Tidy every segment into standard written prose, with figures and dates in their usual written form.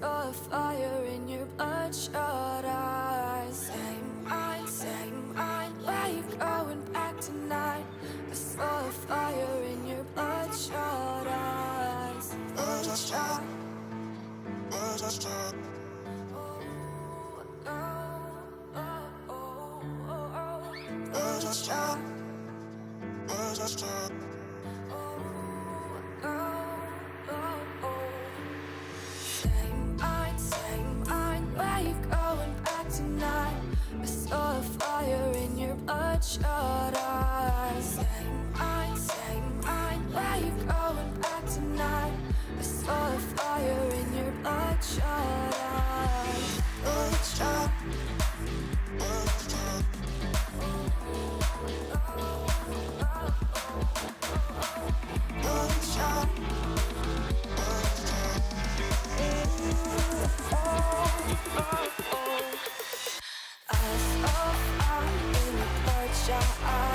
saw a fire in your bloodshot eyes. Say mine, where you going back tonight? I saw a fire in your bloodshot eyes. Bloodshot, bloodshot. Oh, oh, oh, oh, oh. Bloodshot, bloodshot. Where you going back tonight? I saw a fire in your bloodshot eyes. Say mine, where you going back tonight? I saw a fire in your bloodshot eyes. Bloodshot, bloodshot. Bloodshot. I saw fire in your bloodshot eyes.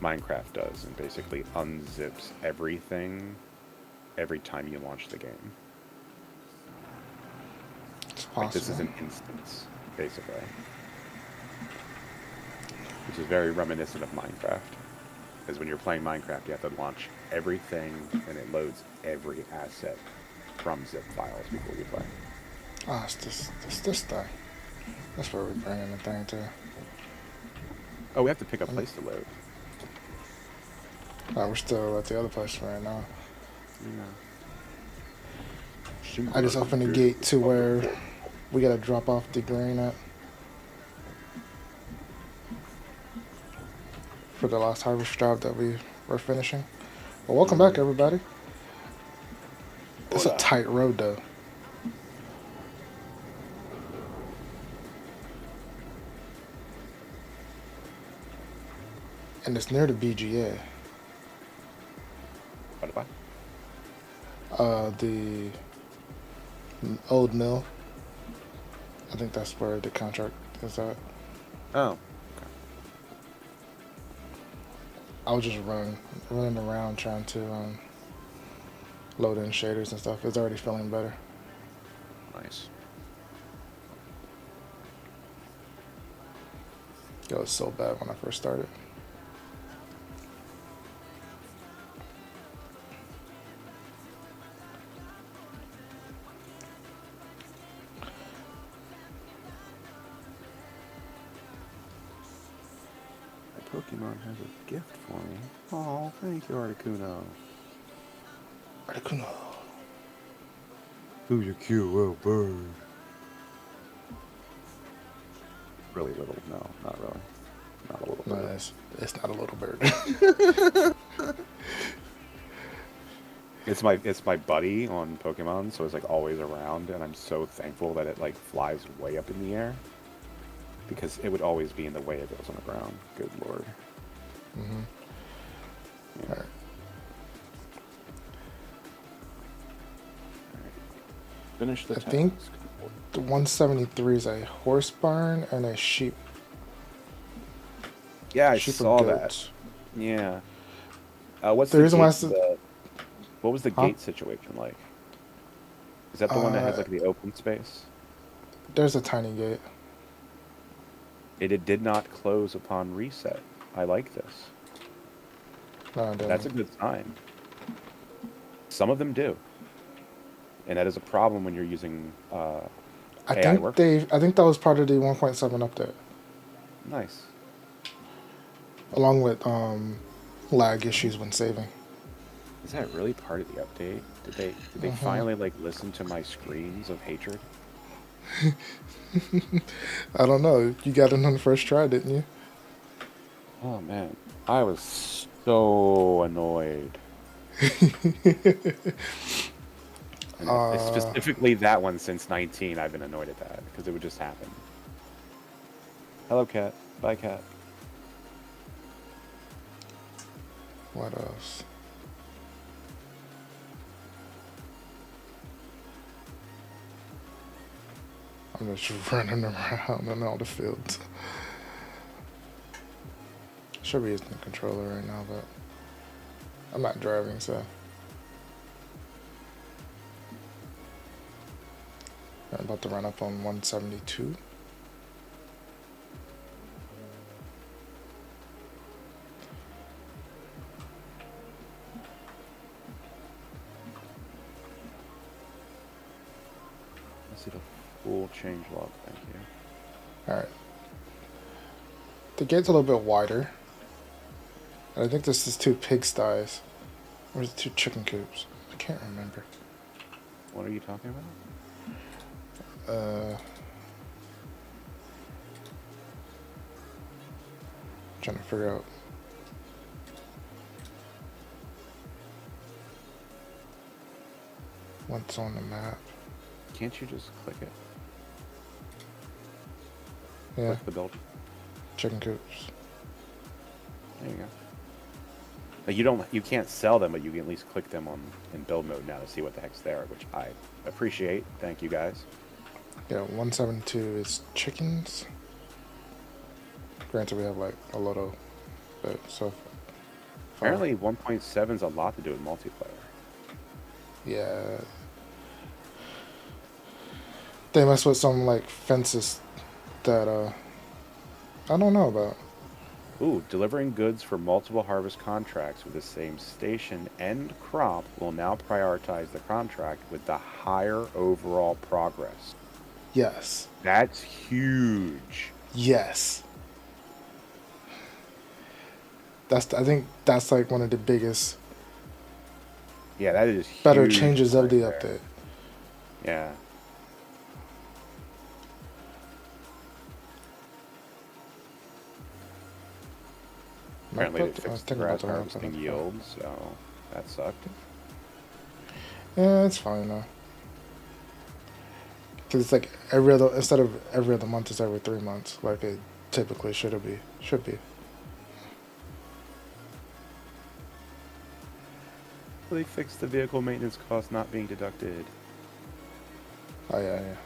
Minecraft does, and basically unzips everything every time you launch the game. It's Like this is possible. an instance, basically, which is very reminiscent of Minecraft. Because when you're playing Minecraft, you have to launch everything, and it loads every asset from zip files before you play. Ah, it's this thing. That's where we're bringing the thing to. Oh, we have to pick a Um, place to load. we're still at the other place right now. Yeah. I just opened the gate to where we gotta drop off the grain at for the last harvest job that we were finishing. Well, welcome back, everybody. It's a Hola. tight road though, and it's near the BGA. What about? The old mill. I think that's where the contract is at. Oh, I was just running around trying to load in shaders and stuff. It's already feeling better. nice. It was so bad when I first started. My Pokemon has a gift for me. Oh, thank you, Articuno. Articuno. Who's your cute little bird? Really little? No, not really. Not a little No, bird. it's not a little bird. It's my buddy on Pokemon, so it's like always around, and I'm so thankful that it like flies way up in the air because it would always be in the way if it was on the ground. Good lord. Mm-hmm. Yeah. All right. Finish the I task. think the 173 is a horse barn and a sheep. Yeah, I sheep or saw goats. that. Yeah. What's The the reason why I gate? said, What was the huh? gate situation like? Is that the one that has Uh, like the open space? there's a tiny gate. It did not close upon reset. I like this. No, it That's a doesn't. good sign. Some of them do, and that is a problem when you're using AI work. I think that was part of the 1.7 update, Nice. along with lag issues when saving. Is that really part of the update? Did they Hmm. finally like listen to my screams of hatred? I don't know. You got it on the first try, didn't you? Oh man, I was so annoyed. And it's Uh, specifically that one since 19. I've been annoyed at that because it would just happen. Hello, cat. Bye, cat. what else? I'm just running around in all the fields. Should be using the controller right now, but I'm not driving, so I'm about to run up on 172. Let's see the full change log. Thank you. All right. The gate's a little bit wider. And I think this is two pigsties. Or is it two chicken coops? I can't remember. What are you talking about? Trying to figure out. What's on the map? Can't you just click it? Yeah, Click the build. chicken coops. There you go. Like you can't sell them, but you can at least click them on in build mode now to see what the heck's there, which I appreciate. Thank you guys. Yeah, 172 is chickens. Granted, we have like a lot of, but so Apparently 1.7 is a lot to do with multiplayer. Yeah. They mess with some like fences that I don't know about. Ooh, delivering goods for multiple harvest contracts with the same station and crop will now prioritize the contract with the higher overall progress. Yes. That's huge. Yes. I think that's like one of the biggest Yeah, that is better huge changes of right the there. update. Yeah. Apparently they fixed the grass harvesting yield, so that sucked. Yeah, it's fine now. Because it's like instead of every other month, it's every 3 months, like it typically should be. Should be. They fixed the vehicle maintenance cost not being deducted. Oh yeah, yeah.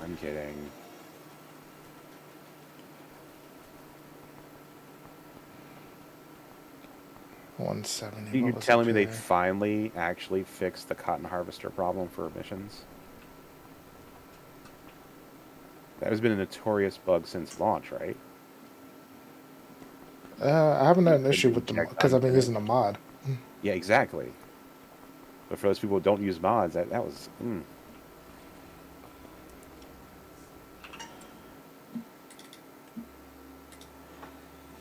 I'm kidding. $170. You're telling me they finally actually fixed the cotton harvester problem for emissions? That has been a notorious bug since launch, right? I haven't had an issue with them because I've been using the mod. Yeah, exactly. But for those people who don't use mods, that was...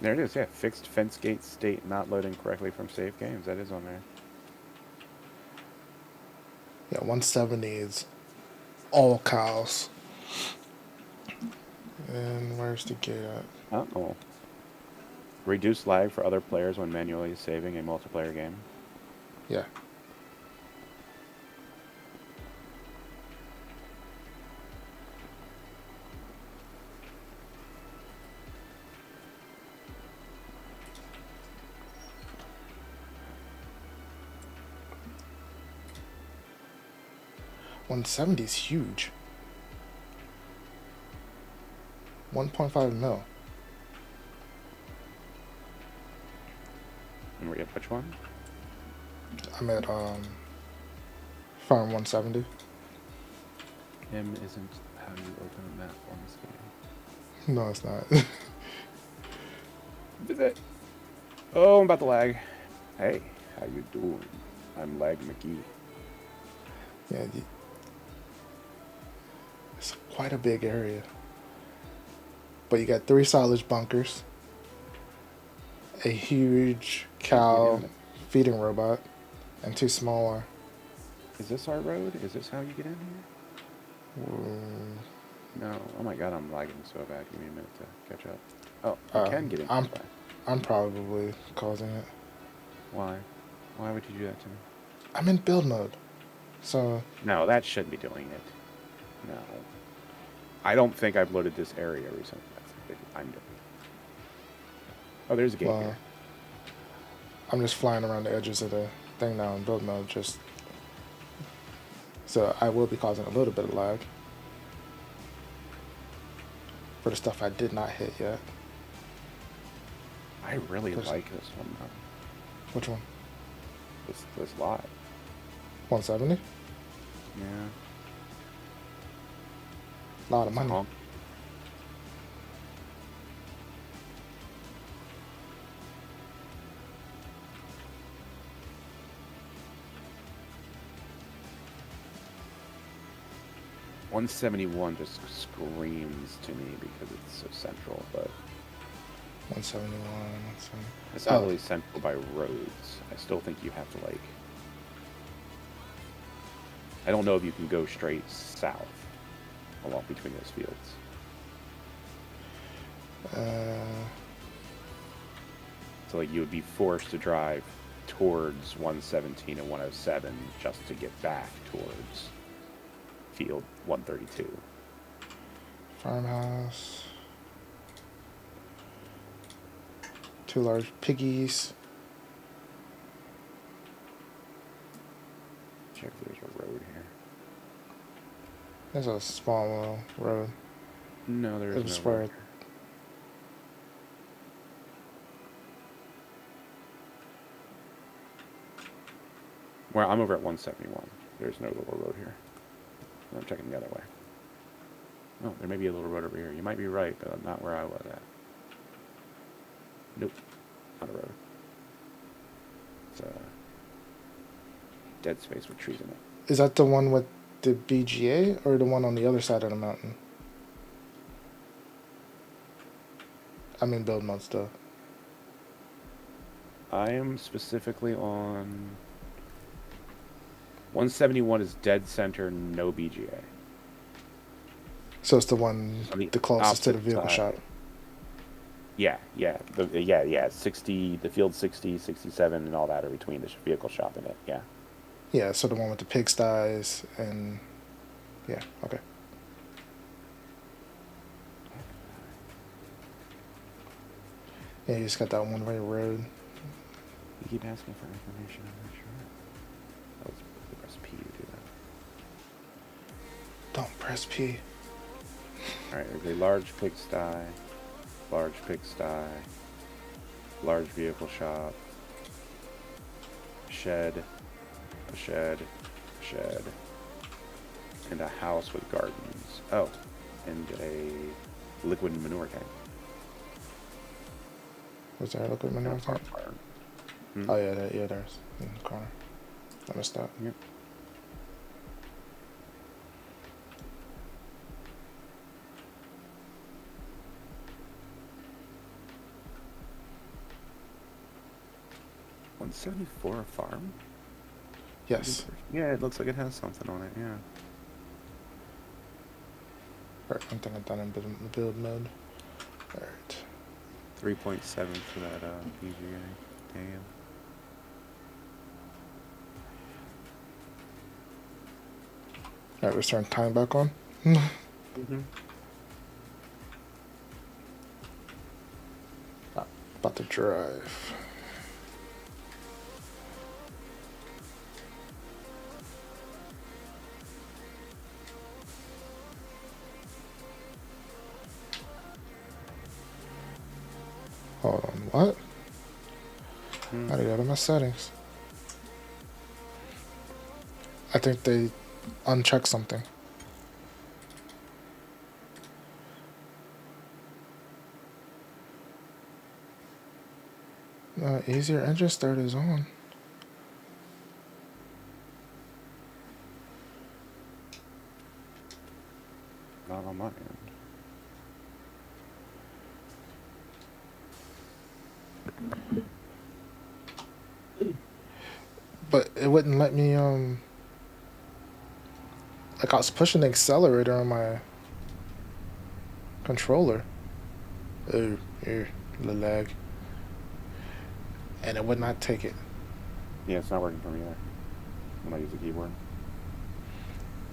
There it is, yeah. Fixed fence gate state not loading correctly from save games. That is on there. Yeah, 170 is all cows. And where's the gate at? Uh-oh. Reduce lag for other players when manually saving a multiplayer game. Yeah. $170 is huge. 1.5 mil. And we're at which one? I'm at farm 170. M isn't how you open a map on this game. No, it's not. Is it? Oh, I'm about to lag. Hey, how you doing? I'm Lag McGee. Yeah, it's quite a big area. But you got 3 silage bunkers, a huge cow feeding robot, and 2 smaller. Is this our road? Is this how you get in here? No. Oh my god, I'm lagging so bad. Give me a minute to catch up. Oh, you can get in. I'm probably causing it. Why? Why would you do that to me? I'm in build mode. So... No, that shouldn't be doing it. No. I don't think I've loaded this area recently. I'm doing. Oh, there's a gate here. I'm just flying around the edges of the thing now in build mode, just... So I will be causing a little bit of lag. For the stuff I did not hit yet. I really like this one, though. Which one? This lot. 170? Yeah. A lot of money. Honk. $171 just screams to me because it's so central, but 171, 170. it's not really central by roads. I still think you have to, like... I don't know if you can go straight south along between those fields. So, like, you would be forced to drive towards 117 and 107 just to get back towards field 132. Farmhouse. 2 large piggies. Check if there's a road here. There's a small little road. No, there is It's no where road. Well, I'm over at 171. There's no little road here. I'm checking the other way. Oh, there may be a little road over here. You might be right, but not where I was at. Nope. Not a road. It's a dead space with trees in it. Is that the one with the BGA or the one on the other side of the mountain? I mean, build mode stuff. I am specifically on 171 is dead center, no BGA. So it's the one On the the closest to the opposite vehicle side. shop. Yeah. Yeah. 60, the field 60, 67, and all that are between the vehicle shop and it. Yeah. Yeah, so the one with the pigsties and yeah, okay. Yeah, you just got that one-way road. You keep asking for information. I'm not sure. Oh, it's press P to do that. Don't press P. All right. There's a large pigsty, large vehicle shop, shed, a shed, and a house with gardens. Oh, and a liquid manure tank. Was there a liquid manure tank? Hmm? Oh yeah, there's in the corner. I missed that. Yep. $174 a farm? Yes. Yeah, it looks like it has something on it, yeah. Alright, I'm thinking done in build mode. Alright. 3.7 for that BGA. Damn. Alright, let's turn time back on. Mm-hmm. About to drive. Hold on, what? How do you go to my settings? I think they unchecked something. Easier engine start is on. Not on my end. But it wouldn't let me, like I was pushing the accelerator on my controller. Oh, here, the lag. And it would not take it. Yeah, it's not working for me either. When I use the keyboard.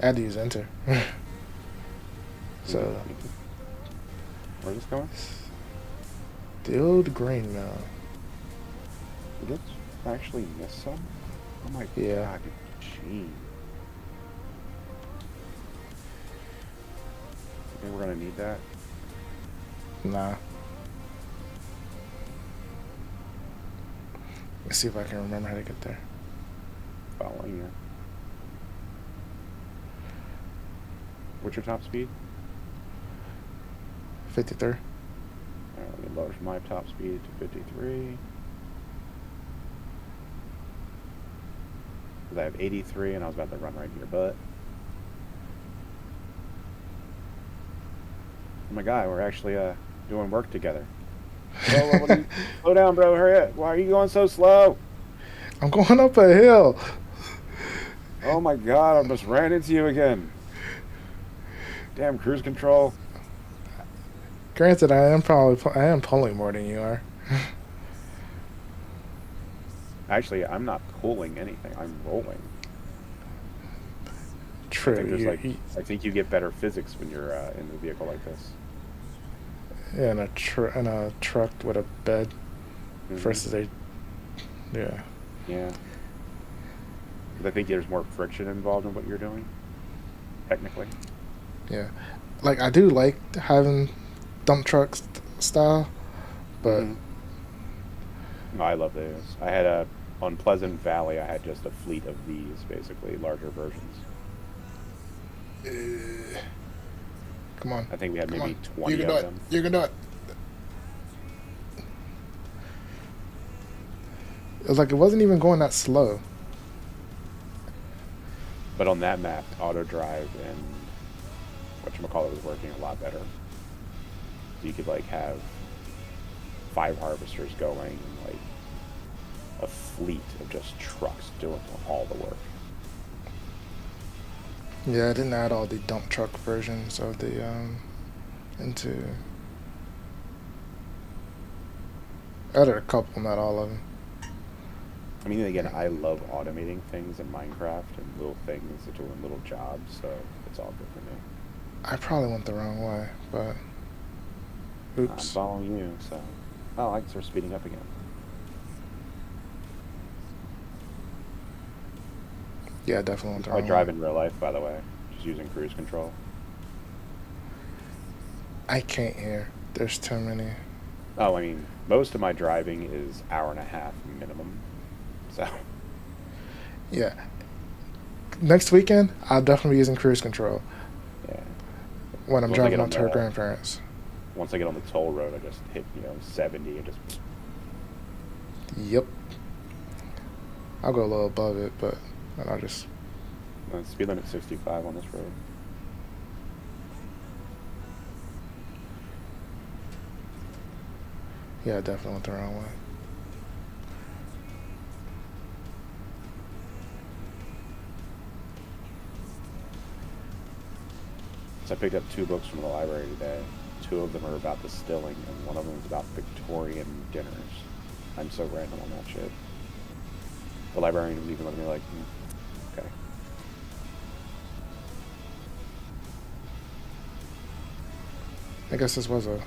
I had to use enter. So, Where's this going? the old grain mill. Did it actually miss some? Oh my Yeah. god, gee. Okay, we're gonna need that. Nah. Let's see if I can remember how to get there. Following you. What's your top speed? 53. Let me lower my top speed to 53. Because I have 83 and I was about to run right in your butt. Oh my god, we're actually doing work together. Slow down, bro. Hurry up. Why are you going so slow? I'm going up a hill. Oh my god, I almost ran into you again. Damn cruise control. Granted, I am pulling more than you are. Actually, I'm not pulling anything. I'm rolling. True. I think you get better physics when you're in a vehicle like this. Yeah, in a truck with a bed versus a. Yeah. Yeah. 'Cause I think there's more friction involved in what you're doing. Technically. Yeah. Like, I do like having dump truck style, but No, I love those. I had a On Pleasant Valley, I had just a fleet of these, basically, larger versions. Come on. I think we had Come maybe on. 20 You can do of it. them. You can do it. It was like it wasn't even going that slow. But on that map, auto drive and whatchamacallit was working a lot better. So you could like have 5 harvesters going and like a fleet of just trucks doing all the work. Yeah, I didn't add all the dump truck versions of the into. I added a couple, not all of them. I mean, again, I love automating things in Minecraft and little things that doing little jobs, so it's all good for me. I probably went the wrong way, but I'm oops. following you, so I can start speeding up again. Yeah, I definitely went the I wrong drive way. in real life, by the way, just using cruise control. I can't hear. There's too many. Oh, I mean, most of my driving is hour and a half minimum, so Yeah. Next weekend, I'll definitely be using cruise control yeah. when I'm Once I get driving on out to her the grandparents. once I get on the toll road, I just hit 70 and just. Yep. I'll go a little above it, but and I'll just. Speed limit 65 on this road. Yeah, I definitely went the wrong way. So I picked up 2 books from the library today. 2 of them are about distilling, and one of them is about Victorian dinners. I'm so random on that shit. The librarian was even looking at me like, okay. I guess this wasn't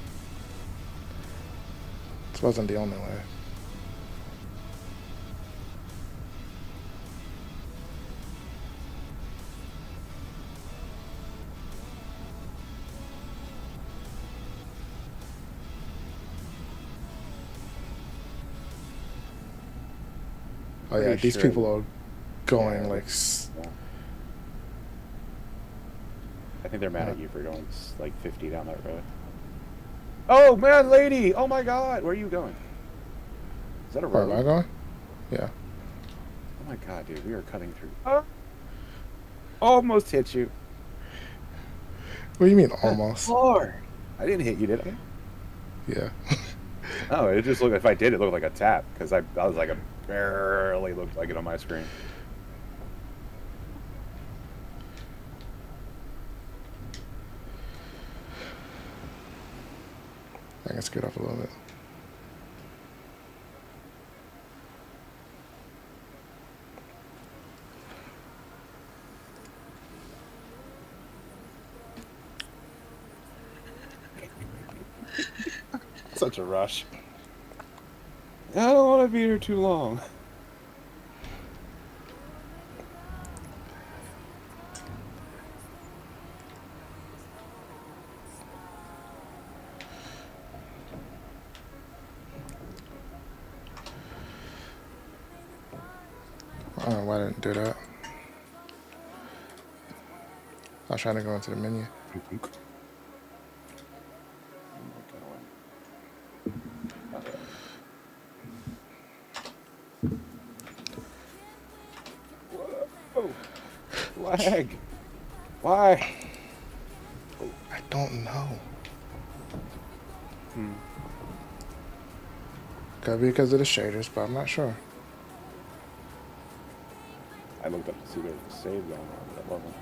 the only way. Oh yeah, Pretty these sure people are going yeah, like. yeah. I think they're mad at you for going like 50 down that road. Oh man, lady! Oh my god, where are you going? Is that a Where road? am I going? Yeah. Oh my god, dude, we are cutting through. Oh! Almost hit you. What do you mean almost? Lord! I didn't hit you, did I? Yeah. Oh, it just looked. If I did, it looked like a tap because I was like, barely looked like it on my screen. I can scoot up a little bit. Such a rush. I don't want to be here too long. I don't know why I didn't do that. I was trying to go into the menu. Whoa! Lag. Why? I don't know. Could be because of the shaders, but I'm not sure. I looked up to see there's a save going on at that level.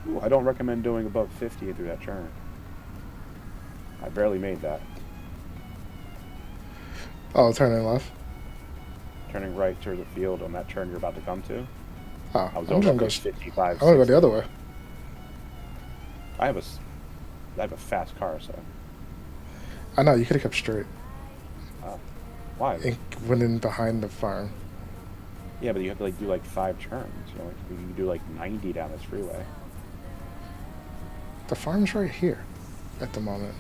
Ooh, I don't recommend doing above 50 through that turn. I barely made that. Oh, turning left. Turning right towards the field on that turn you're about to come to. Oh, I was I'm going gonna up go. to 55. I'm gonna go the other way. I have a fast car, so. I know you could have kept straight Why? and went in behind the farm. Yeah, but you have to like do like 5 turns. You know, like, you can do like 90 down this freeway. The farm's right here at the moment.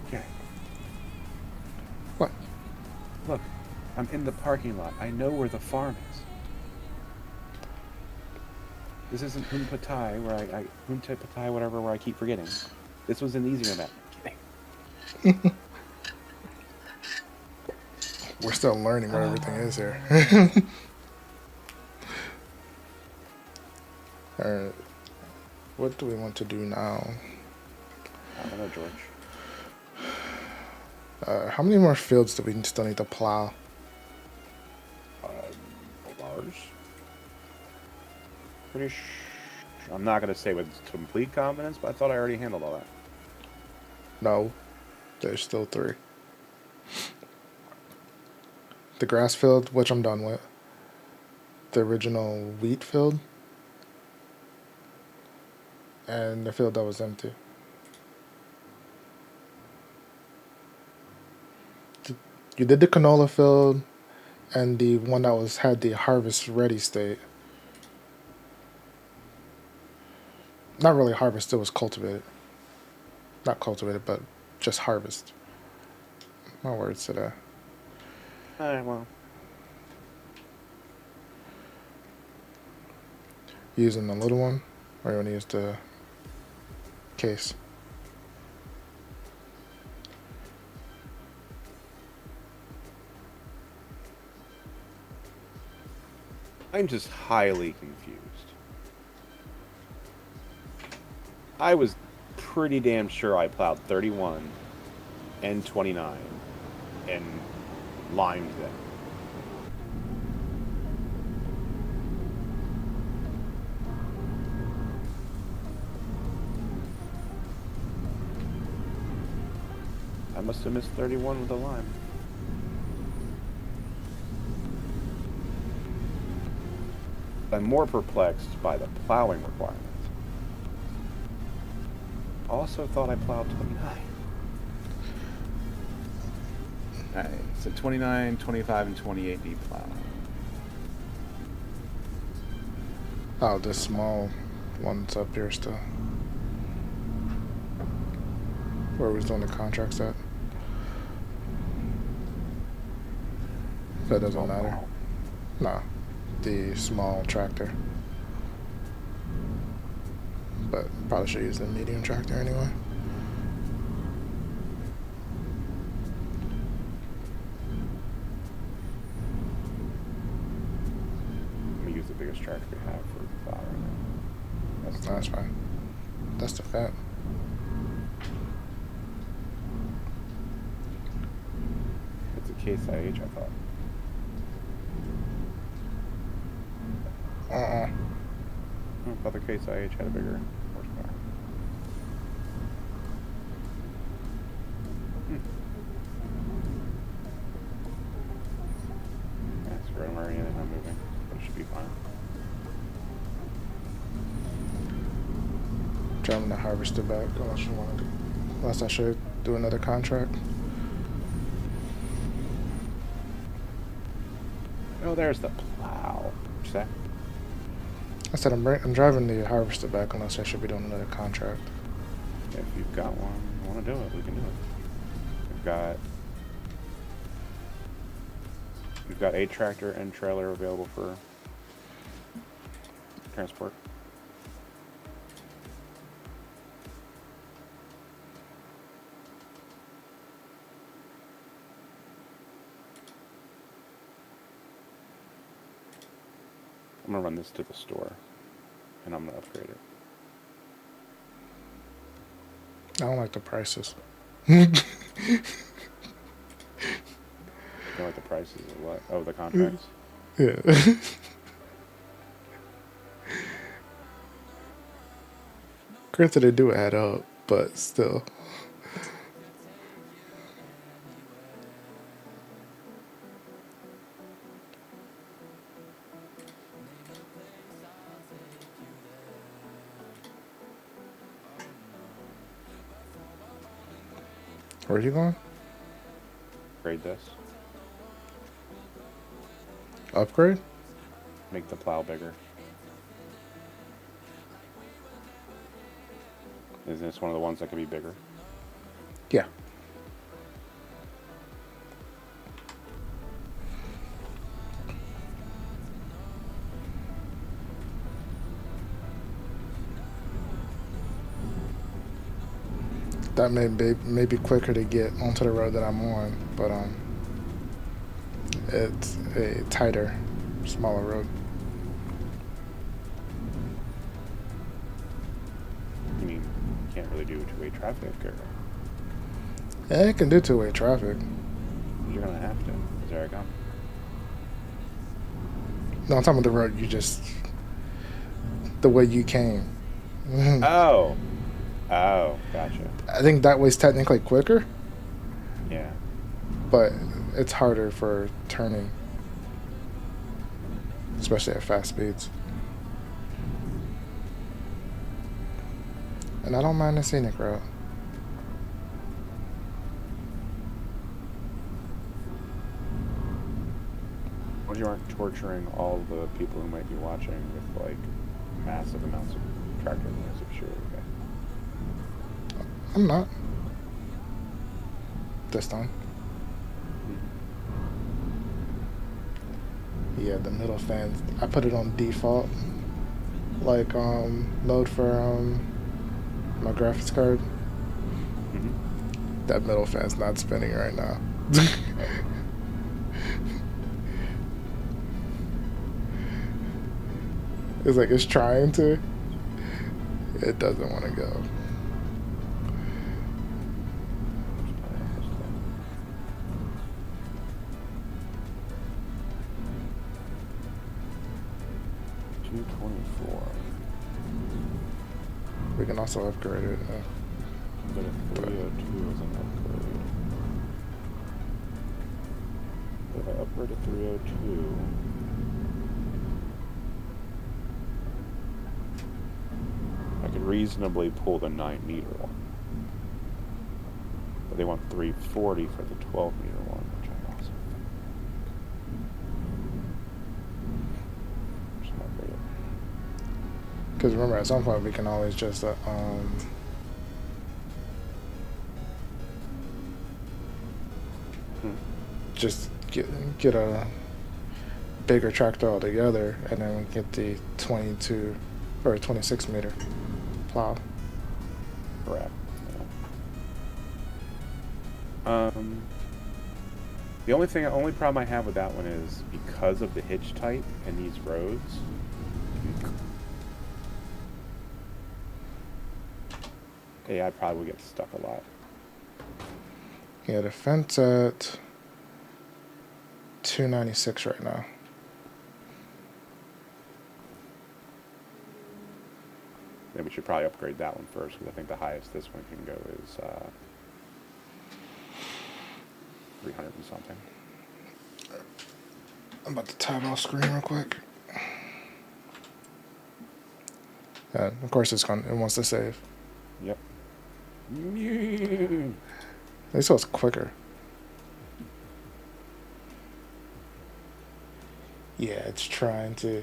Okay. What? Look, I'm in the parking lot. I know where the farm is. This isn't Hunpatai, where I Hunpatai, whatever, where I keep forgetting. This was an easier map. Kidding. We're still learning where everything is here. Alright. What do we want to do now? I don't know, George. How many more fields do we still need to plow? Bars? Pretty I'm not going to say with complete confidence, but I thought I already handled all that. No. There's still 3. The grass field, which I'm done with. The original wheat field. And the field that was empty. You did the canola field and the one that had the harvest ready state. Not really harvest, it was cultivated. Not cultivated, but just harvest. My words today. Alright, well. Using the little one, or you want to use the case? I'm just highly confused. I was pretty damn sure I plowed 31 and 29 and limed them. I must have missed 31 with a lime. I'm more perplexed by the plowing requirements. Also thought I plowed 29. Alright, so 29, 25, and 28 need plowing. Oh, the small one's up here still. Where was doing the contracts at? That doesn't matter. No, the small tractor. But probably should use the medium tractor anyway. I'm gonna use the biggest tractor we have for plowing. That's fine. That's the fat. It's a Case IH, I thought. I thought the Case IH had a bigger horsepower. Yeah, it's very marine and not moving, but it should be fine. Driving the harvester back unless you want to. Unless I should do another contract. Oh, there's the plow. Set. I said I'm driving the harvester back unless I should be doing another contract. If you've got one, you want to do it, we can do it. We've got a tractor and trailer available for transport. I'm gonna run this to the store, and I'm gonna upgrade it. I don't like the prices. You know what the prices of what? Oh, the contracts? Yeah. Granted, they do add up, but still. Where are you going? upgrade this? Upgrade? Make the plow bigger. Isn't this one of the ones that can be bigger? Yeah. That may be quicker to get onto the road that I'm on, but it's a tighter, smaller road. You mean you can't really do two-way traffic, or Yeah, it can do two-way traffic. you're gonna have to? Is there a gun? No, I'm talking about the road the way you came. Oh, gotcha. I think that way's technically quicker, Yeah. but it's harder for turning, especially at fast speeds. And I don't mind the scenic route. Well, you aren't torturing all the people who might be watching with like massive amounts of tractor noise. I'm sure. Okay. I'm not. This time. Yeah, the middle fans. I put it on default. Like mode for my graphics card. Mm-hmm. That middle fan's not spinning right now. It's like it's trying to. It doesn't want to go. We can also upgrade it. But a 302 is an upgrade. If I upgrade a 302, I could reasonably pull the 9-meter one. But they want 340 for the 12-meter one, which I also think. Just upgrade it. Because remember, at some point we can always just just get a bigger tractor altogether, and then we get the 22 or 26 meter plow. Correct. Yeah. The only problem I have with that one is because of the hitch type and these roads. Yeah, I probably would get stuck a lot. Yeah, the fence at 296 right now. Maybe we should probably upgrade that one first, because I think the highest this one can go is 300 and something. I'm about to tab off screen real quick. Yeah, of course it wants to save. Yep. At least it was quicker. Yeah, it's trying to.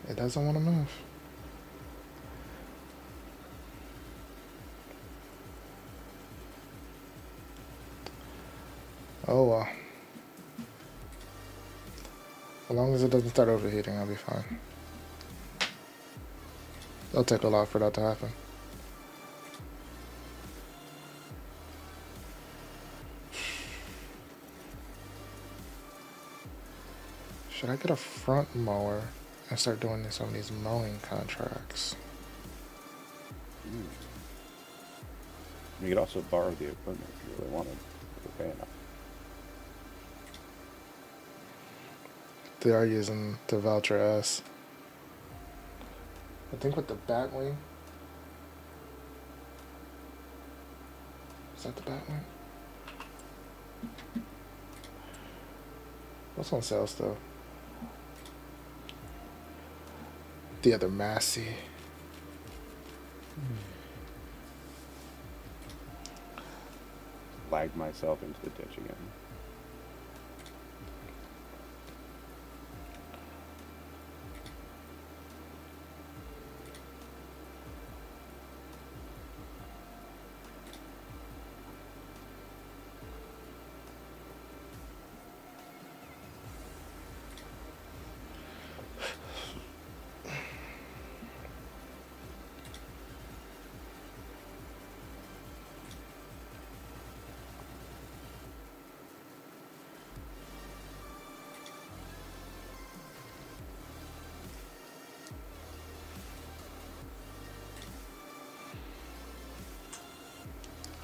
It doesn't want to move. Oh well. As long as it doesn't start overheating, I'll be fine. It'll take a lot for that to happen. Should I get a front mower and start doing some of these mowing contracts? You could also borrow the equipment if you really wanted. Okay, enough. They are using the Valtra S. I think with the Batwing. Is that the Batwing? What's on sale still? The other Massey. lagged myself into the ditch again.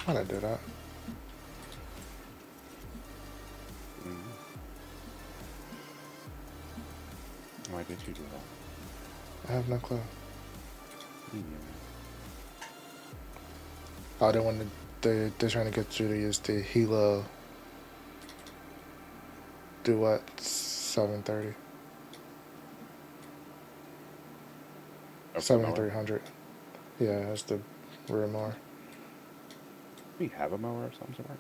Why'd I do that? Why did you do that? I have no clue. Yeah. Oh, they want to. They're trying to get you to use the Hilo. Do what? 730. Oh, 7300. Yeah, that's the rear mower. We have a mower of some sort.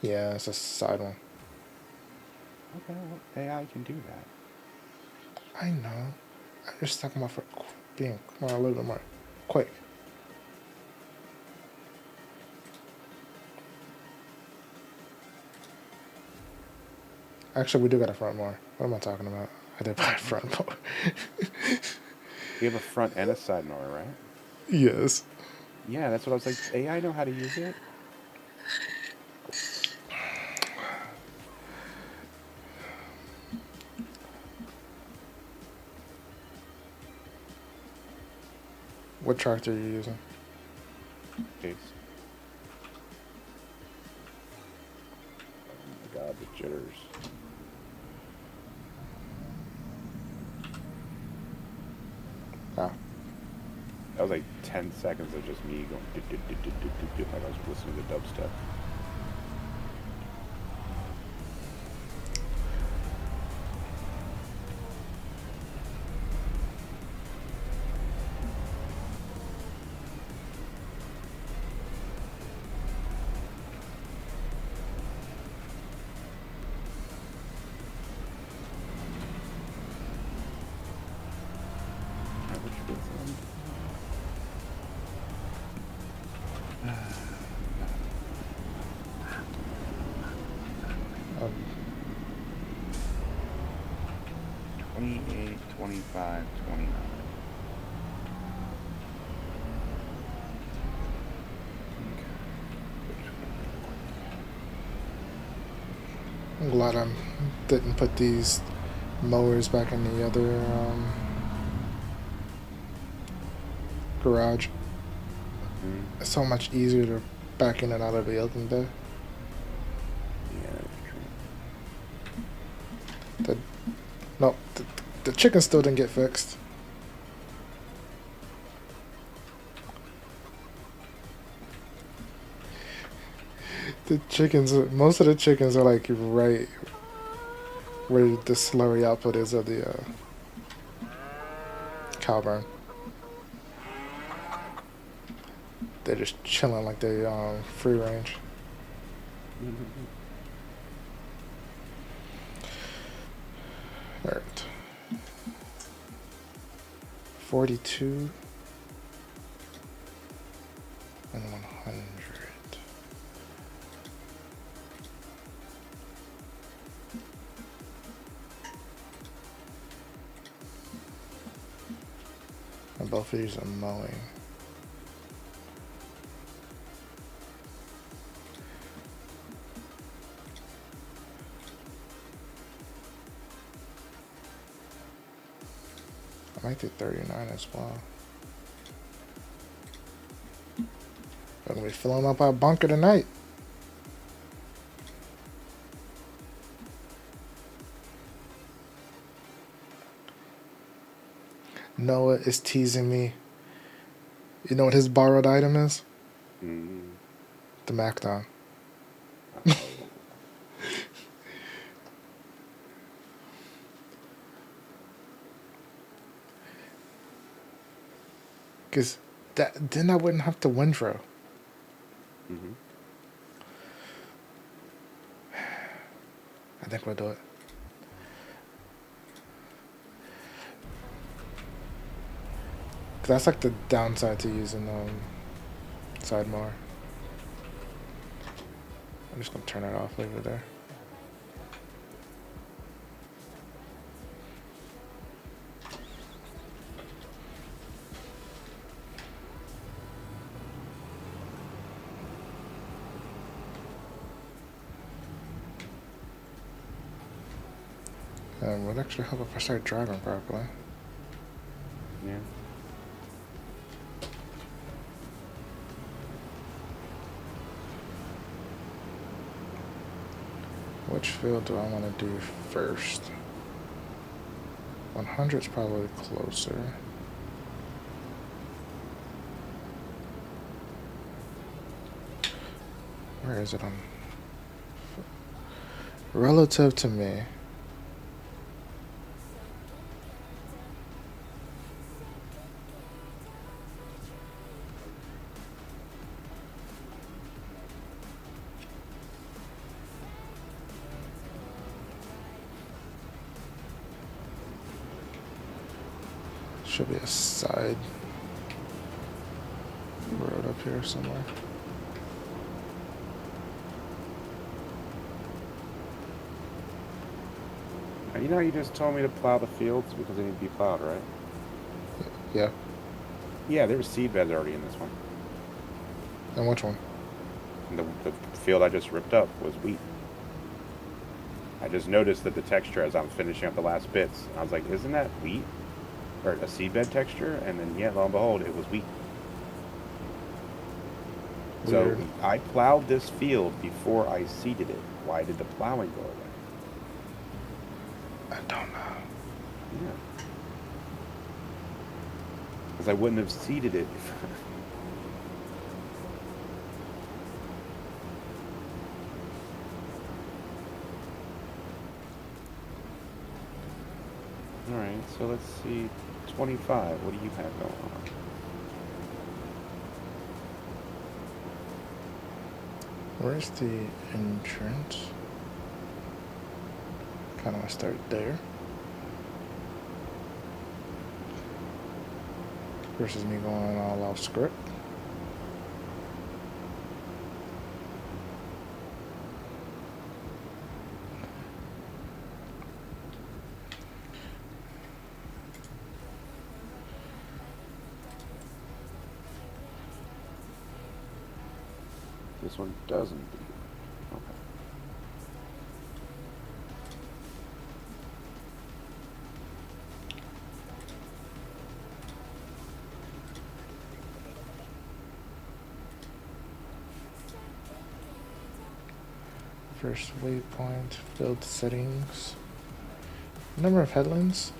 Yeah, it's a side one. Okay, well, AI can do that. I know. I'm just talking about for being more a little bit more quick. Actually, we do got a front mower. What am I talking about? I did buy a front mower. You have a front and a side mower, right? Yes. Yeah, that's what I was like. AI know how to use it? What tractor are you using? Case. Oh my god, the jitters. Ah. That was like 10 seconds of just me going like I was listening to dubstep. Um, 28, 25, 29. I'm glad I didn't put these mowers back in the other garage. It's so much easier to back in and out of the open there. Yeah, that's true. The, no, the chicken still didn't get fixed. The chickens, most of the chickens are like right where the slurry output is of the cow barn. They're just chilling like they free range. Alright. 42 and 100. And both of these are mowing. I might do 39 as well. We're gonna be filling up our bunker tonight. Noah is teasing me. You know what his borrowed item is? The MacDon. Because then I wouldn't have to windrow. I think we'll do it. That's like the downside to using side mower. I'm just gonna turn it off, leave it there. And would actually help if I start driving properly. Yeah. Which field do I want to do first? 100 is probably closer. Where is it on? Relative to me. Should be a side road up here somewhere. You know, you just told me to plow the fields because they need to be plowed, right? Yeah. Yeah, there was seed beds already in this one. And which one? And the field I just ripped up was wheat. I just noticed that the texture as I'm finishing up the last bits. I was like, isn't that wheat? Or a seedbed texture? And then, yeah, lo and behold, it was wheat. Weird. So I plowed this field before I seeded it. Why did the plowing go away? I don't know. Yeah. Because I wouldn't have seeded it. Alright, so let's see. 25. What do you have going on? Where's the entrance? Kind of want to start there. Versus me going all off script. This one doesn't. Okay. First waypoint, field settings. Number of headlands.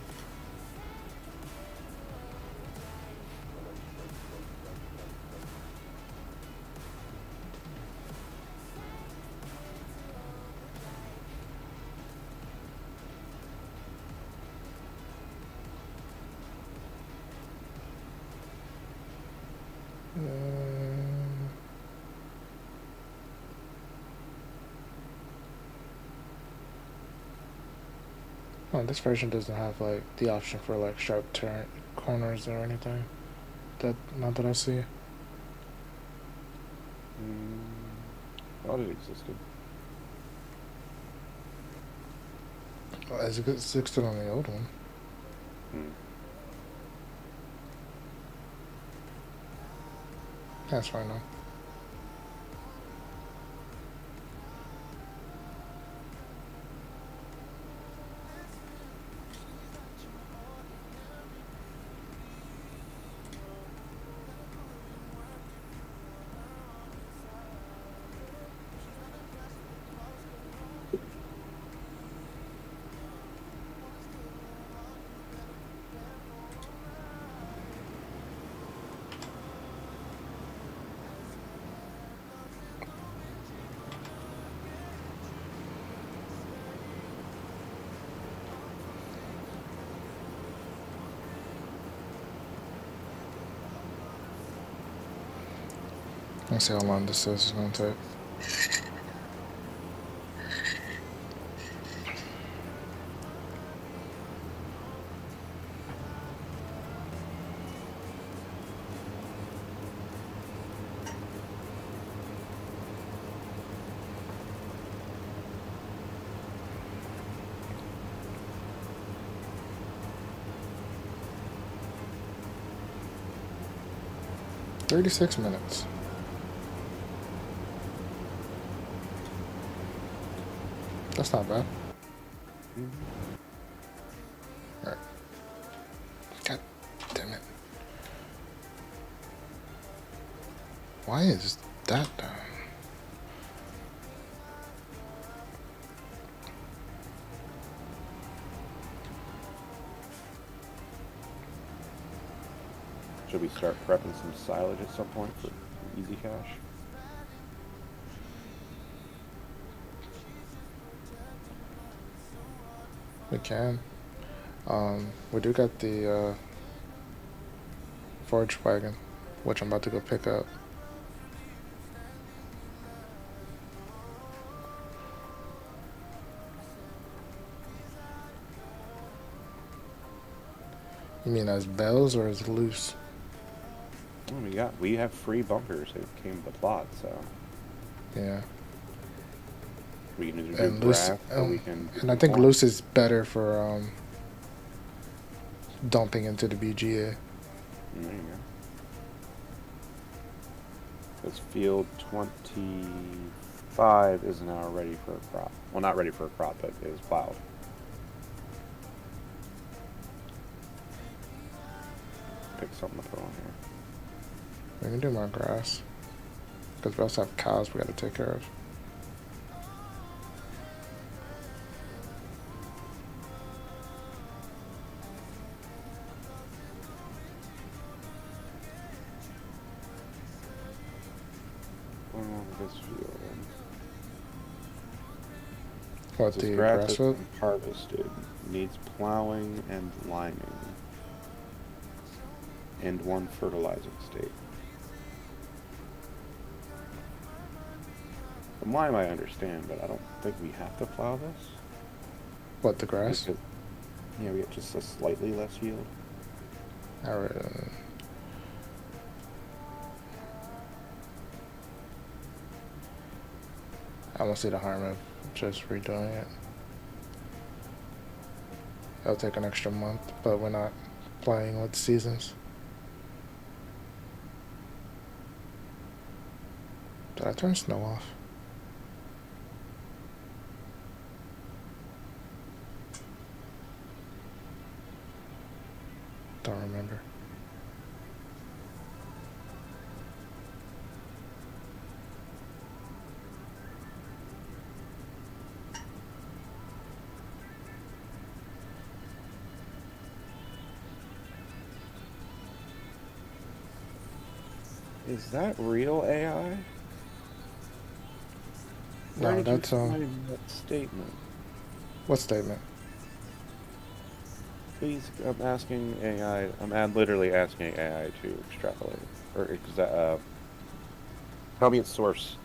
Oh, this version doesn't have like the option for like sharp turn corners or anything. Not that I see. Thought it existed. Well, as it existed on the old one. That's fine though. Let's see how long this is going to take. 36 minutes. That's not bad. Alright. God damn it. Why is that down? Should we start prepping some silage at some point for easy cash? We can. We do got the forage wagon, which I'm about to go pick up. You mean as bells or as loose? Well, we have free bunkers that came with the plot, so Yeah. we can either do And loose, grass or we can. and I think loose is better for dumping into the BGA. There you go. Because field 25 is now ready for a crop. Well, not ready for a crop, but it is plowed. Pick something to put on here. We can do more grass. Because we also have cows we gotta take care of. This field. What, This the grass grass has field? been harvested. Needs plowing and liming. And one fertilizing state. The lime I understand, but I don't think we have to plow this. What, the grass? Because, yeah, we get just a slightly less yield. Alright. I don't see the harm of just redoing it. It'll take an extra month, but we're not playing with seasons. Did I turn snow off? Don't remember. Is that real AI? No, Where did you that's find that statement? what statement? Please, I'm asking AI. Literally asking AI to extrapolate or tell me its source.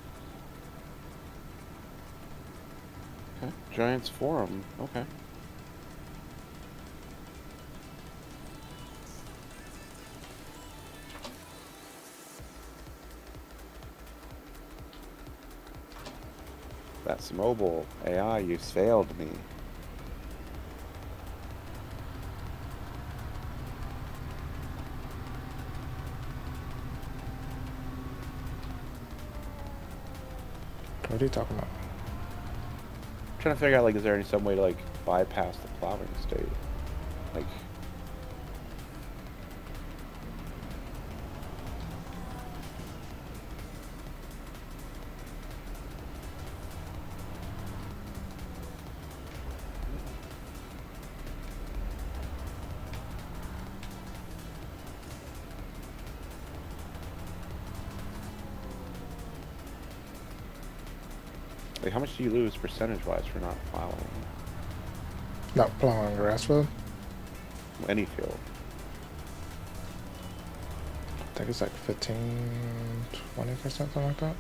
Okay, Giants Forum. Okay. That's mobile AI. You failed me. What are you talking about? I'm trying to figure out, like, is there some way to, like, bypass the plowing state? Like, how much do you lose percentage-wise for not plowing Not plowing grass field? any field? I think it's like 15, 20%, something like that.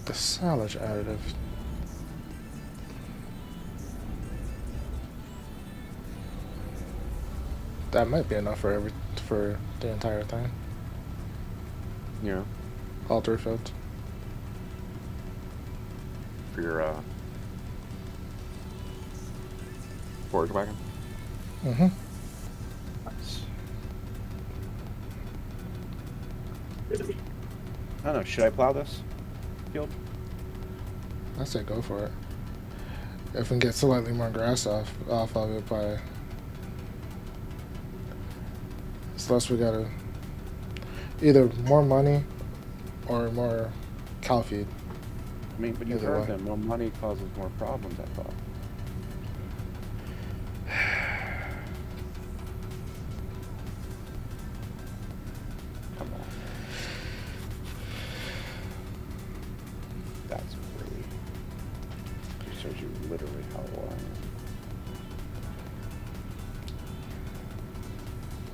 The silage additive. That might be enough for the entire thing. Yeah. All 3 fields. For your forage wagon. Mm-hmm. Nice. I don't know. Should I plow this field? I say go for it. If we can get slightly more grass off of it by. It's less we gotta. Either more money or more cow feed. I mean, but you Either heard way. them. More money causes more problems, I thought. Come on. That's really. It shows you literally how low I am.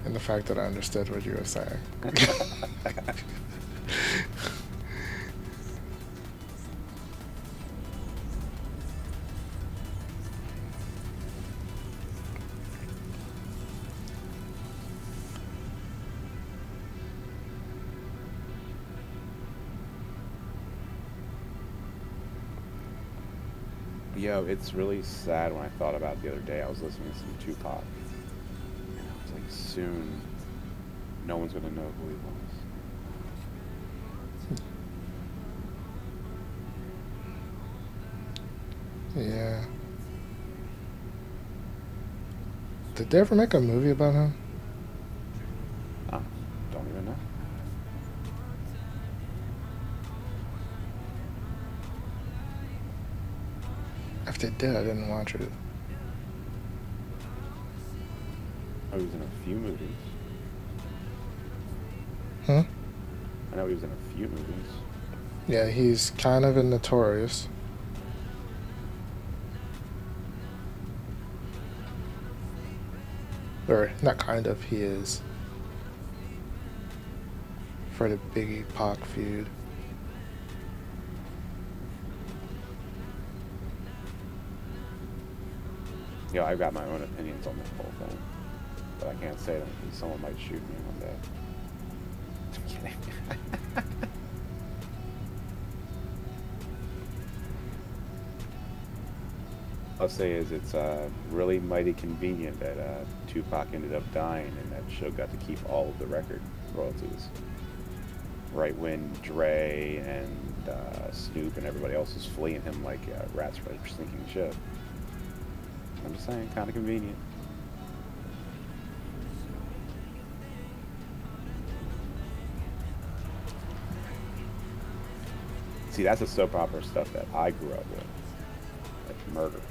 And the fact that I understood what you were saying. Yo, it's really sad when I thought about it the other day. I was listening to some Tupac. And I was like, soon, no one's going to know who he was. Yeah. Did they ever make a movie about him? Don't even know. If they did, I didn't watch it. Oh, he was in a few movies. Huh? I know he was in a few movies. Yeah, he's kind of a Notorious. Or, not kind of, he is. For the Biggie Pac feud. Yeah, I've got my own opinions on this whole thing. But I can't say them because someone might shoot me one day. I'm kidding. I'll say is it's really mighty convenient that Tupac ended up dying and that Suge got to keep all of the record royalties. Right when Dre and Snoop and everybody else was fleeing him like rats for a sinking ship. I'm just saying, kind of convenient. See, that's the soap opera stuff that I grew up with. Like murders.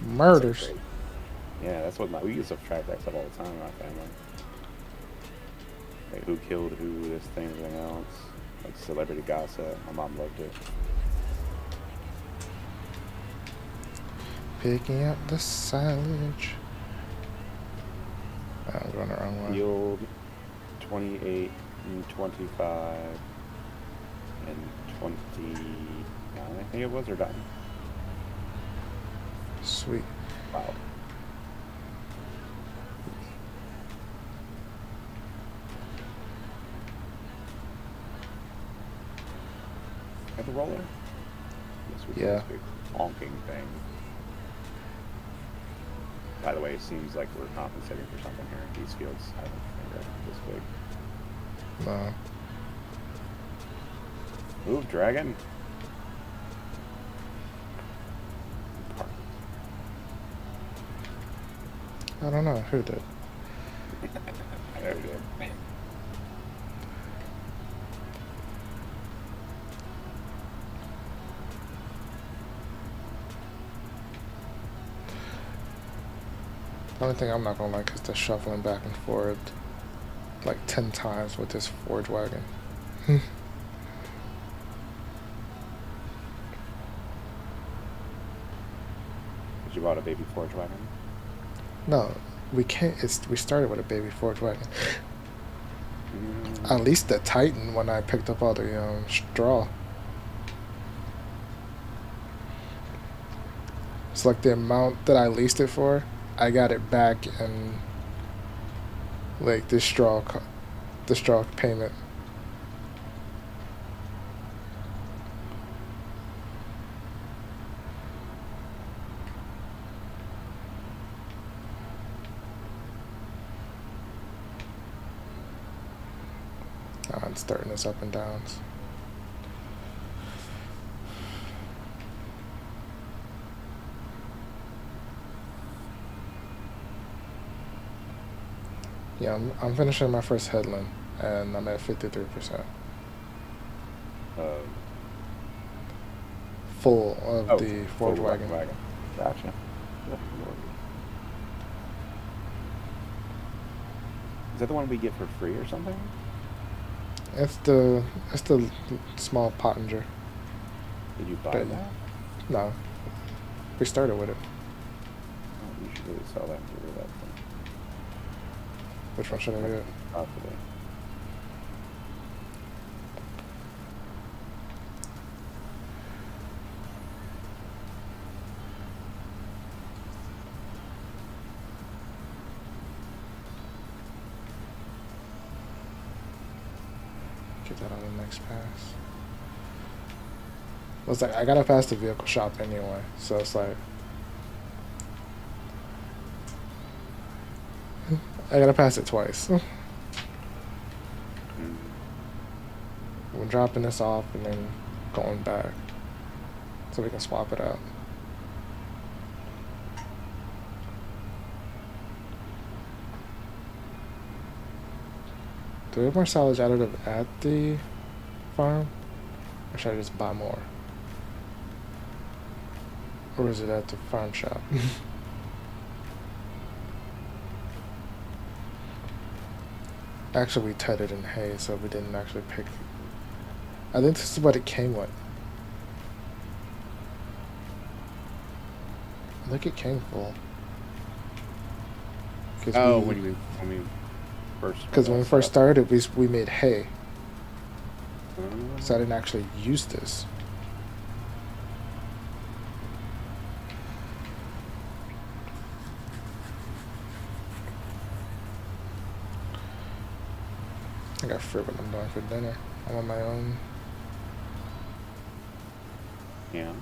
Murders. So crazy. Yeah, that's what we used to track that stuff all the time in my family. Like who killed who, this thing, everything else. Like celebrity gossip. My mom loved it. Picking up the silage. I'm going the wrong way. Field 28 and 25 and 29, I think it was, or done. Sweet. Wow. Have the roller? Yes, we Yeah. This big honking thing. By the way, it seems like we're compensating for something here. These fields, I don't think they're this big. No. Move, dragon. I don't know. Who did? I never did. The only thing I'm not gonna like is the shuffling back and forth like 10 times with this forge wagon. Did you bought a baby forge wagon? No, we can't. We started with a baby forge wagon. At least the Titan when I picked up all the straw. It's like the amount that I leased it for, I got it back in like the straw payment. I'm starting this up and downs. Yeah, I'm finishing my first headland, and I'm at 53%. Full of the forge wagon. Gotcha. Is that the one we get for free or something? It's the small pottinger. Did you buy But- that? No, we started with it. Oh, you should really sell that and get rid of that thing. Which one should I get? Possibly. Get that on the next pass. Well, it's like I gotta pass the vehicle shop anyway, so it's like I gotta pass it twice. We're dropping this off and then going back so we can swap it out. Do we have more salvage additive at the farm? Or should I just buy more? Or is it at the farm shop? Actually, we tied it in hay, so we didn't actually pick. I think this is what it came with. I think it came full. Oh, when we first. Because when we first started, we made hay, Oh. so I didn't actually use this. I got fruit what I'm doing for dinner. I'm on my own. Yeah.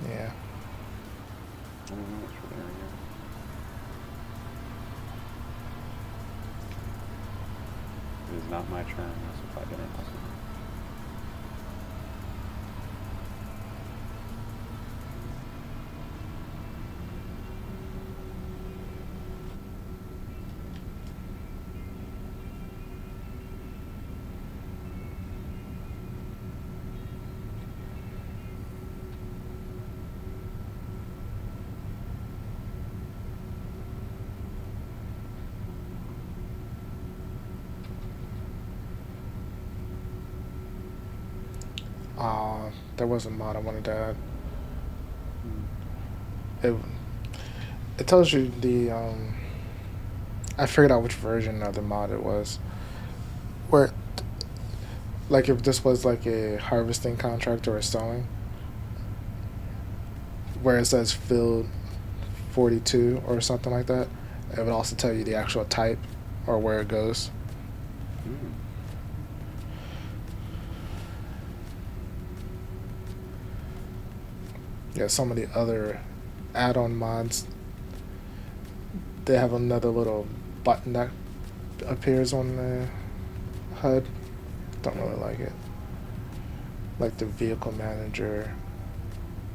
Yeah. I don't know what's for dinner yet. It is not my turn to supply dinner. There was a mod I wanted to add. It tells you the I figured out which version of the mod it was. Where like if this was like a harvesting contract or a sowing, where it says field 42 or something like that, it would also tell you the actual type or where it goes. Yeah, some of the other add-on mods, they have another little button that appears on the HUD. Don't really like it. Like the vehicle manager,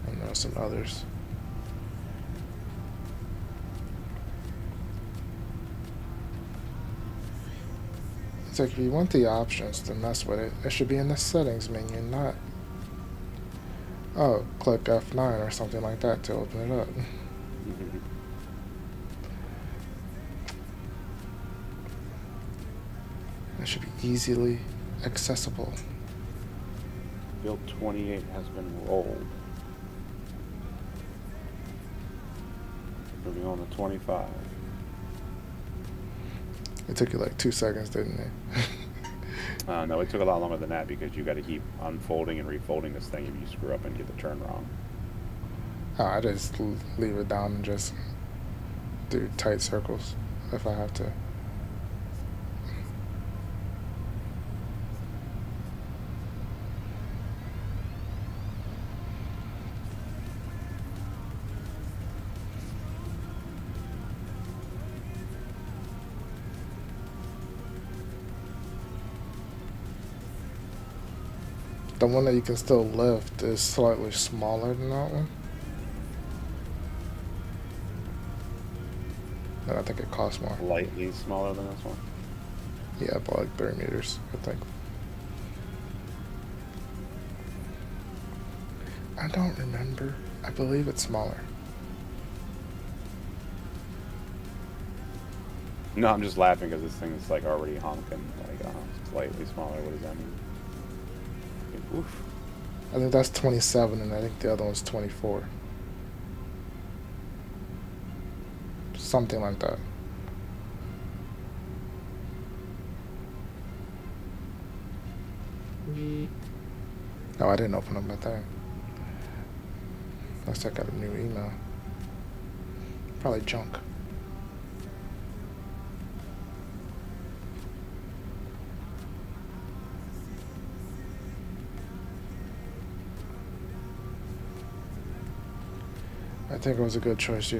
and there are some others. It's like if you want the options to mess with it, it should be in the settings menu, not click F9 or something like that to open it up. It should be easily accessible. Field 28 has been rolled. Moving on to 25. It took you like 2 seconds, didn't it? No, it took a lot longer than that because you got to keep unfolding and refolding this thing if you screw up and get the turn wrong. Oh, I just leave it down and just do tight circles if I have to. The one that you can still lift is slightly smaller than that one. And I think it costs more. Slightly smaller than this one. Yeah, about like 3 meters, I think. I don't remember. I believe it's smaller. No, I'm just laughing because this thing is like already honking. Like, slightly smaller. What does that mean? Oof. I think that's 27, and I think the other one's 24. Something like that. Oh, I didn't open up my thing. Let's check out a new email. Probably junk. I think it was a good choice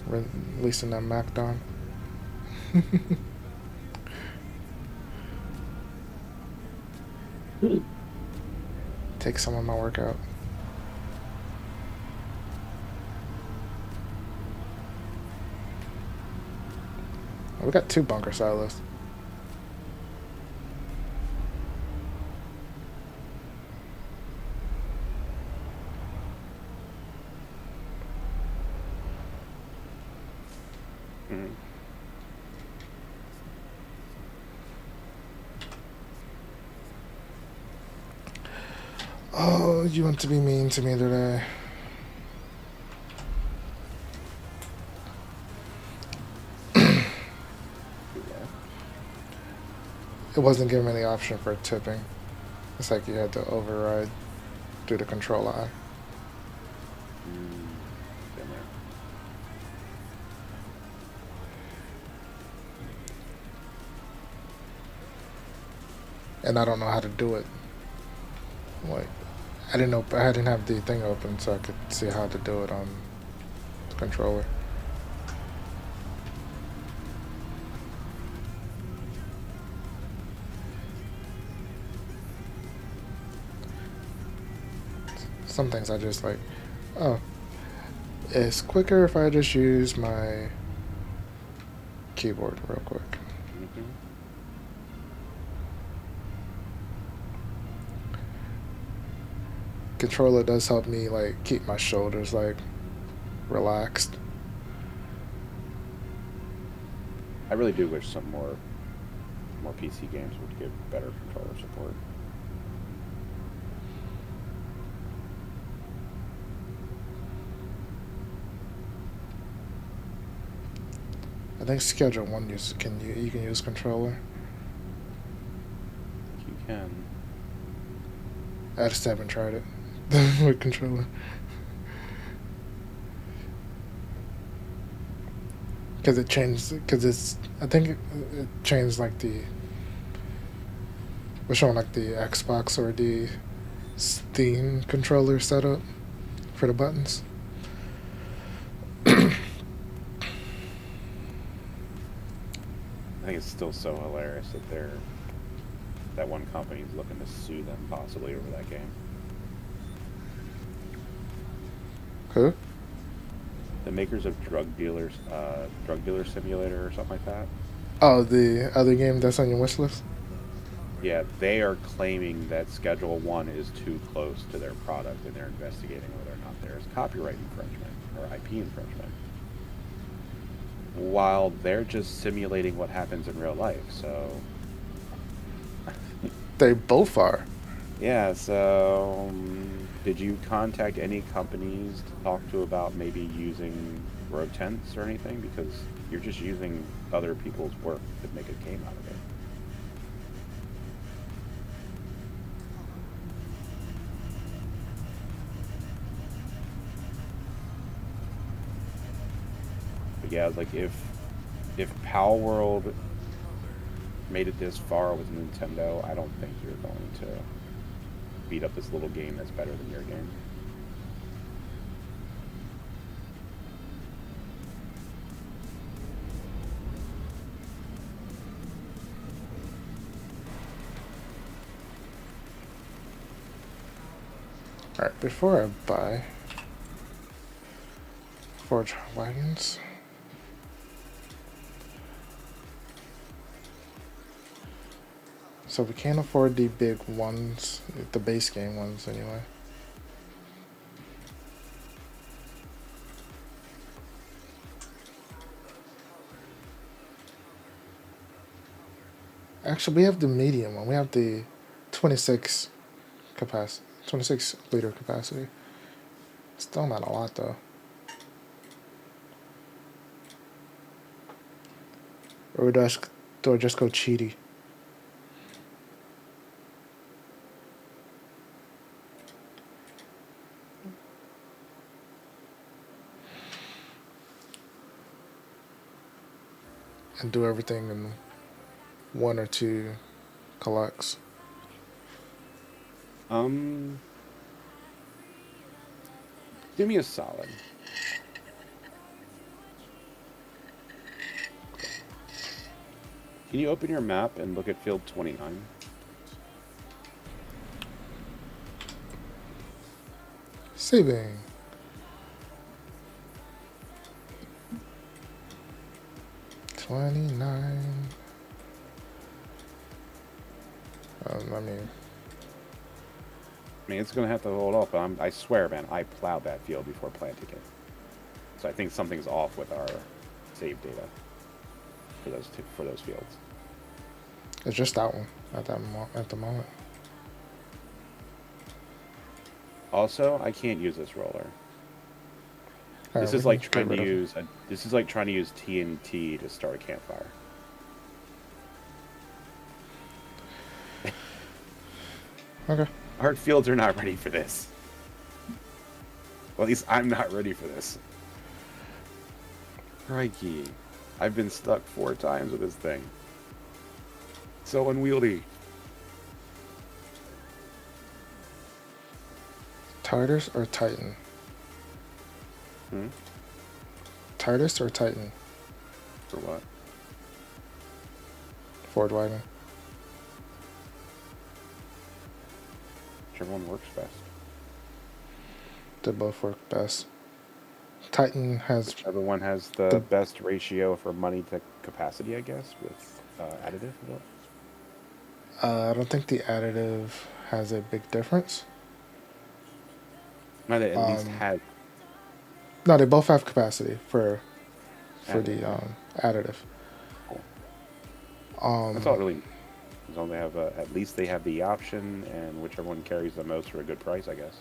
releasing that Mac DOM. Take some of my work out. Oh, we got 2 bunker silos. Mhm. Oh, you want to be mean to me today. It wasn't giving me the option for tipping. It's like you had to override through the control I. Been there. And I don't know how to do it. Like, I didn't have the thing open so I could see how to do it on the controller. Some things I just like, oh, it's quicker if I just use my keyboard real quick. Mhm. Controller does help me like keep my shoulders like relaxed. I really do wish some more PC games would give better controller support. I think Schedule 1 you can use controller. You can. I just haven't tried it with controller. Because it changed, I think it changed like we're showing like the Xbox or the Steam controller setup for the buttons. I think it's still so hilarious that that one company is looking to sue them possibly over that game. Who? The makers of Drug Dealer Simulator or something like that. Oh, the other game that's on your wish list? Yeah, they are claiming that Schedule 1 is too close to their product, and they're investigating whether or not there is copyright infringement or IP infringement. While they're just simulating what happens in real life, so... They both are. Yeah, so... did you contact any companies to talk to about maybe using rogue tents or anything because you're just using other people's work to make a game out of it. But yeah, like if Pal World made it this far with Nintendo, I don't think you're going to beat up this little game that's better than your game. Alright, before I buy Forge Wagons, so we can't afford the big ones, the base game ones anyway. Actually, we have the medium one. We have the 26 capacity, 26 liter capacity. Still not a lot though. Or do I just go cheaty? And do everything in one or two collects. Do me a solid. Can you open your map and look at field 29? Saving. $29. I mean, it's going to have to hold off, but I swear, man, I plowed that field before planting it. So I think something's off with our save data for those fields. It's just that one at the moment. Also, I can't use this roller. Alright, This is we like can trying get to rid of it. use this is like trying to use TNT to start a campfire. Okay. Our fields are not ready for this. Well, at least I'm not ready for this. Crikey. I've been stuck 4 times with this thing. So unwieldy. Titus or Titan? Titus or Titan? For what? Ford wagon. Whichever one works best. They both work best. Titan has Whichever one has the best ratio for money to capacity, I guess, with additive. I don't think the additive has a big difference. No, they at least had. No, they both have capacity for the additive. Cool. That's all it really. As long as they have at least they have the option, and whichever one carries the most for a good price, I guess.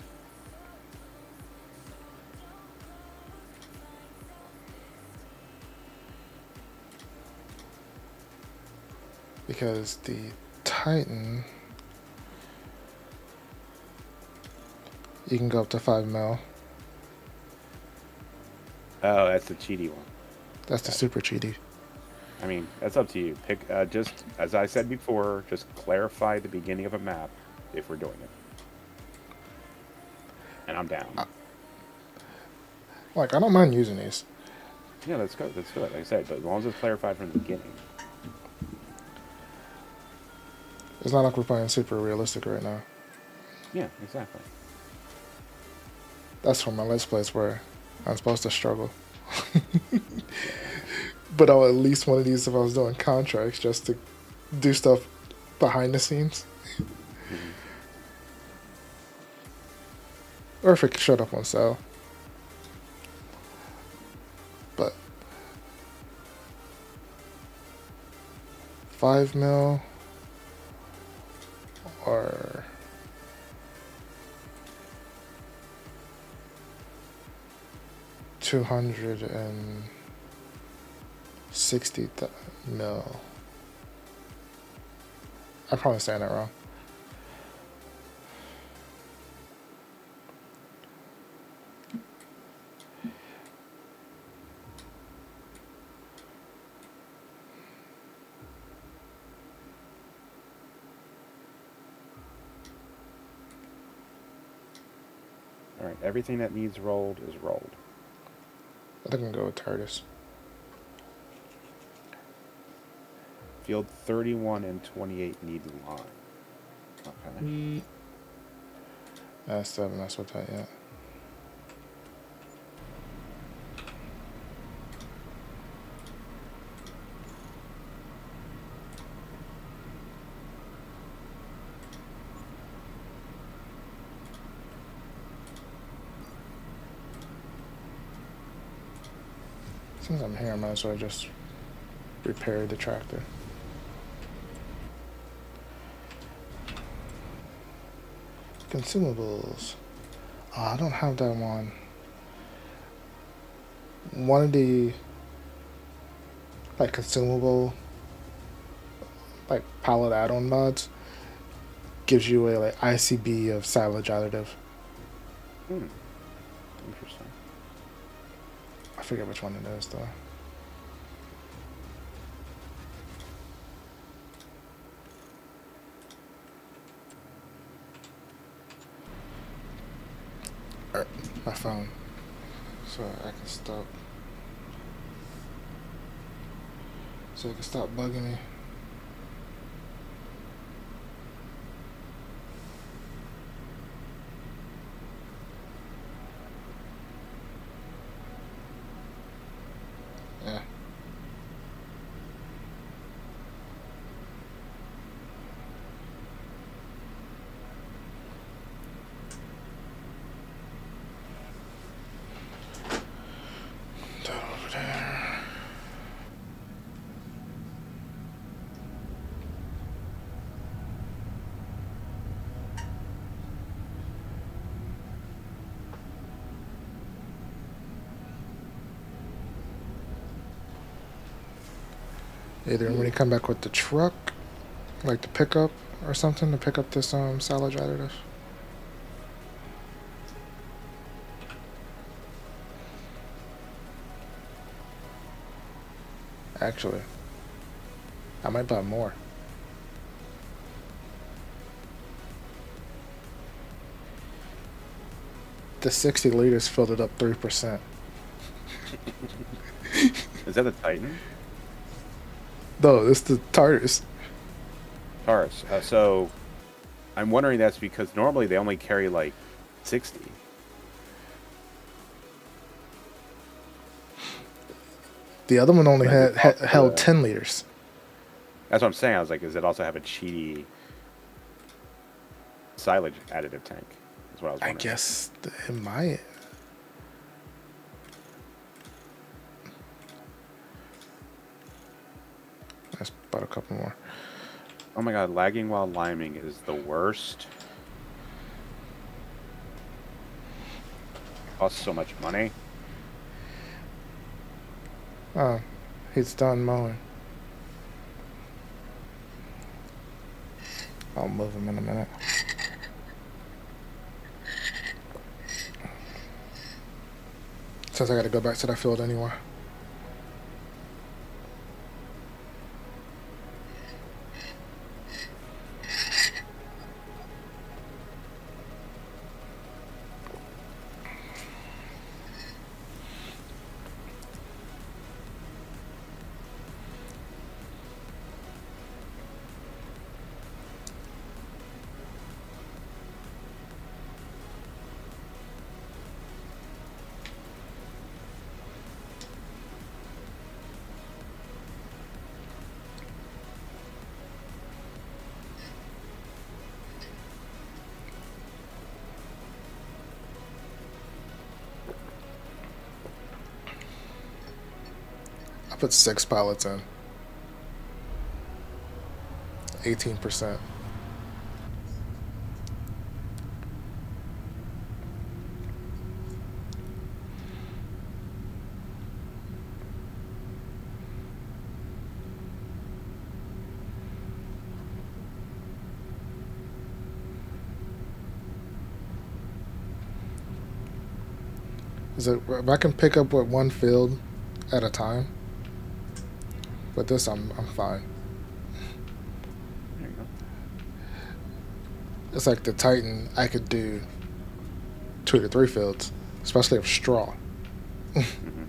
Because the Titan, you can go up to 5 mil. Oh, that's the cheaty one. That's the super cheaty. I mean, that's up to you. Pick just as I said before. Just clarify the beginning of a map if we're doing it, and I'm down. Like, I don't mind using these. Yeah, let's go. Let's do it. Like I said, but as long as it's clarified from the beginning. It's not like we're playing super realistic right now. Yeah, exactly. That's from my Let's Plays where I'm supposed to struggle. But I would at least want to use if I was doing contracts just to do stuff behind the scenes. Or if it showed up on sale. But 5 mil or 260 mil. I'm probably saying that wrong. All right, everything that needs rolled is rolled. I think I can go with TARDIS. Field 31 and 28 need line. Okay. That's 7. That's what that yet. Since I'm here, I might as well just repair the tractor. Consumables. Oh, I don't have that one. One of the like consumable like pallet add-on mods gives you a like ICB of silage additive. Interesting. I forget which one it is though. My phone, so I can stop. So it can stop bugging me. Yeah. That over there. Either when you come back with the truck, like the pickup or something, to pick up this silage additive. Actually, I might buy more. The 60 liters filled it up 3%. Is that the Titan? No, it's the TARDIS. Taurus. So I'm wondering that's because normally they only carry like 60. The other one only Right, held 10 liters. That's what I'm saying. I was like, does it also have a cheaty silage additive tank? That's what I was I wondering. guess it might. Let's bought a couple more. Oh my god, lagging while liming is the worst. Costs so much money. Oh, he's done mowing. I'll move him in a minute. Since I gotta go back to that field anyway. I put 6 pallets in. 18%. Is it if I can pick up with one field at a time? With this, I'm fine. There you go. It's like the Titan. I could do 2 to 3 fields, especially of straw. Mm-hmm.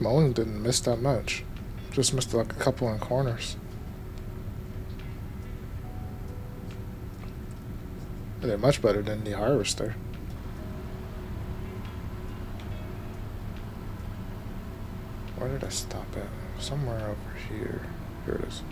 Mowing didn't miss that much. Just missed like a couple in corners. They did much better than the harvester. Where did I stop at? Somewhere over here. Here it is.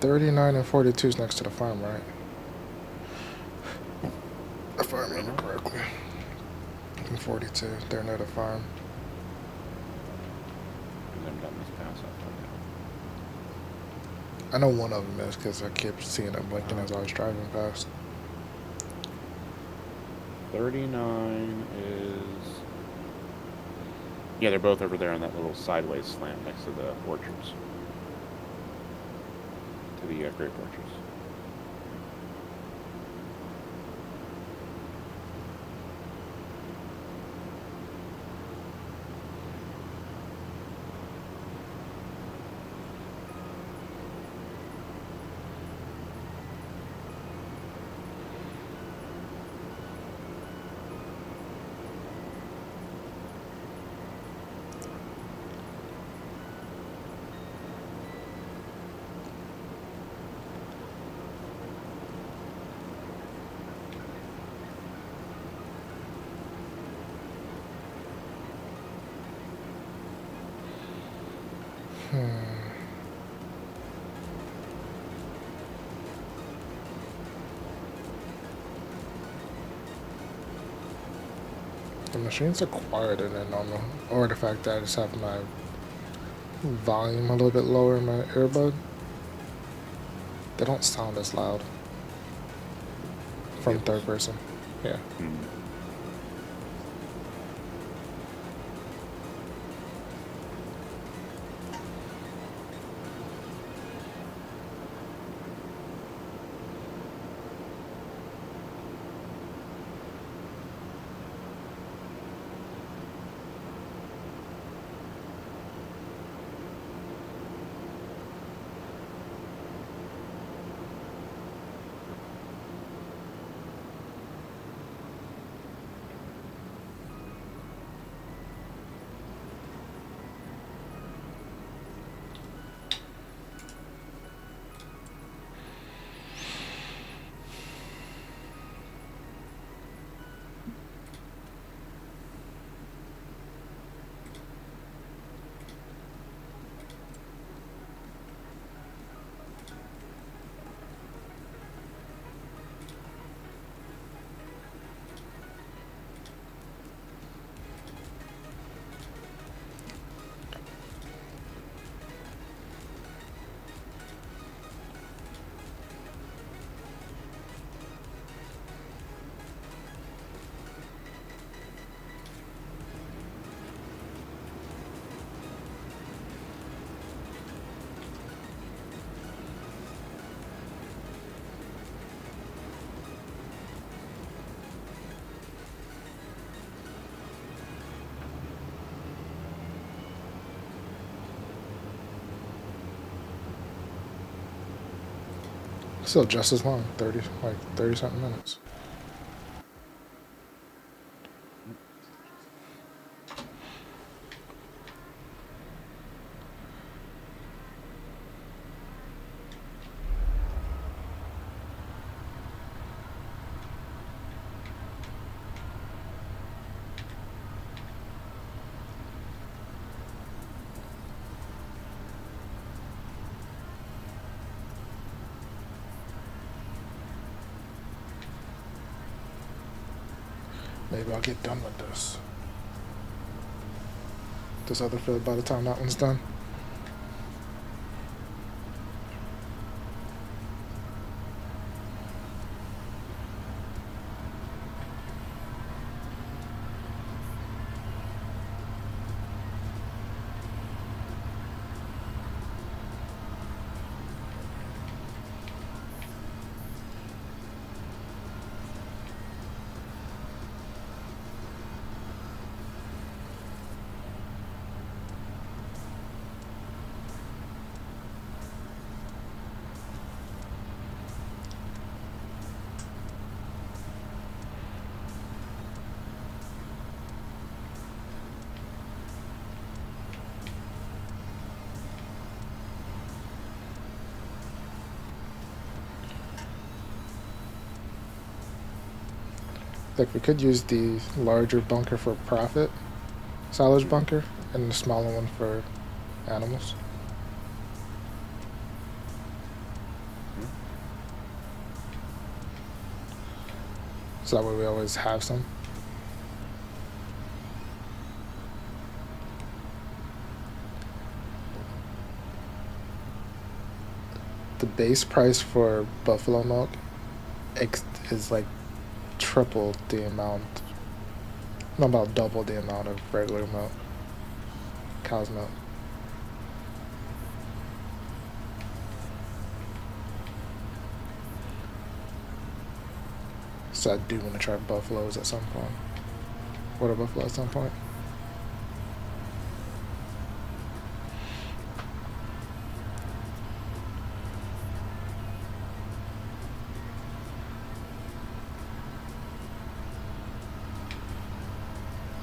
$39 and $42 is next to the farm, right? If I remember correctly. And 42, they're near the farm. And then done this pass up I know one of them is because I kept seeing them blinking as I was driving past. 39 is... Yeah, they're both over there on that little sideways slant next to the orchards. To the grape orchards. The machines are quieter than normal, or the fact that I just have my volume a little bit lower in my earbud. They don't sound as loud from third person. Yeah. Hmm. Still just as long, 30 something minutes. Maybe I'll get done with this other field by the time that one's done. Like, we could use the larger bunker for profit, silage bunker, and the smaller one for animals. So that way we always have some. The base price for buffalo milk is like triple the amount, no, about double the amount of regular milk, cow's milk. So I do want to try buffaloes at some point. Water buffalo at some point.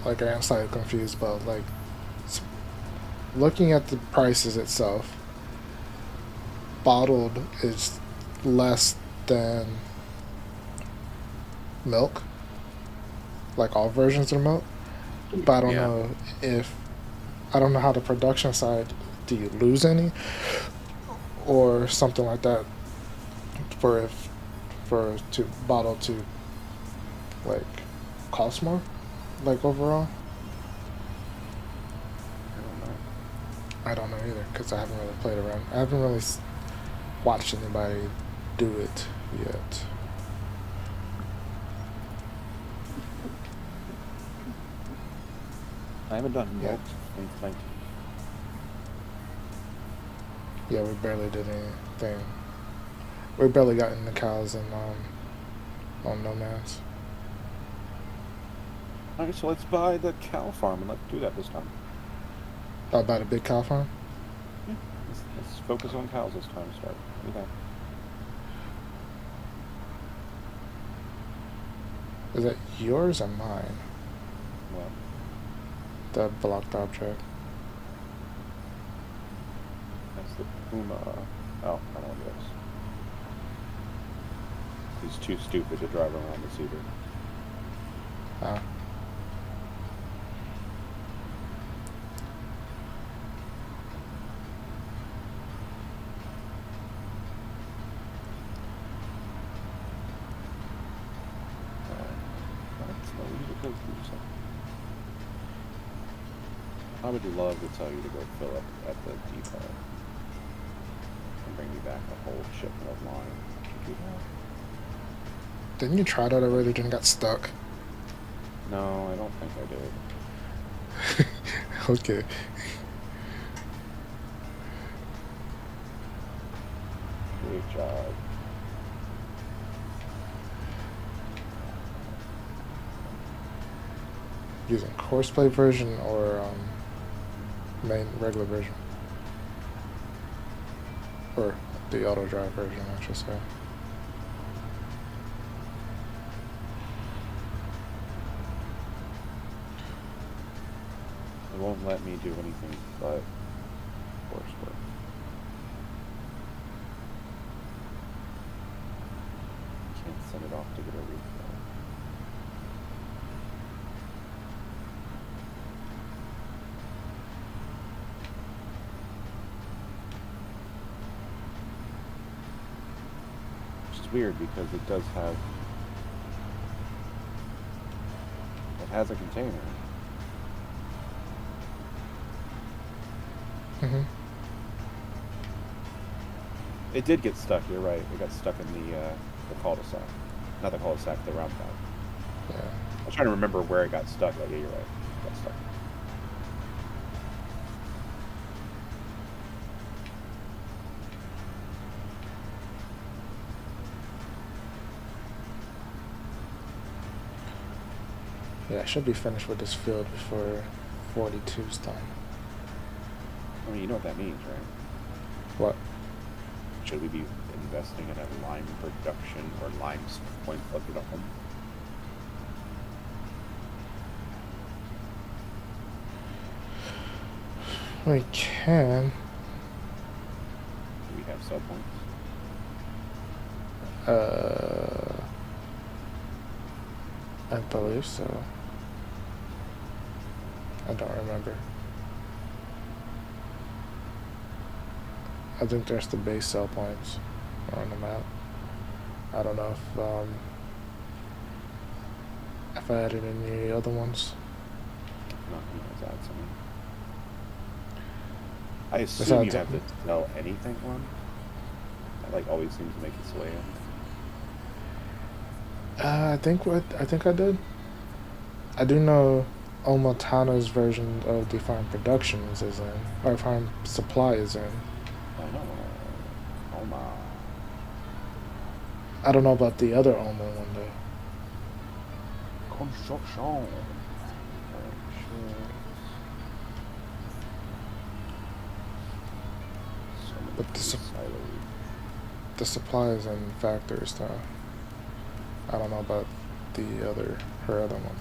Like, I am slightly confused about, like, looking at the prices itself. Bottled is less than milk, like all versions of milk. But I don't know if, I don't know how the production side, do you lose any or something like that for to bottle to like cost more, like overall. I don't know either, because I haven't really played around. I haven't really watched anybody do it yet. I haven't done milk since 19. Yeah, we barely did anything. We barely got in the cows and on Nomads. Alright, so let's buy the cow farm and let's do that this time. About a big cow farm? Yeah, let's focus on cows this time, start. What do you think? Is that yours or mine? What? The blocked object. That's the Puma. Oh, I don't want this. He's too stupid to drive around the cedar. Ah. I would love to tell you to go fill up at the depot and bring me back a whole shipment of wine. Could you do that? Didn't you try that already and got stuck? No, I don't think I did. Okay. Great job. Using horseplay version or main regular version? Or the auto drive version, I should say. It won't let me do anything but coursework. Can't send it off to get a refill. Which is weird because it does have... It has a container. Mm-hmm. It did get stuck, you're right. It got stuck in the cul-de-sac. Not the cul-de-sac, the roundabout. Yeah. I was trying to remember where it got stuck. Like, yeah, you're right. It got stuck. Yeah, I should be finished with this field before 42's done. I mean, you know what that means, right? What? Should we be investing in a lime production or lime point production? We can. Do we have sell points? I believe so. I don't remember. I think there's the base sell points on the map. I don't know if I added any other ones. No, he does add some. I assume Besides you have to sell anything one. That like always seems to make its way in. I think I did. I do know Omatana's version of the farm productions is in, or farm supply is in. I know. Oh my. I don't know about the other Oma one though. Construction. But the supply is in factors though. I don't know about her other one.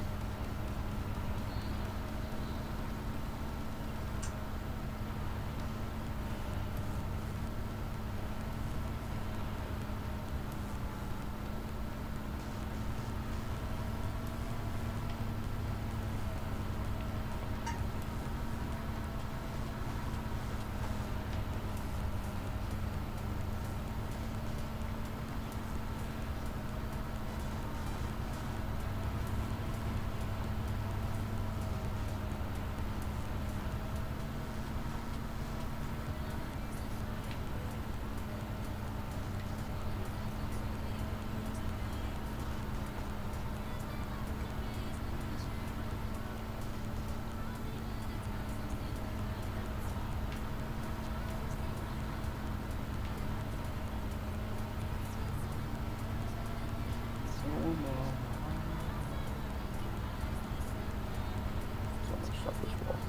So much stuff is wrong.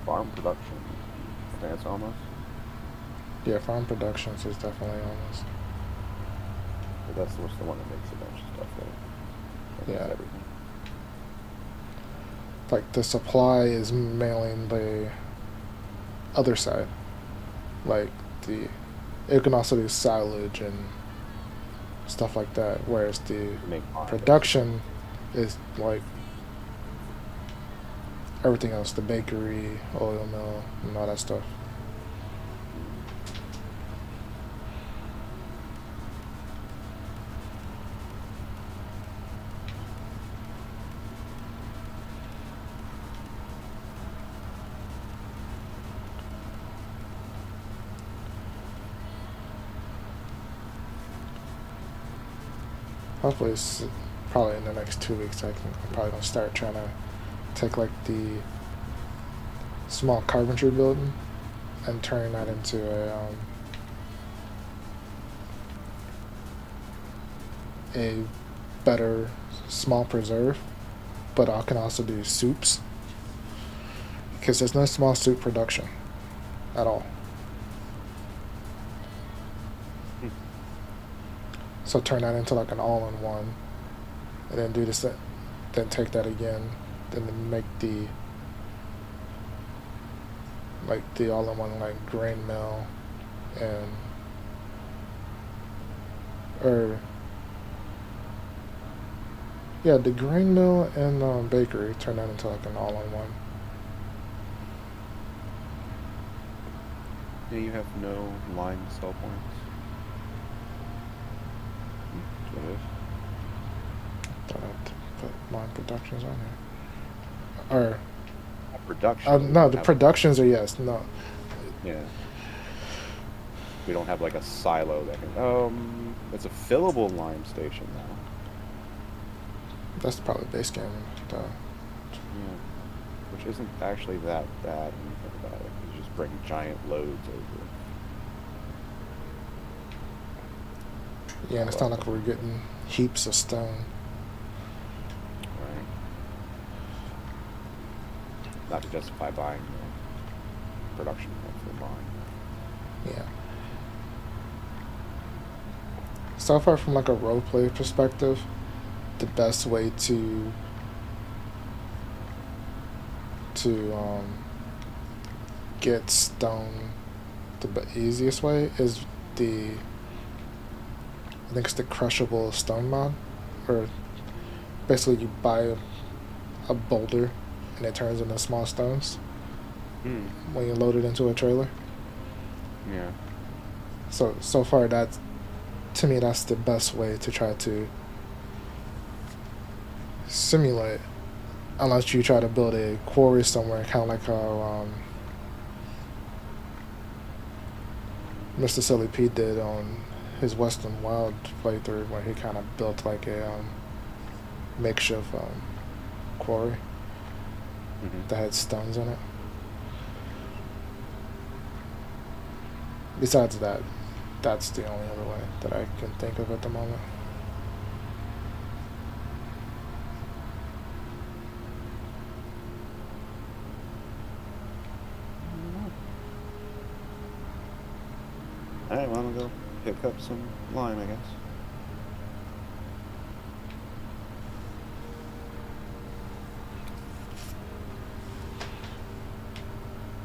Farm production. I think it's almost. Yeah, farm productions is definitely almost. But that's what's the one that makes a bunch of stuff there. That makes Yeah. everything. Like the supply is mainly the other side. Like it can also do silage and stuff like that. Whereas the You make farm production is like everything else, the bakery, oil mill, and all that stuff. Hopefully, it's probably in the next 2 weeks. I'm probably gonna start trying to take like the small carpentry building and turn that into a better small preserve. But I can also do soups because there's no small soup production at all. So turn that into like an all-in-one, and then do this, then take that again, then make the like the all-in-one like grain mill and or yeah, the grain mill and bakery turned that into like an all-in-one. Yeah, you have no line sell points. That's what it is. But I have to put line productions on here. Or Production. no, the productions are yes, no. Yeah. We don't have like a silo that can. It's a fillable lime station now. That's probably base game though. Yeah. Which isn't actually that bad when you think about it. You just bring giant loads over. Yeah, and it's not like we're getting heaps of stone. Right. Not to justify buying production for buying. Yeah. So far, from like a roleplay perspective, the best way to get stone, the easiest way is I think it's the crushable stone mod, or basically you buy a boulder and it turns into small stones when you load it into a trailer. Yeah. So far to me that's the best way to try to simulate, unless you try to build a quarry somewhere, kind of like how Mr. Silly Pete did on his Western Wild playthrough, where he kind of built like a makeshift quarry that had stones in it. Besides that, that's the only other way that I can think of at the moment. Alright, well, I'm gonna go pick up some lime, I guess.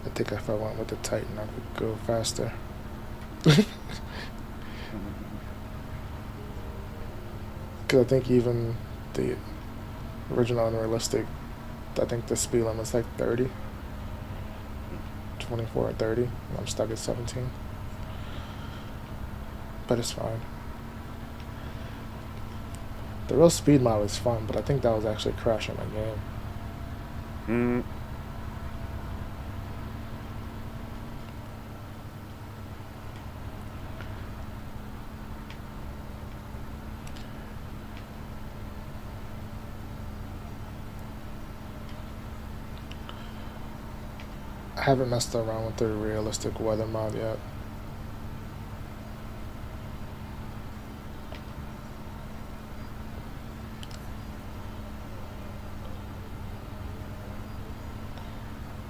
I think if I went with the Titan, I could go faster. Because I think even the original Unrealistic, I think the speed limit's like 30. 24 or 30. And I'm stuck at 17. But it's fine. The real speed mod was fun, but I think that was actually crashing my game. I haven't messed around with the realistic weather mod yet.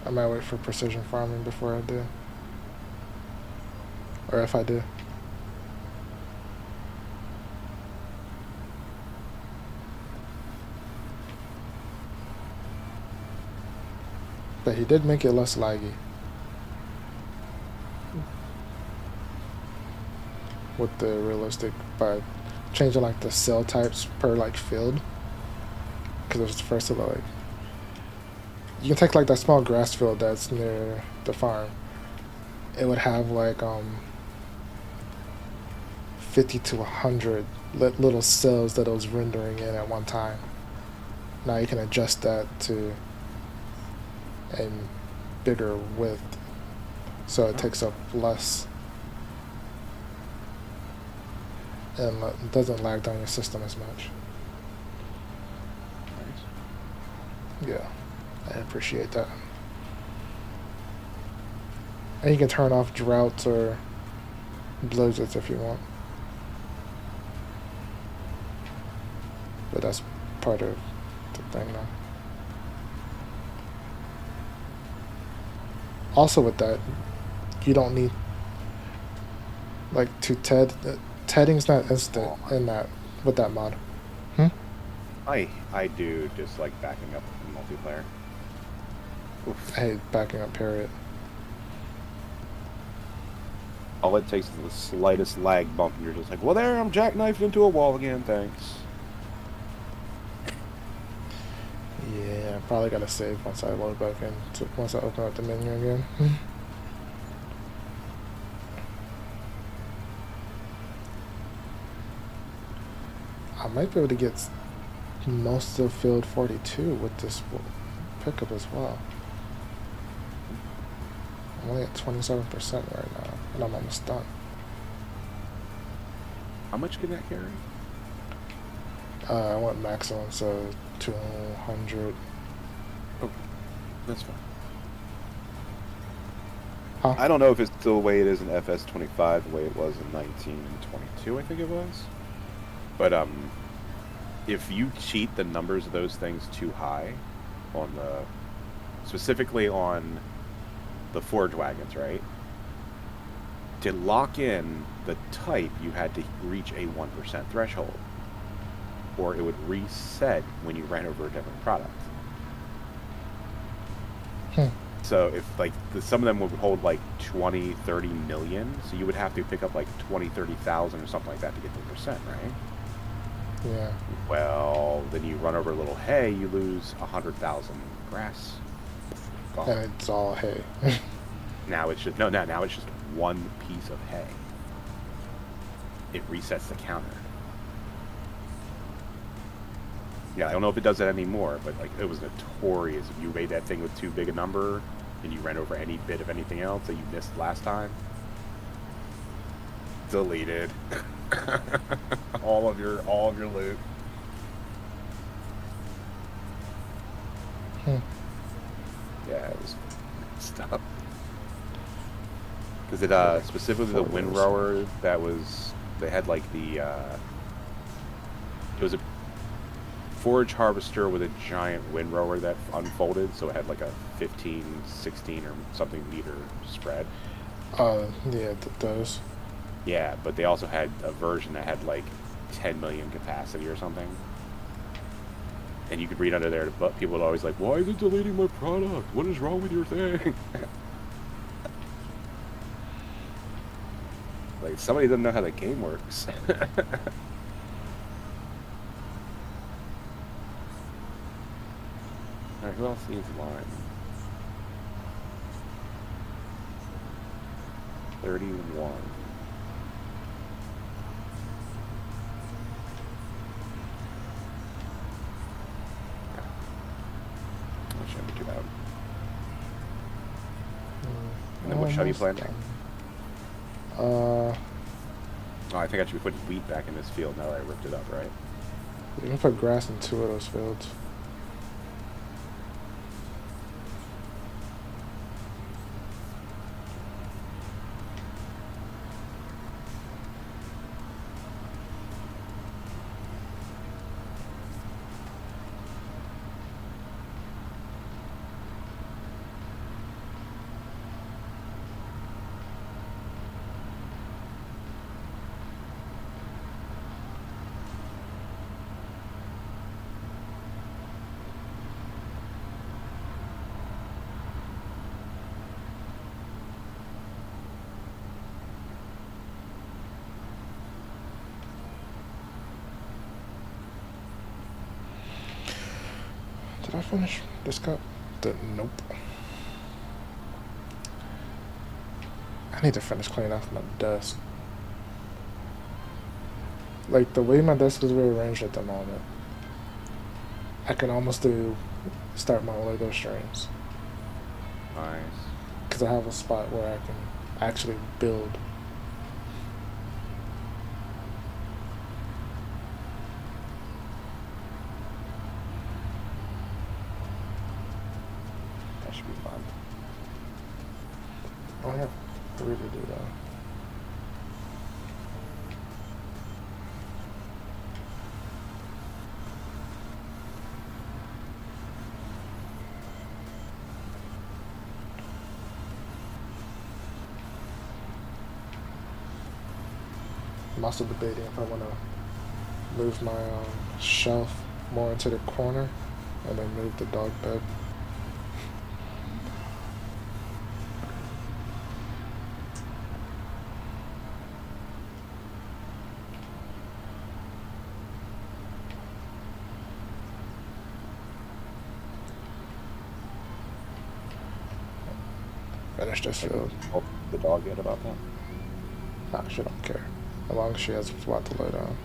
I might wait for precision farming before I do. Or if I do. But he did make it less laggy. With the realistic, by changing like the cell types per like field. Because it was the first to like, you can take like that small grass field that's near the farm. It would have like 50 to 100 little cells that it was rendering in at one time. Now you can adjust that to a bigger width, so it takes up less and doesn't lag down your system as much. Nice. Yeah, I appreciate that. And you can turn off droughts or blizzards if you want, but that's part of the thing now. Also with that, you don't need like to tedding's not instant in that with that mod. I do just like backing up in multiplayer. Oof. I hate backing up, period. All it takes is the slightest lag bump, and you're just like, well, there, I'm jackknifed into a wall again, thanks. Yeah, I probably gotta save once I load back in, once I open up the menu again. I might be able to get most of field 42 with this pickup as well. I'm only at 27% right now, and I'm almost done. How much can that carry? I went maximum, so 200. Oh, that's fine. Huh? I don't know if it's still the way it is in FS25, the way it was in 1922, I think it was. But if you cheat the numbers of those things too high, on the specifically on the forge wagons, right? To lock in the type, you had to reach a 1% threshold, or it would reset when you ran over a different product. So if like some of them would hold like 20, 30 million, so you would have to pick up like 20, 30,000 or something like that to get the percent, right? Yeah. Well, then you run over a little hay, you lose 100,000 grass. Gone. And it's all hay. Now it's just now it's just one piece of hay. It resets the counter. Yeah, I don't know if it does that anymore, but like it was notorious if you made that thing with too big a number and you ran over any bit of anything else that you missed last time. Deleted. all of your loot. Yeah, it was stuff. Because it specifically the windrower that was they had like the it was a forage harvester with a giant windrower that unfolded, so it had like a 15, 16 or something meter spread. Yeah, those. Yeah, but they also had a version that had like 10 million capacity or something. And you could read under there, but people would always like, why is it deleting my product? What is wrong with your thing? Like, somebody doesn't know how the game works. Alright, who else needs lime? 31. That shouldn't be too bad. And then what shall you planting? Oh, I think I should be putting wheat back in this field now that I ripped it up, right? you can put grass in 2 of those fields. Did I finish this cup? Nope. I need to finish cleaning off my desk. Like, the way my desk is rearranged at the moment, I can almost start my Lego streams. Nice. Because I have a spot where I can actually build. That should be fun. I only have 3 to do though. I'm also debating if I want to move my shelf more into the corner and then move the dog bed. finish this Like, field. told the dog yet about that? Nah, she don't care. As long as she has a spot to lay down.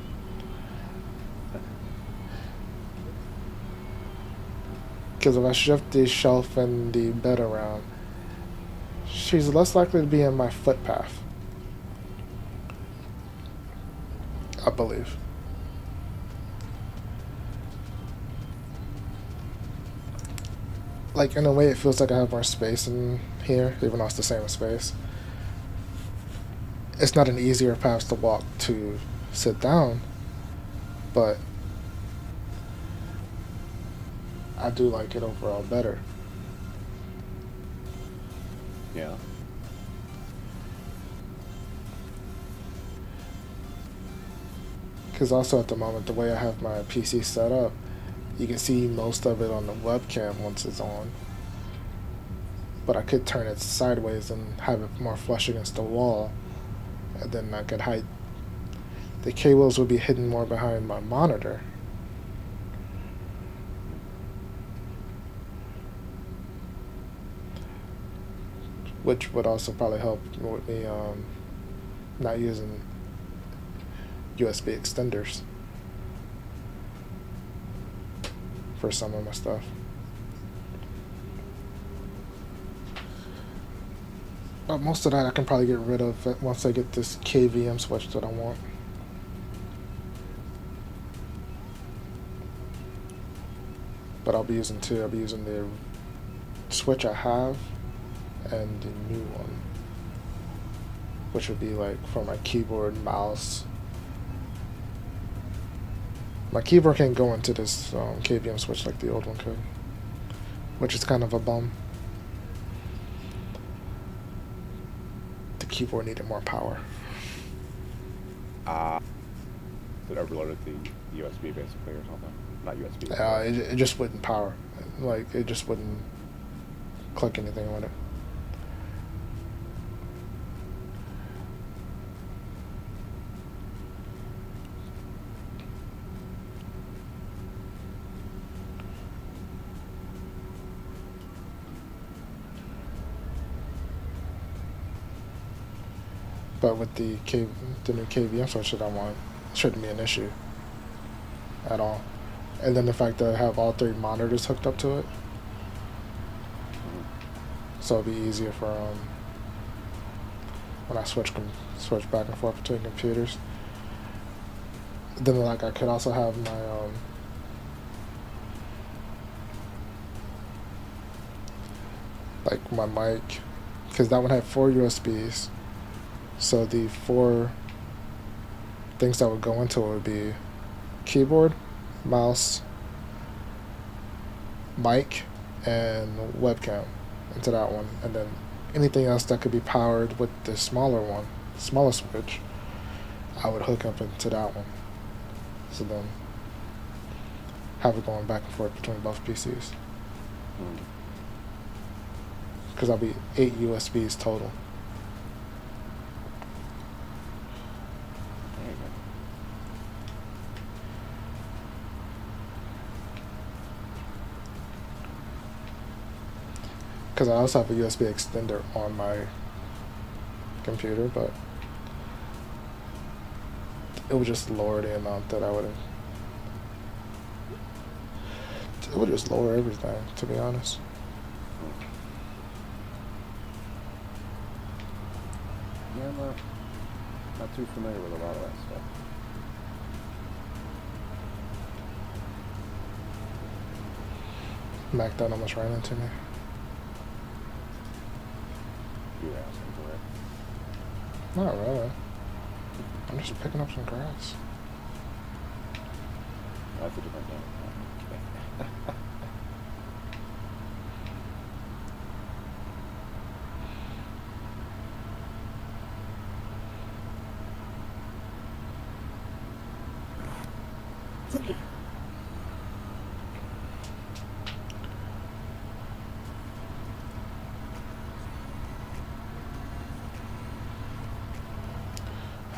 Because if I shift the shelf and the bed around, she's less likely to be in my footpath. I believe. Like, in a way, it feels like I have more space in here, even though it's the same space. It's not an easier path to walk to sit down, but I do like it overall better. Yeah. Because also at the moment, the way I have my PC set up, you can see most of it on the webcam once it's on. But I could turn it sideways and have it more flush against the wall, and then I could hide. The cables would be hidden more behind my monitor. Which would also probably help with me not using USB extenders for some of my stuff. But most of that I can probably get rid of once I get this KVM switch that I want. But I'll be using two. I'll be using the switch I have and the new one, which would be like for my keyboard, mouse. My keyboard can't go into this KVM switch like the old one could, which is kind of a bum. The keyboard needed more power. It overloaded the USB basically or something. Not USB. It just wouldn't power. Like, it just wouldn't click anything on it. But with the new KVM switch that I want, it shouldn't be an issue at all. And then the fact that I have all three monitors hooked up to it, so it'll be easier for when I switch back and forth between computers. Then like I could also have my like my mic, because that one had 4 USBs. So the 4 things that would go into it would be keyboard, mouse, mic, and webcam into that one. And then anything else that could be powered with the smaller switch, I would hook up into that one. So then have it going back and forth between both PCs. Because I'll be 8 USBs total. There you go. Because I also have a USB extender on my computer, but it would just lower the amount that I would. It would just lower everything, to be honest. Yeah, I'm not too familiar with a lot of that stuff. Mac that almost ran into me. You were asking for it. Not really. I'm just picking up some grass. That's a different game.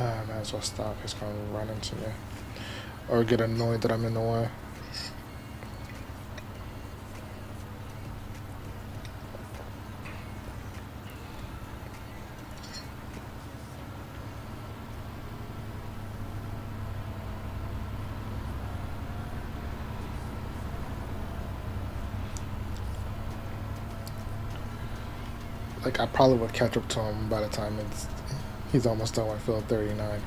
I might as well stop. He's going to run into me. Or get annoyed that I'm in the way. like I probably would catch up to him by the time he's almost done with field 39.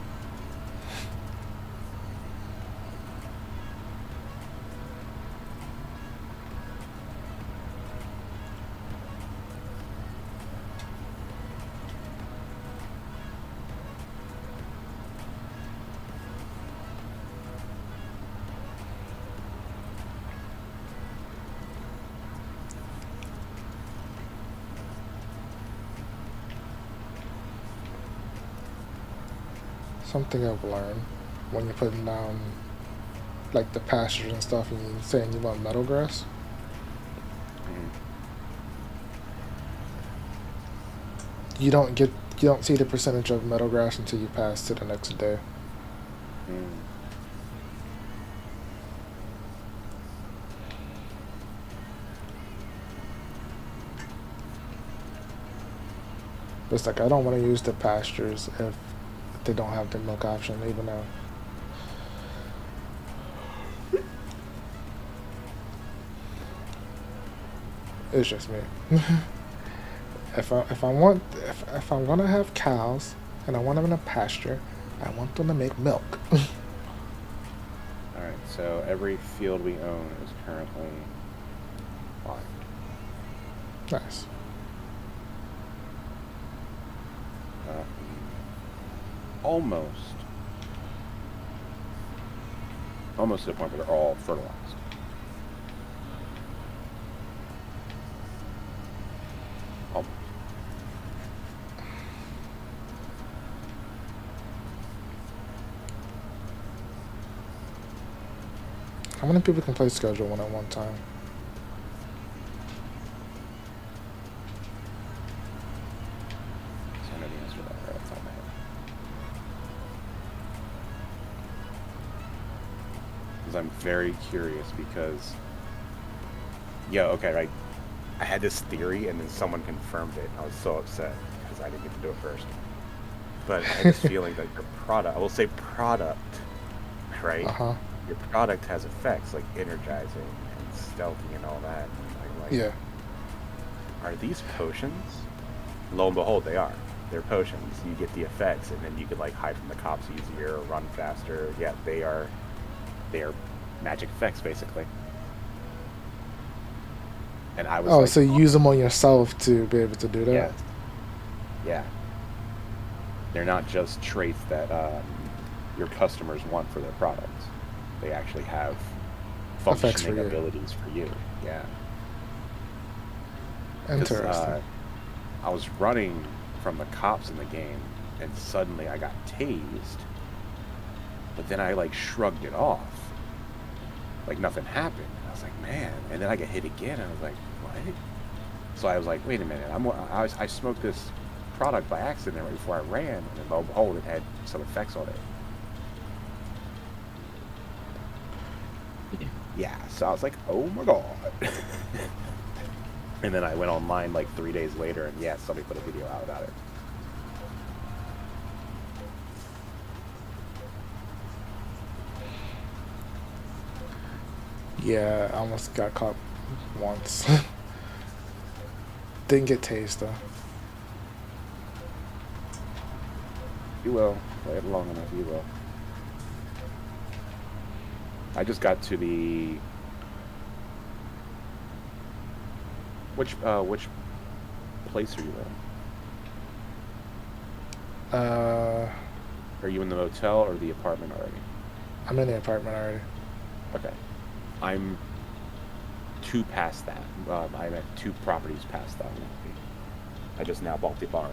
Something I've learned when you're putting down like the pastures and stuff, and you're saying you want meadow grass. Mm. You don't see the percentage of meadow grass until you pass to the next day. Mm. It's like I don't want to use the pastures if they don't have the milk option, even though it's just me. If I'm gonna have cows and I want them in a pasture, I want them to make milk. All right. So every field we own is currently fine. Nice. Almost to the point where they're all fertilized. Almost. How many people can play Schedule One at one time? So I know the answer to that right off the top of my head. Because I'm very curious because, right. I had this theory, and then someone confirmed it. I was so upset because I didn't get to do it first. But I had this feeling that your product, I will say product, right? Uh-huh. Your product has effects like energizing and stealthy and all that. And like, Yeah. are these potions? Lo and behold, they are. They're potions. You get the effects, and then you could like hide from the cops easier, or run faster. Yeah, they are. They are magic effects, basically. And I was Oh, like, so you use them on yourself to be able to do that? yeah, yeah. They're not just traits that your customers want for their products. They actually have Effects for functioning you. abilities for you. Yeah. 'Cause, Interesting. I was running from the cops in the game, and suddenly I got tased. But then I like shrugged it off, like nothing happened. And I was like, man. And then I get hit again. And I was like, what? So I was like, wait a minute. I smoked this product by accident right before I ran, and then lo and behold, it had some effects on it. Yeah. So I was like, oh my god. And then I went online like 3 days later, and yeah, somebody put a video out about it. Yeah, I almost got caught once. Didn't get tased though. You will. Play it long enough, you will. I just got to the... Which place are you in? Are you in the motel or the apartment already? I'm in the apartment already. Okay. I'm 2 past that. I'm at 2 properties past that one. I just now bought the bar.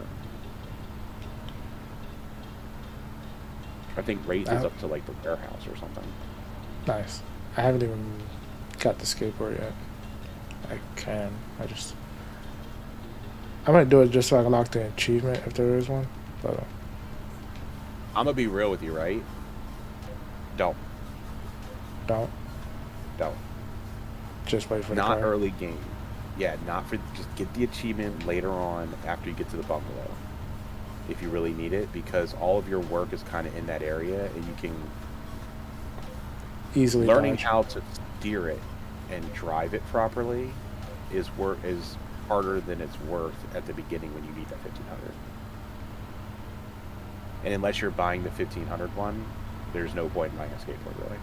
I think rate is up to like the warehouse or something. Nice. I haven't even got the skateboard yet. I can. I'm gonna do it just so I can lock the achievement if there is one. But I'm gonna be real with you, right? Don't. don't. Just wait for the Not car. early game. Yeah, not for... Just get the achievement later on after you get to the bungalow. If you really need it, because all of your work is kind of in that area, and you can... Easily Learning dodge. how to steer it and drive it properly is harder than it's worth at the beginning when you need that 1500. And unless you're buying the 1500 one, there's no point in buying a skateboard, really.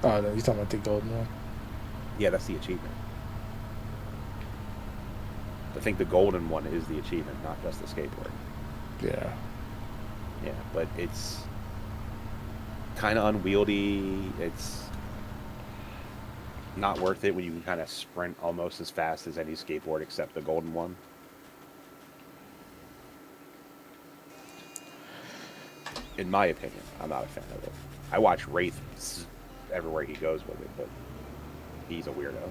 Oh, no, you're talking about the golden one? Yeah, that's the achievement. I think the golden one is the achievement, not just the skateboard. Yeah. Yeah, but it's kind of unwieldy. It's not worth it when you can kind of sprint almost as fast as any skateboard except the golden one. In my opinion, I'm not a fan of it. I watch Wraith everywhere he goes with it, but he's a weirdo.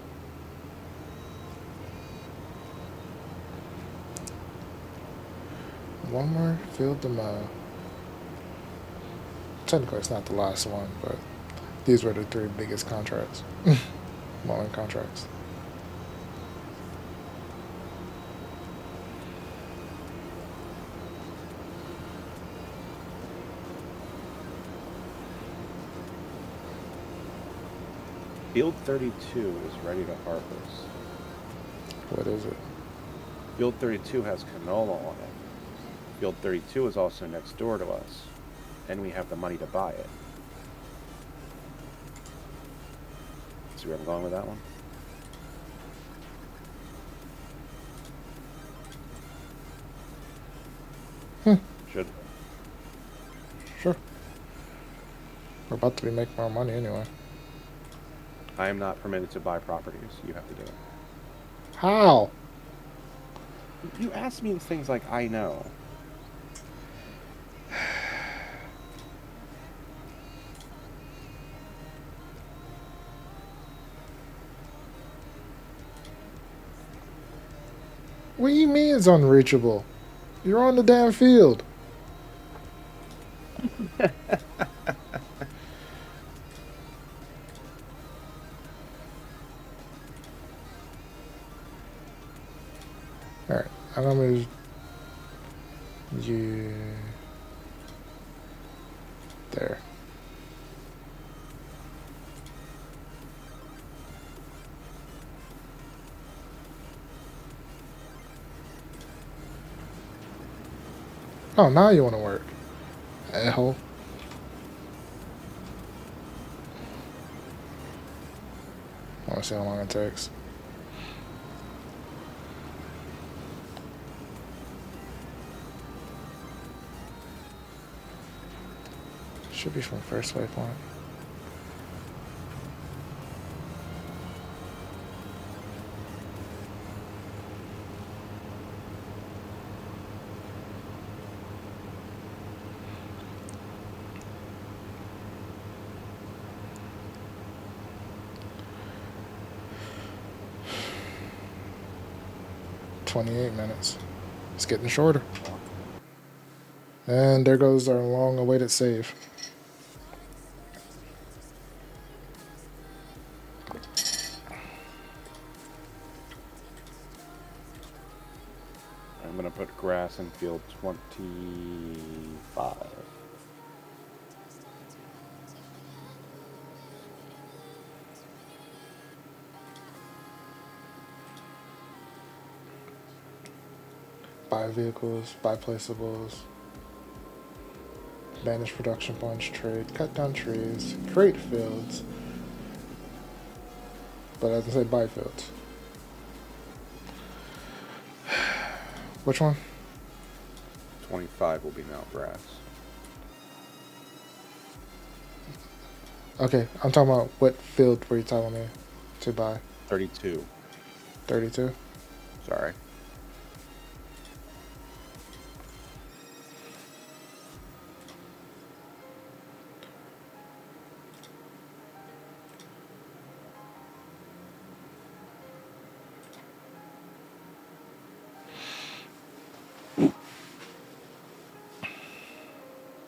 One more field to mow. Technically, it's not the last one, but these were the 3 biggest contracts. Mowing contracts. Field 32 is ready to harvest. What is it? Field 32 has canola on it. Field 32 is also next door to us, and we have the money to buy it. See where I'm going with that one? Should. Sure. We're about to be making more money anyway. I am not permitted to buy properties. You have to do it. How? You ask me things like I know. What do you mean it's unreachable? You're on the damn field. Alright, I'm gonna move you there. Oh, now you want to work. A-hole. I want to see how long it takes. Should be from first waypoint. $28. It's getting shorter. And there goes our long-awaited save. I'm going to put grass in field 25. Buy vehicles, buy placeables, manage production points, trade, cut down trees, create fields. But I didn't say buy fields. Which one? 25 will be now grass. Okay, I'm talking about what field were you telling me to buy? 32. 32? Sorry.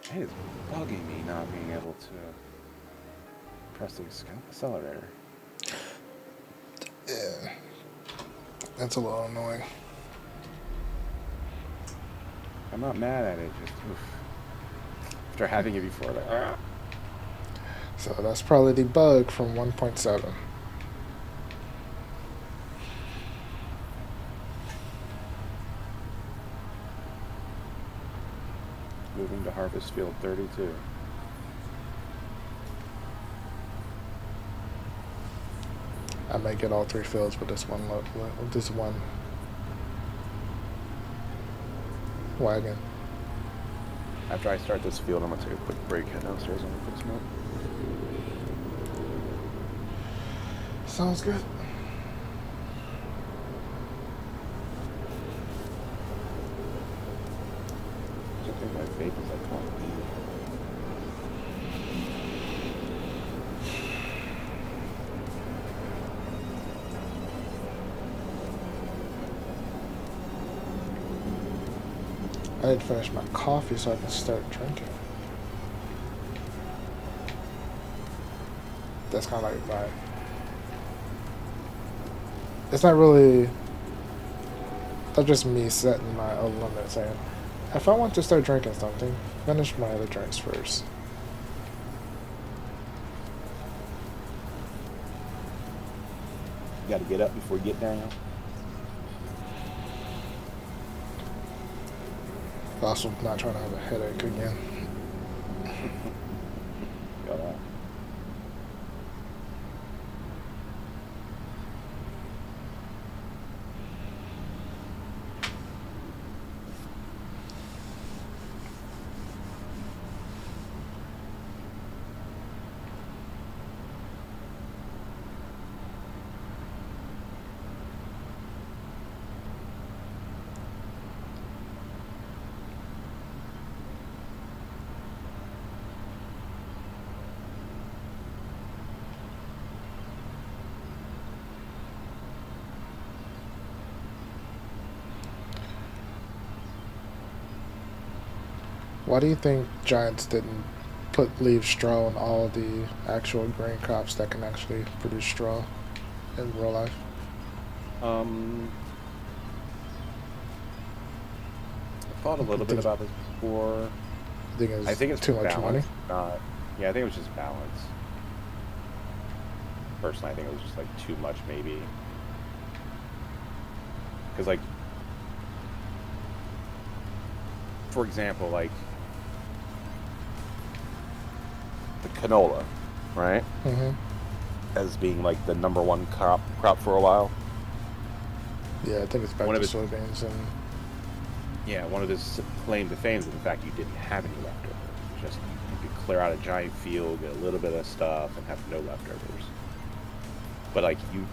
It is bugging me not being able to press the accelerator. Yeah. That's a little annoying. I'm not mad at it, just oof. After having it before, like, ah. So that's probably the bug from 1.7. Harvest Field 32. I may get all 3 fields with this one wagon. After I start this field, I'm gonna take a quick break, head downstairs and put some milk. Sounds good. I think my vape is like on. I need to finish my coffee so I can start drinking. That's kind of like my... It's not really... That's just me setting my own limit, saying, if I want to start drinking something, finish my other drinks first. You gotta get up before you get down. Also, not trying to have a headache again. Got that. Why do you think Giants didn't leave straw on all the actual grain crops that can actually produce straw in real life? I thought a little bit about this before. I think it's too much money. Yeah, I think it was just balance. Personally, I think it was just like too much, maybe. Because, like, for example, like the canola, right? Mm-hmm. As being like the #1 crop for a while. Yeah, I think it's back to soybeans and. Yeah, one of his claim to fame is the fact you didn't have any leftovers. Just you could clear out a giant field, get a little bit of stuff, and have no leftovers. But like you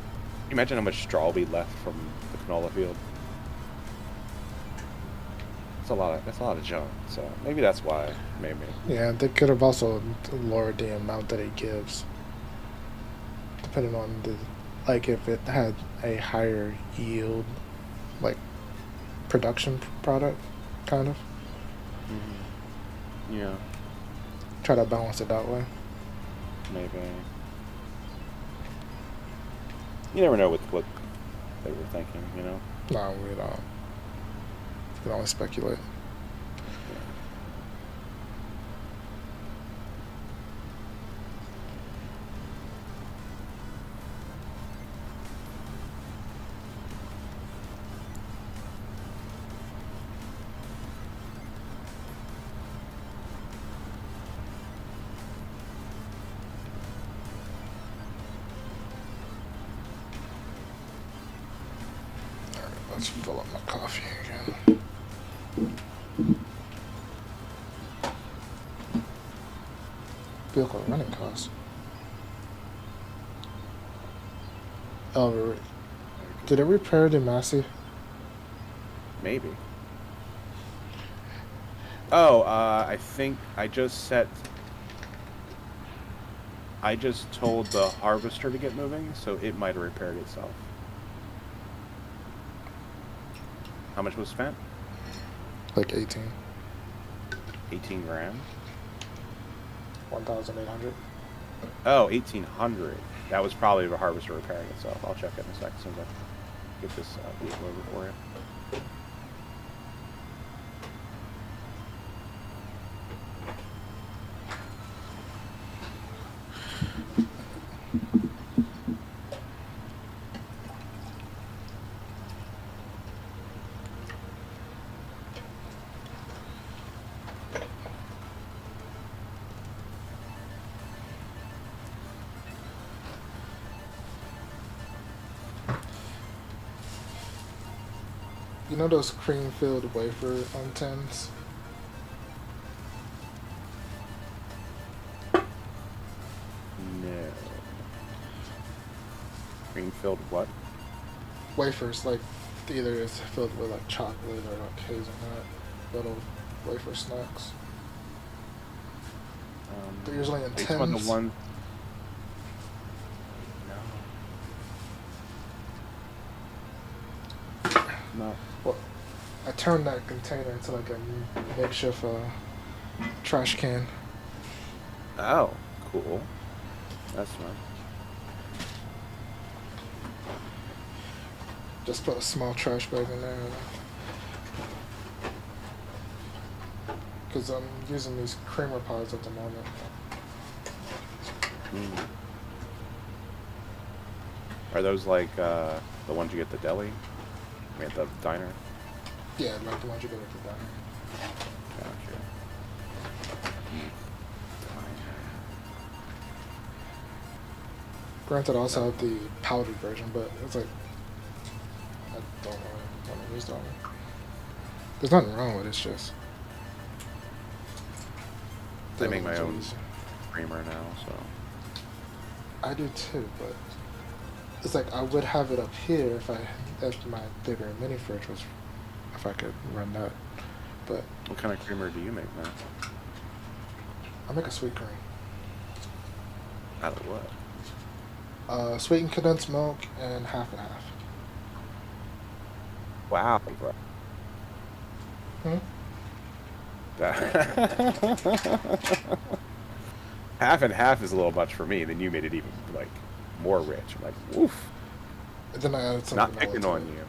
imagine how much straw we left from the canola field. That's a lot of junk. So maybe that's why. Maybe. Yeah, they could have also lowered the amount that it gives, depending on like if it had a higher yield, like production product, kind of. Mm-hmm. Yeah. Try to balance it that way. Maybe. You never know what they were thinking, you know? No, we don't. We can only speculate. Let's fill up my coffee again. Vehicle running costs. Oh, did it repair the Massey? Maybe. Oh, I think I just told the harvester to get moving, so it might have repaired itself. How much was spent? Like 18. 18 grand? 1,800. Oh, 1,800. That was probably the harvester repairing itself. I'll check it in a second as soon as I get this vehicle over for you. You know those cream-filled wafer tins? No. Cream-filled what? Wafers, like either it's filled with like chocolate or like hazelnut, little wafer snacks. They're usually in It's one of tins. the one. No. No. Well, I turned that container into like a makeshift trash can. Oh, cool. That's smart. Just put a small trash bag in there. Because I'm using these creamer pods at the moment. Mm. Are those like the ones you get at the deli? I mean, at the diner? Yeah, like the ones you get at the diner. Gotcha. Granted, I also have the powdered version, but it's like I don't really want to use that one. There's nothing wrong with it. It's just I make my own easy. creamer now, so. I do too, but it's like I would have it up here if my bigger mini fridge was, if I could run that. But What kind of creamer do you make, man? I make a sweet cream. Out of what? Sweetened condensed milk and half and half. Wow, bro. Hmm? Half and half is a little much for me. Then you made it even like more rich. I'm like, woof. And then I added some Not vanilla picking to on it. you.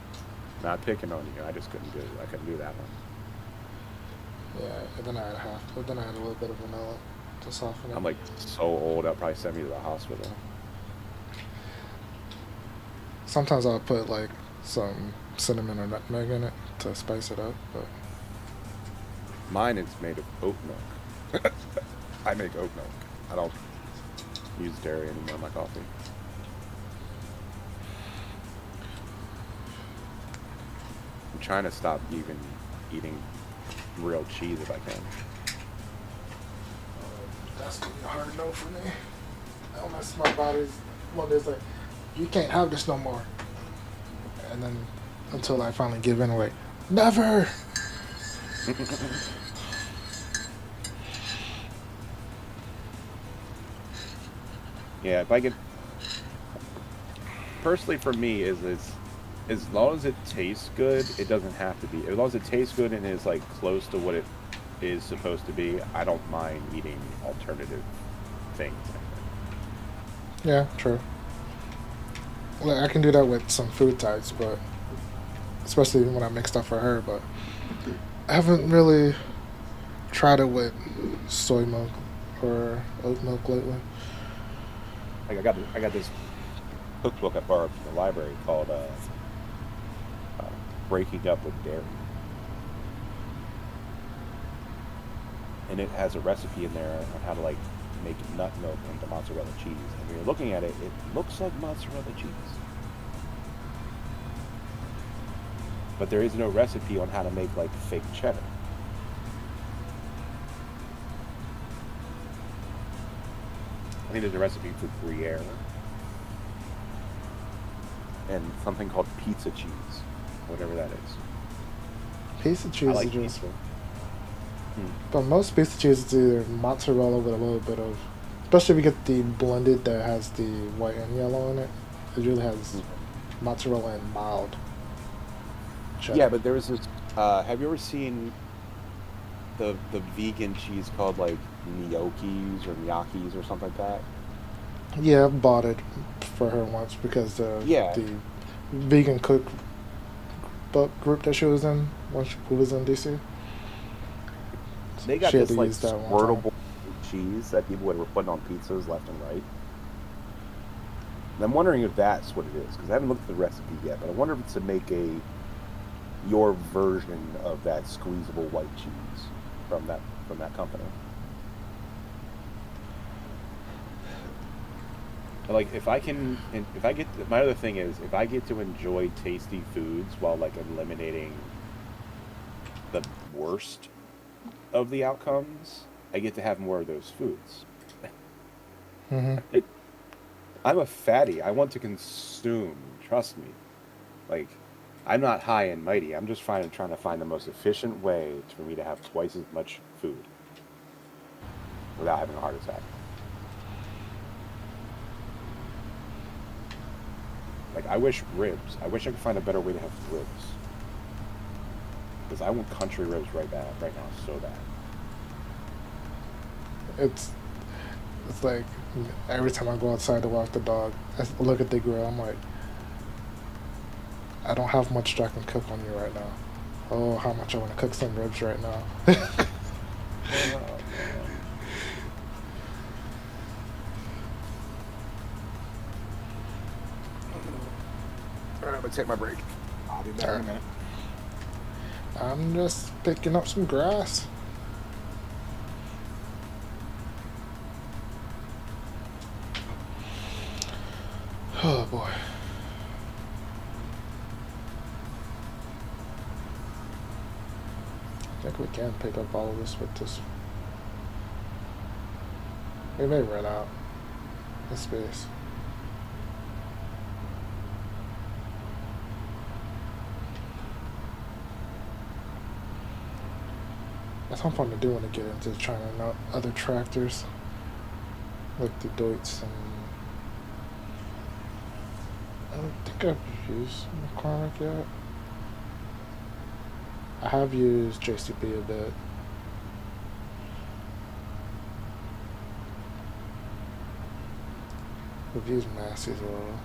Not picking on you. I just couldn't do it. I couldn't do that one. Yeah, and then I add half. But then I add a little bit of vanilla to soften it. I'm like so old. I'll probably send me to the hospital. Sometimes I'll put like some cinnamon or nutmeg in it to spice it up, but Mine is made of oat milk. I make oat milk. I don't use dairy anymore in my coffee. I'm trying to stop even eating real cheese if I can. that's gonna be a hard no for me. Unless my body's one day's like, you can't have this no more. And then until I finally give in, like, never. Yeah, if I could. Personally, for me, is as long as it tastes good, it doesn't have to be. As long as it tastes good and is like close to what it is supposed to be, I don't mind eating alternative things. Yeah, true. Like, I can do that with some food types, but especially when I make stuff for her. But I haven't really tried it with soy milk or oat milk lately. Like I got this cookbook I borrowed from the library called Breaking Up with Dairy, and it has a recipe in there on how to like make nut milk into mozzarella cheese. And when you're looking at it, it looks like mozzarella cheese, but there is no recipe on how to make like fake cheddar. I think there's a recipe for Gruyere and something called pizza cheese, whatever that is. Pizza I cheese like is just, pizza. but most pizza cheese is either mozzarella with a little bit of, especially if you get the blended that has the white and yellow in it. It usually has mozzarella and mild cheddar. Yeah, but there was this. Have you ever seen the vegan cheese called like gnocchis or gnocchis or something like that? Yeah, I bought it for her once because Yeah. the vegan cook book group that she was in when she was in DC. They got She had this to like use that one time. squirtable cheese that people were putting on pizzas left and right. And I'm wondering if that's what it is because I haven't looked at the recipe yet. But I wonder if it's to make your version of that squeezable white cheese from that company. Like if I can, if I get my other thing is if I get to enjoy tasty foods while like eliminating worst of the outcomes, I get to have more of those foods. Mm-hmm. I'm a fatty. I want to consume. Trust me. Like, I'm not high and mighty. I'm just trying to find the most efficient way for me to have twice as much food without having a heart attack. Like, I wish I could find a better way to have ribs. Because I want country ribs right now, so bad. It's like every time I go outside to walk the dog, I look at the grill. I'm like, I don't have much that I can cook on you right now. Oh, how much I want to cook some ribs right now. Oh, man. All right, I'm gonna take my break. I'll be back in a minute. I'm just picking up some grass. Oh boy. I think we can pick up all of this with this. We may run out of space. That's what I'm fun to do when I get into trying to know other tractors, like the Deutz, and I don't think I've used McCormick yet. I have used JCB a bit. We've used Massey's a little.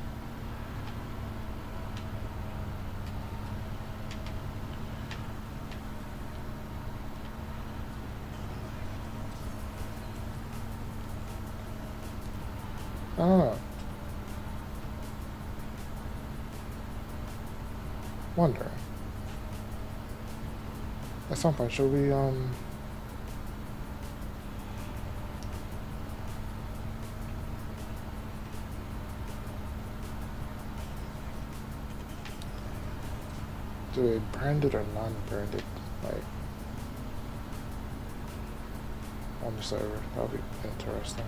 I don't know. Wondering. At some point, should we do a branded or non-branded, like, on the server? That'll be interesting.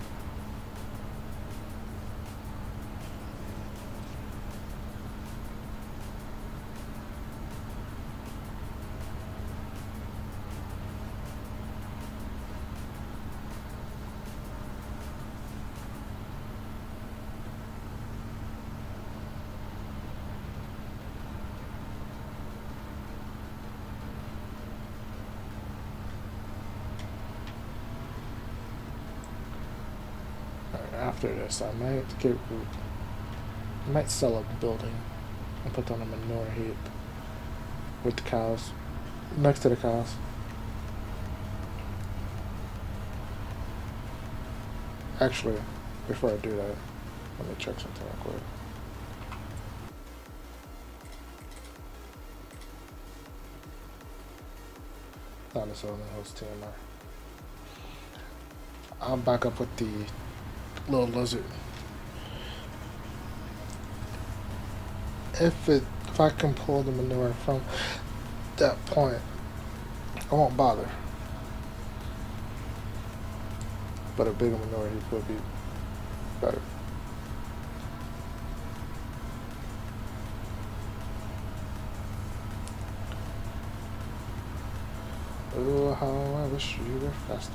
After this, I might sell a building and put down a manure heap with the cows, next to the cows. Actually, before I do that, let me check something real quick. Not this only host TMR. I'll back up with the little lizard. If I can pull the manure from that point, I won't bother. But a bigger manure heap would be better. Oh, how I wish you were faster.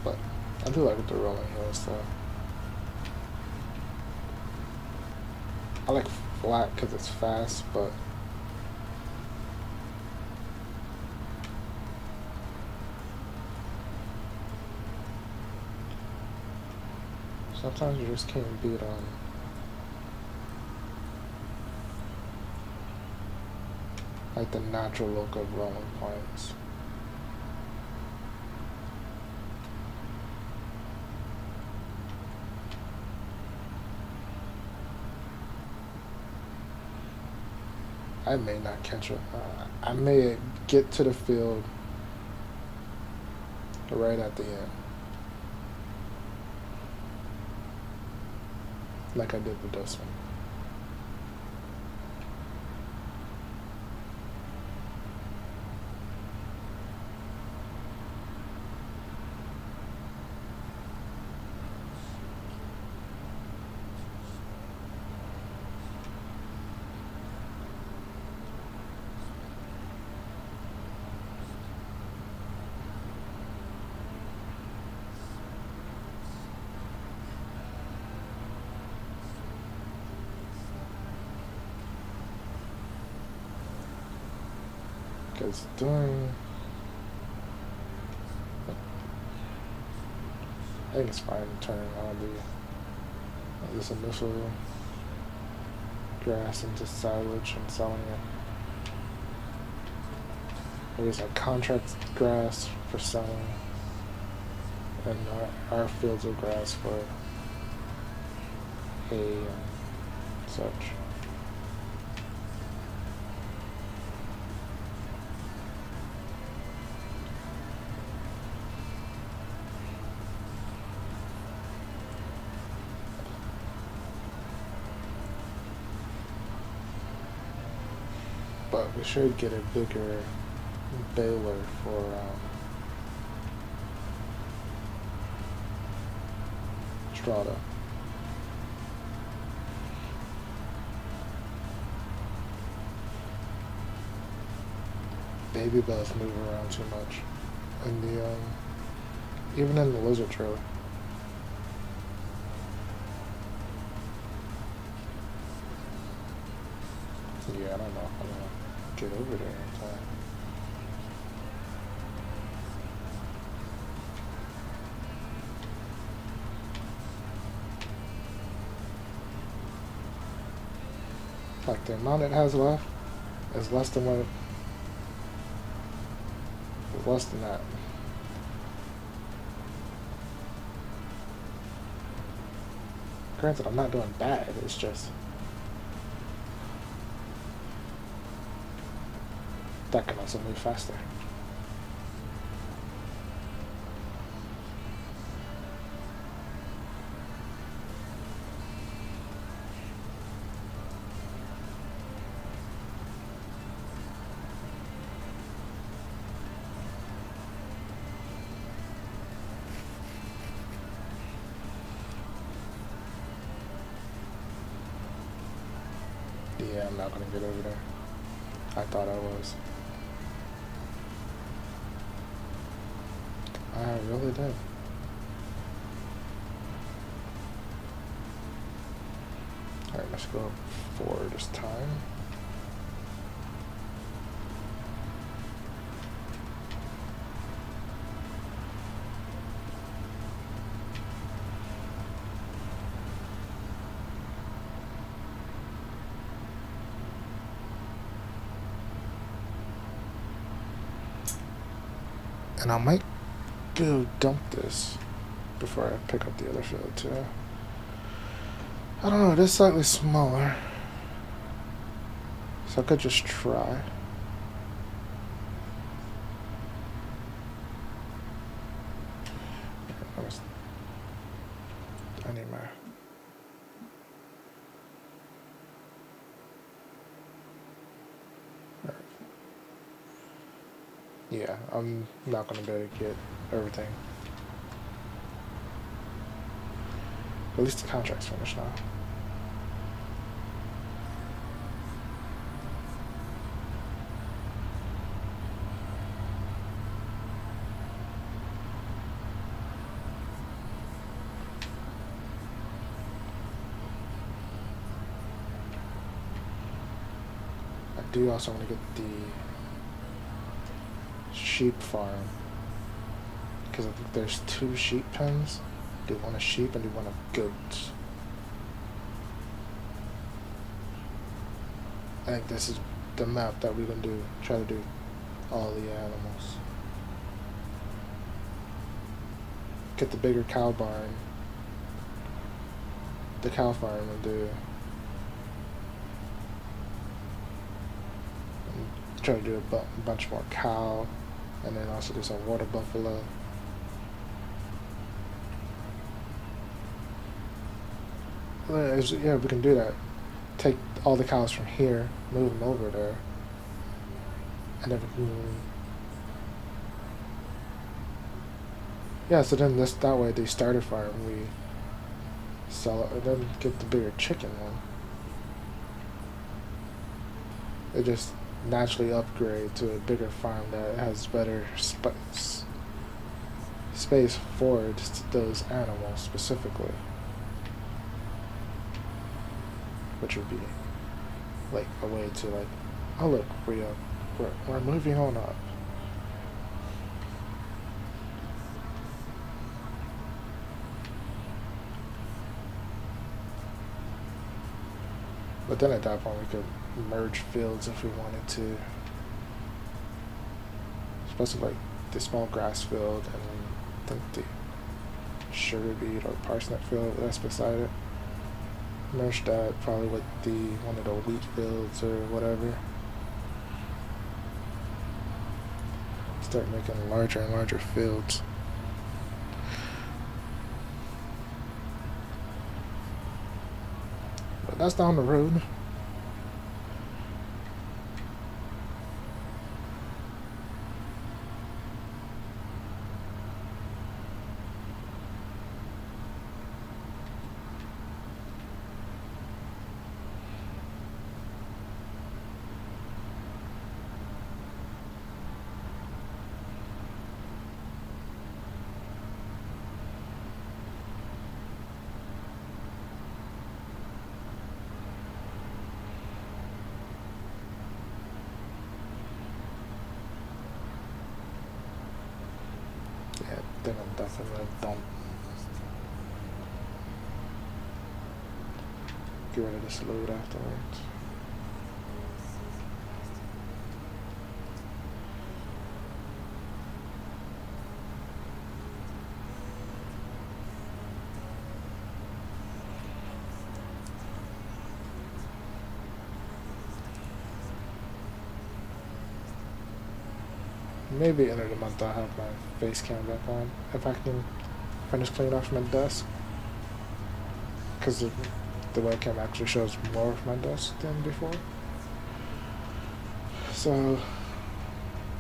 But I do like the rolling hills though. I like flat because it's fast, but sometimes you just can't beat on like the natural look of rolling points. I may not catch it. I may get to the field right at the end, like I did with this one. is doing. I think it's fine turning all this initial grass into silage and selling it. There's a contract grass for selling, and our fields of grass for hay and such. But we should get a bigger baler for Strata. Baby bells move around too much in the even in the lizard trailer. Yeah, I don't know if I'm gonna get over there in time. Like the amount it has left is less than what less than that. Granted, I'm not doing bad, it's just that can also move faster. Yeah, I'm not gonna get over there. I thought I was. I really did. Alright, let's go forward this time. And I might go dump this before I pick up the other field too. I don't know, this is slightly smaller, so I could just try. I need my... Yeah, I'm not gonna be able to get everything. At least the contract's finished now. I do also want to get the sheep farm, because I think there's 2 sheep pens. Do one of sheep and do one of goats. I think this is the map that we're gonna do. Try to do all the animals. Get the bigger cow barn, the cow farm, and do. And try to do a bunch more cow, and then also do some water buffalo. Yeah, we can do that. Take all the cows from here, move them over there, and then we can... Yeah, so then that way the starter farm, we sell it, and then get the bigger chicken one. It just naturally upgrade to a bigger farm that has better space for those animals specifically. Which would be like a way to like, oh look, we We're moving on up. But then at that point we could merge fields if we wanted to. Especially like the small grass field and I think the sugar beet or parsnip field that's beside it. Merge that probably with the one of the wheat fields or whatever. Start making larger and larger fields. But that's down the road. Yeah, then I'm definitely don't get rid of this load afterwards. Maybe end of the month I'll have my face cam back on if I can finish cleaning off my desk. Because the webcam actually shows more of my desk than before. So,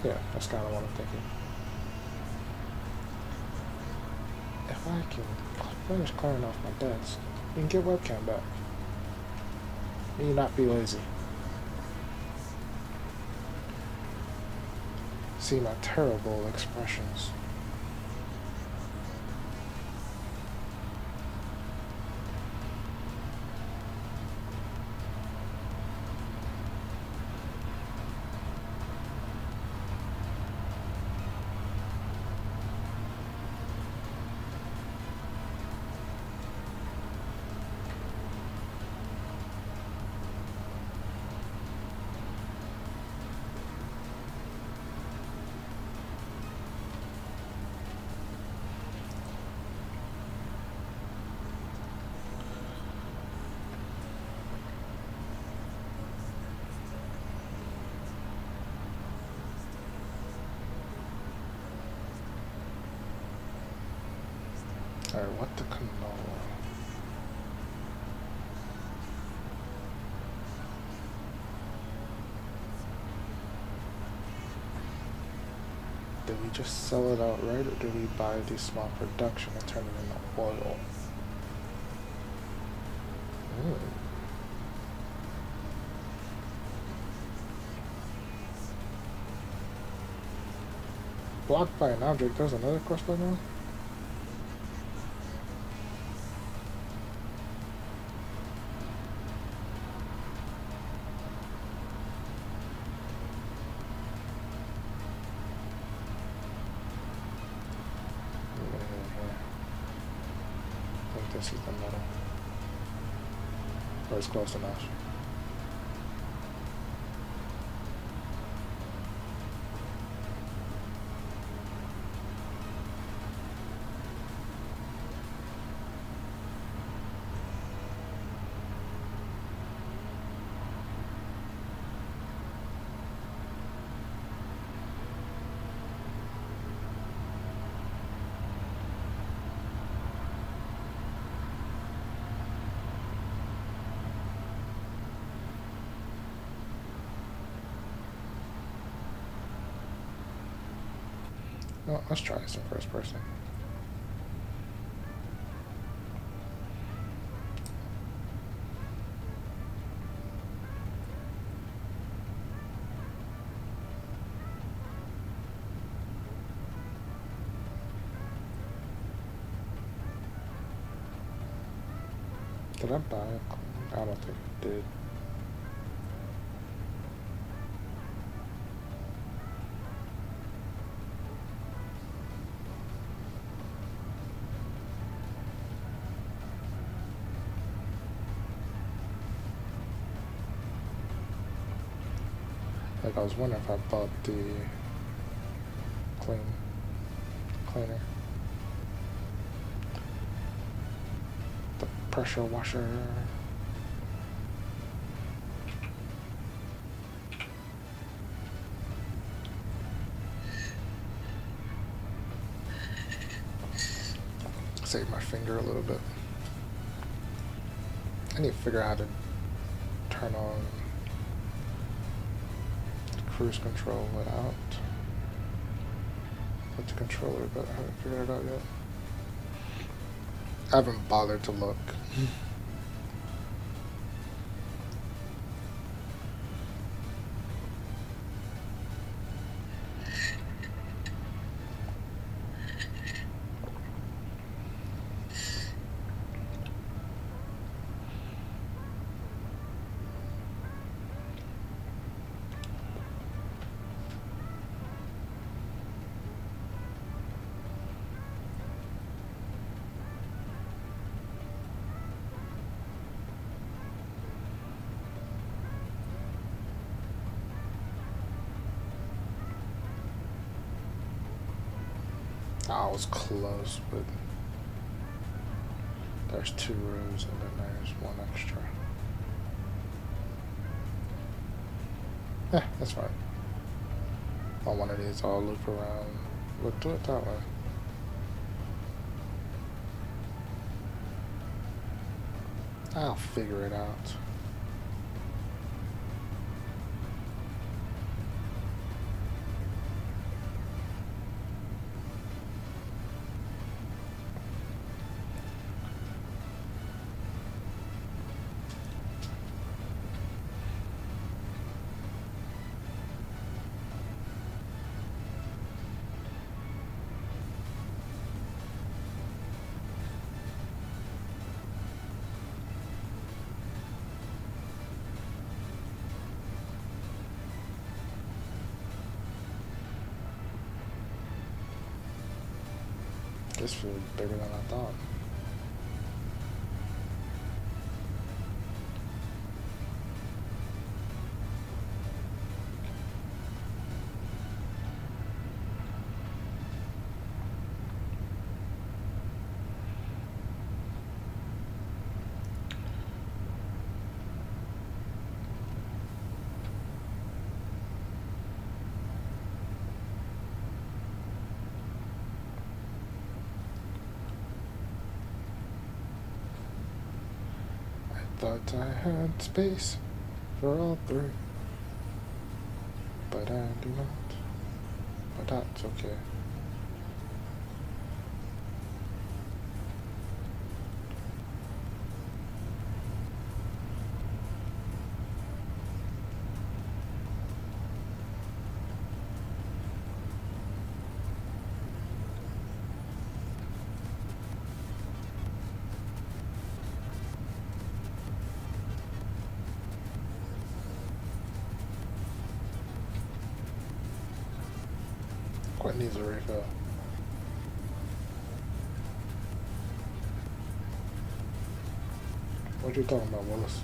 yeah, that's kind of what I'm thinking. If I can finish clearing off my desk, you can get webcam back. You need not be lazy. See my terrible expressions. Alright, what the canola? Did we just sell it outright or did we buy the small production and turn it into oil? Blocked by an object, there's another crossbow now? I think this is the middle. Or it's close enough. Well, let's try this in first person. Did I buy it? I don't think I did. Like I was wondering if I bought the cleaner. The pressure washer. Save my finger a little bit. I need to figure out how to turn on cruise control without with the controller, but I haven't figured it out yet. I haven't bothered to look. I was close, but there's 2 rows and then there's 1 extra. Yeah, that's fine. On one of these, I'll loop around. We'll do it that way. I'll figure it out. This feels bigger than I thought. Thought I had space for all 3, but I do not. But that's okay. Quite needs a refill. What you talking about, Willis?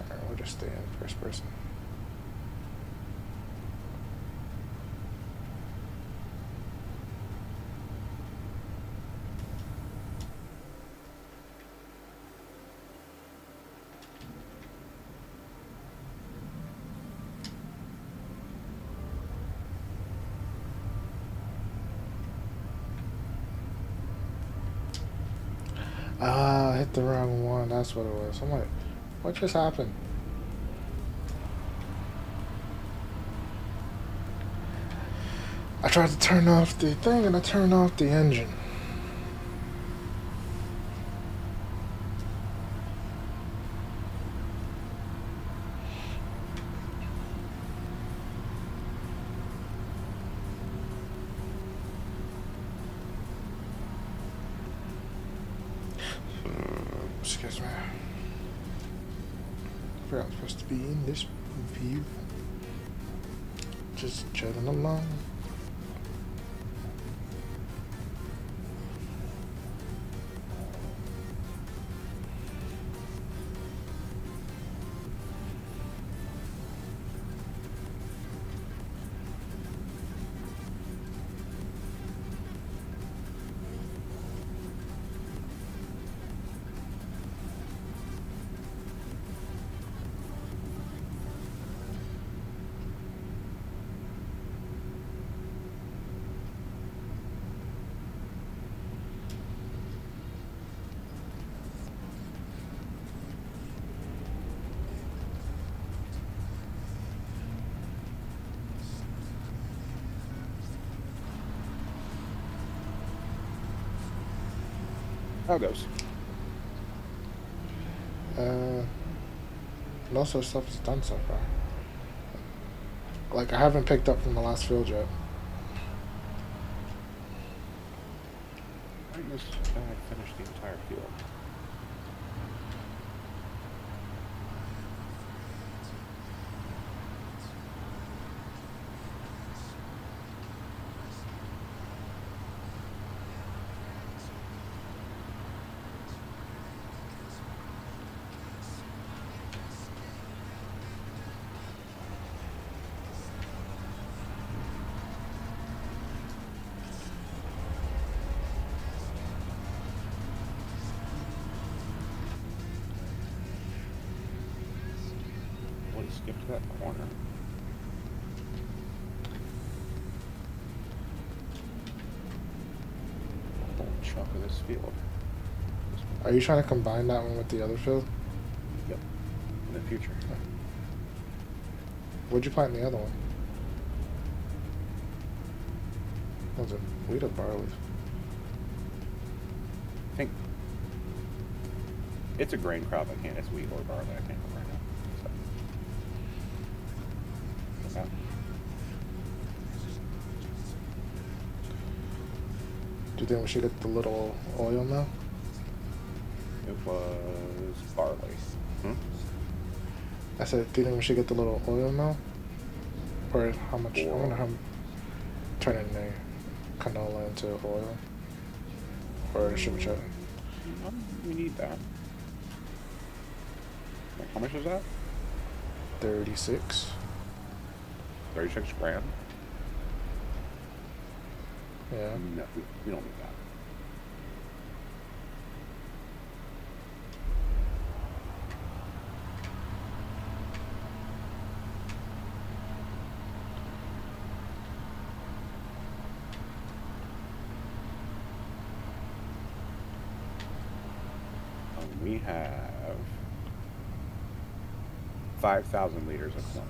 Alright, we'll just stay in first person. Ah, I hit the wrong one. That's what it was. I'm like, what just happened? I tried to turn off the thing and I turned off the engine. Excuse me. I forgot I'm supposed to be in this view. Just chugging along. How it goes? Most of the stuff is done so far. Like, I haven't picked up from the last field yet. I just finished the entire field. Skip to that corner. A whole chunk of this field. Are you trying to combine that one with the other field? Yep. In the future. What'd you plant in the other one? Was it wheat or barley? I think it's a grain crop. I can't. It's wheat or barley. I can't remember right now. So. Okay. Do you think we should get the little oil mill? It was barley. I said, do you think we should get the little oil mill? Or how much? I wonder how turning the canola into oil. Or should we check? We need that. How much is that? 36. 36 grand? Yeah. No, we don't need that. We have 5,000 liters of canola.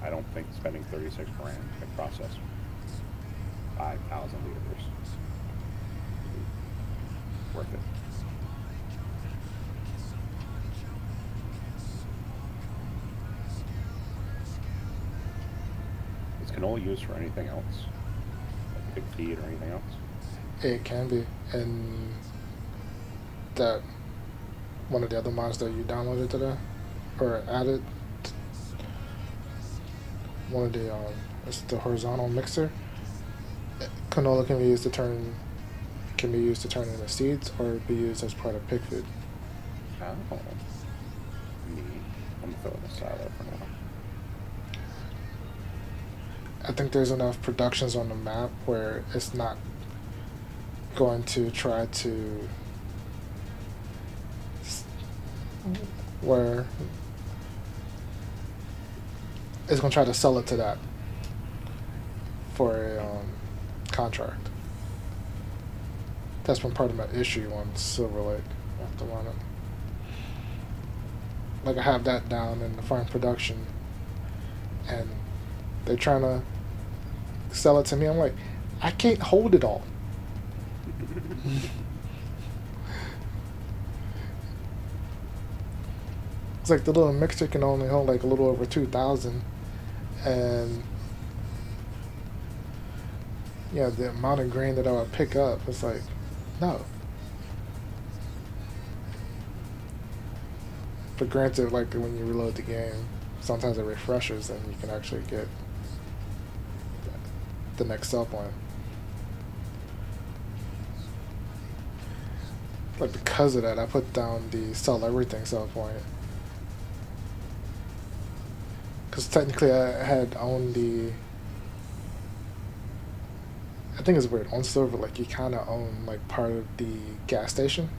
I don't think spending 36 grand can process 5,000 liters. Worth it. Is canola used for anything else? Like big feed or anything else? It can be. And that one of the other mods that you downloaded today or added, one of the it's the horizontal mixer. Canola can be used to turn into seeds or be used as part of pig food. Oh. Neat. I'm gonna throw it in the silo for now. I think there's enough productions on the map where it's not going to try to where it's going to try to sell it to that for a contract. That's been part of my issue on Silver Lake at the moment. Like I have that down in the farm production and they're trying to sell it to me. I'm like, I can't hold it all. It's like the little mixer can only hold like a little over 2,000, and yeah, the amount of grain that I would pick up, it's like, no. But granted, like when you reload the game, sometimes it refreshes and you can actually get the next sell point. Like because of that, I put down the sell everything sell point. Because technically, I had owned the. I think it's weird on silver. Like you kind of own like part of the gas station.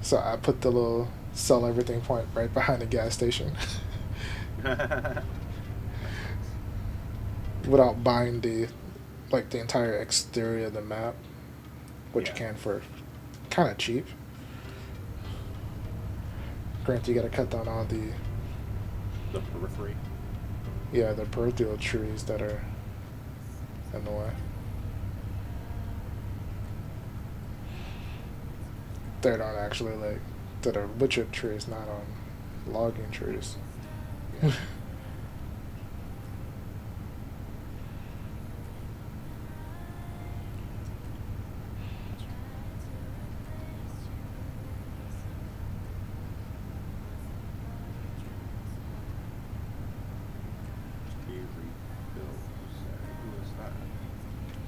So I put the little sell everything point right behind the gas station. Without buying the entire exterior of the map, which you can for kind of cheap. Granted, you got to cut down all the periphery. Yeah, the peripheral trees that are in the way. That aren't actually that are wood chip trees, not on logging trees. Yeah.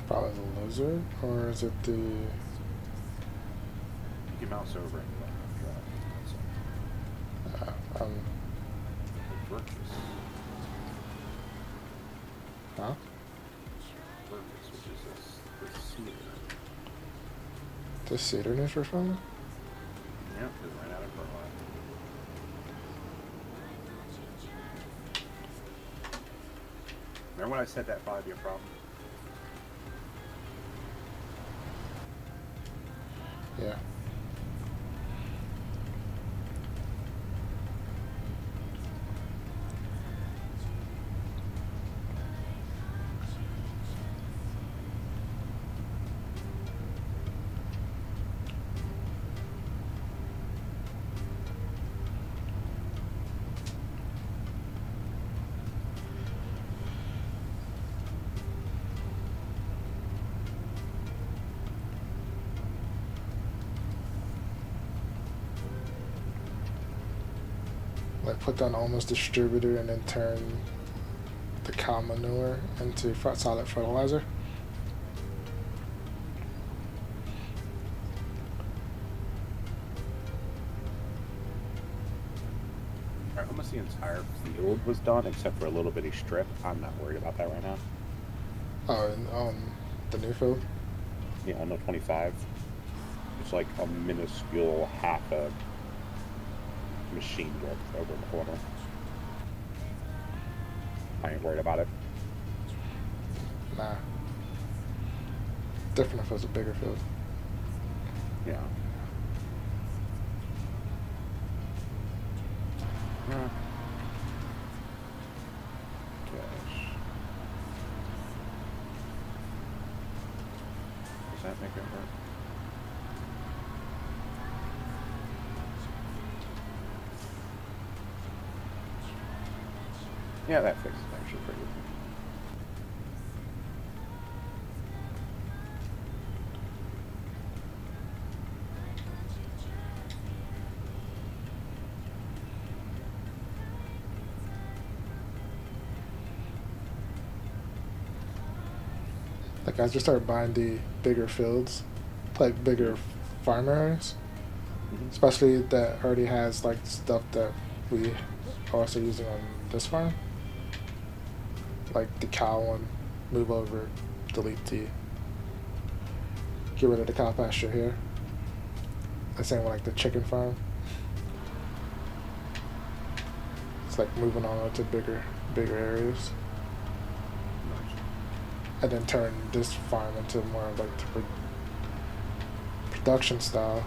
Probably the lizard, or is it the? You can mouse over and Huh? which is this cedar. The cedar news for fun? Yep, it ran out of fertilizer. Remember when I said that probably be a problem? Yeah. Like put down almost distributor and then turn the cow manure into solid fertilizer. Alright, almost the entire field was done except for a little bitty strip. I'm not worried about that right now. Oh, and the new field? Yeah, on the 25. It's like a minuscule half a machine work over in the corner. I ain't worried about it. Nah. Different if it was a bigger field. Yeah. Gosh. Does that make it work? Yeah, that fixes it actually pretty good. Like I just started buying the bigger fields, like bigger farm areas, especially that already has like stuff that we are also using on this farm. Like the cow one, move over, delete the, get rid of the cow pasture here. The same with like the chicken farm. It's like moving on to bigger areas. And then turn this farm into more of like the production style.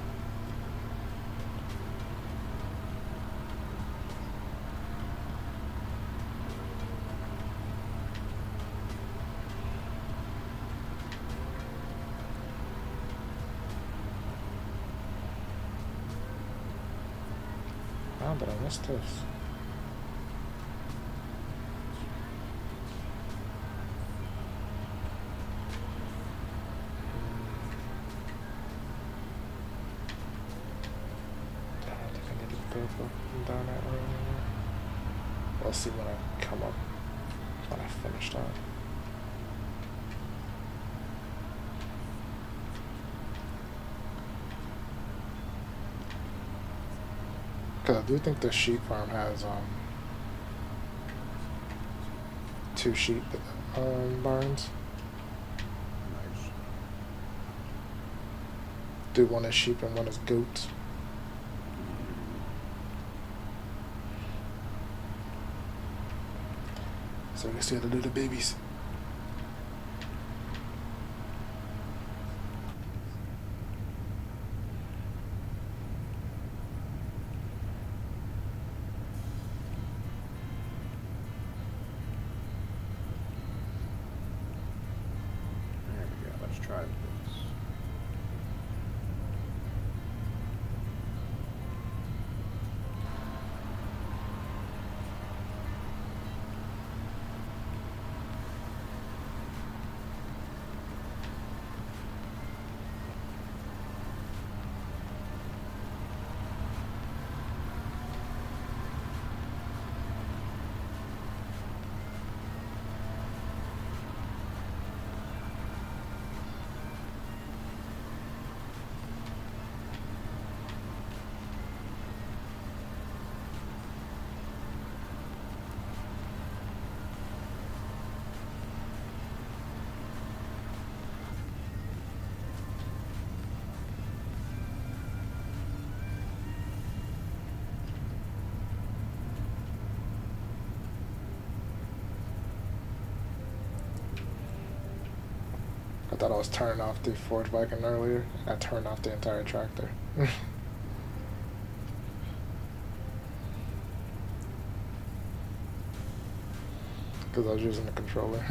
Oh, but I missed this. Down that road. We'll see when I come up, when I finish that. Because I do think the sheep farm has 2 sheep barns. Nice. Do one is sheep and one is goats. So you can see the little babies. There we go. Let's try this. I thought I was turning off the forage wagon earlier. I turned off the entire tractor. Because I was using the controller.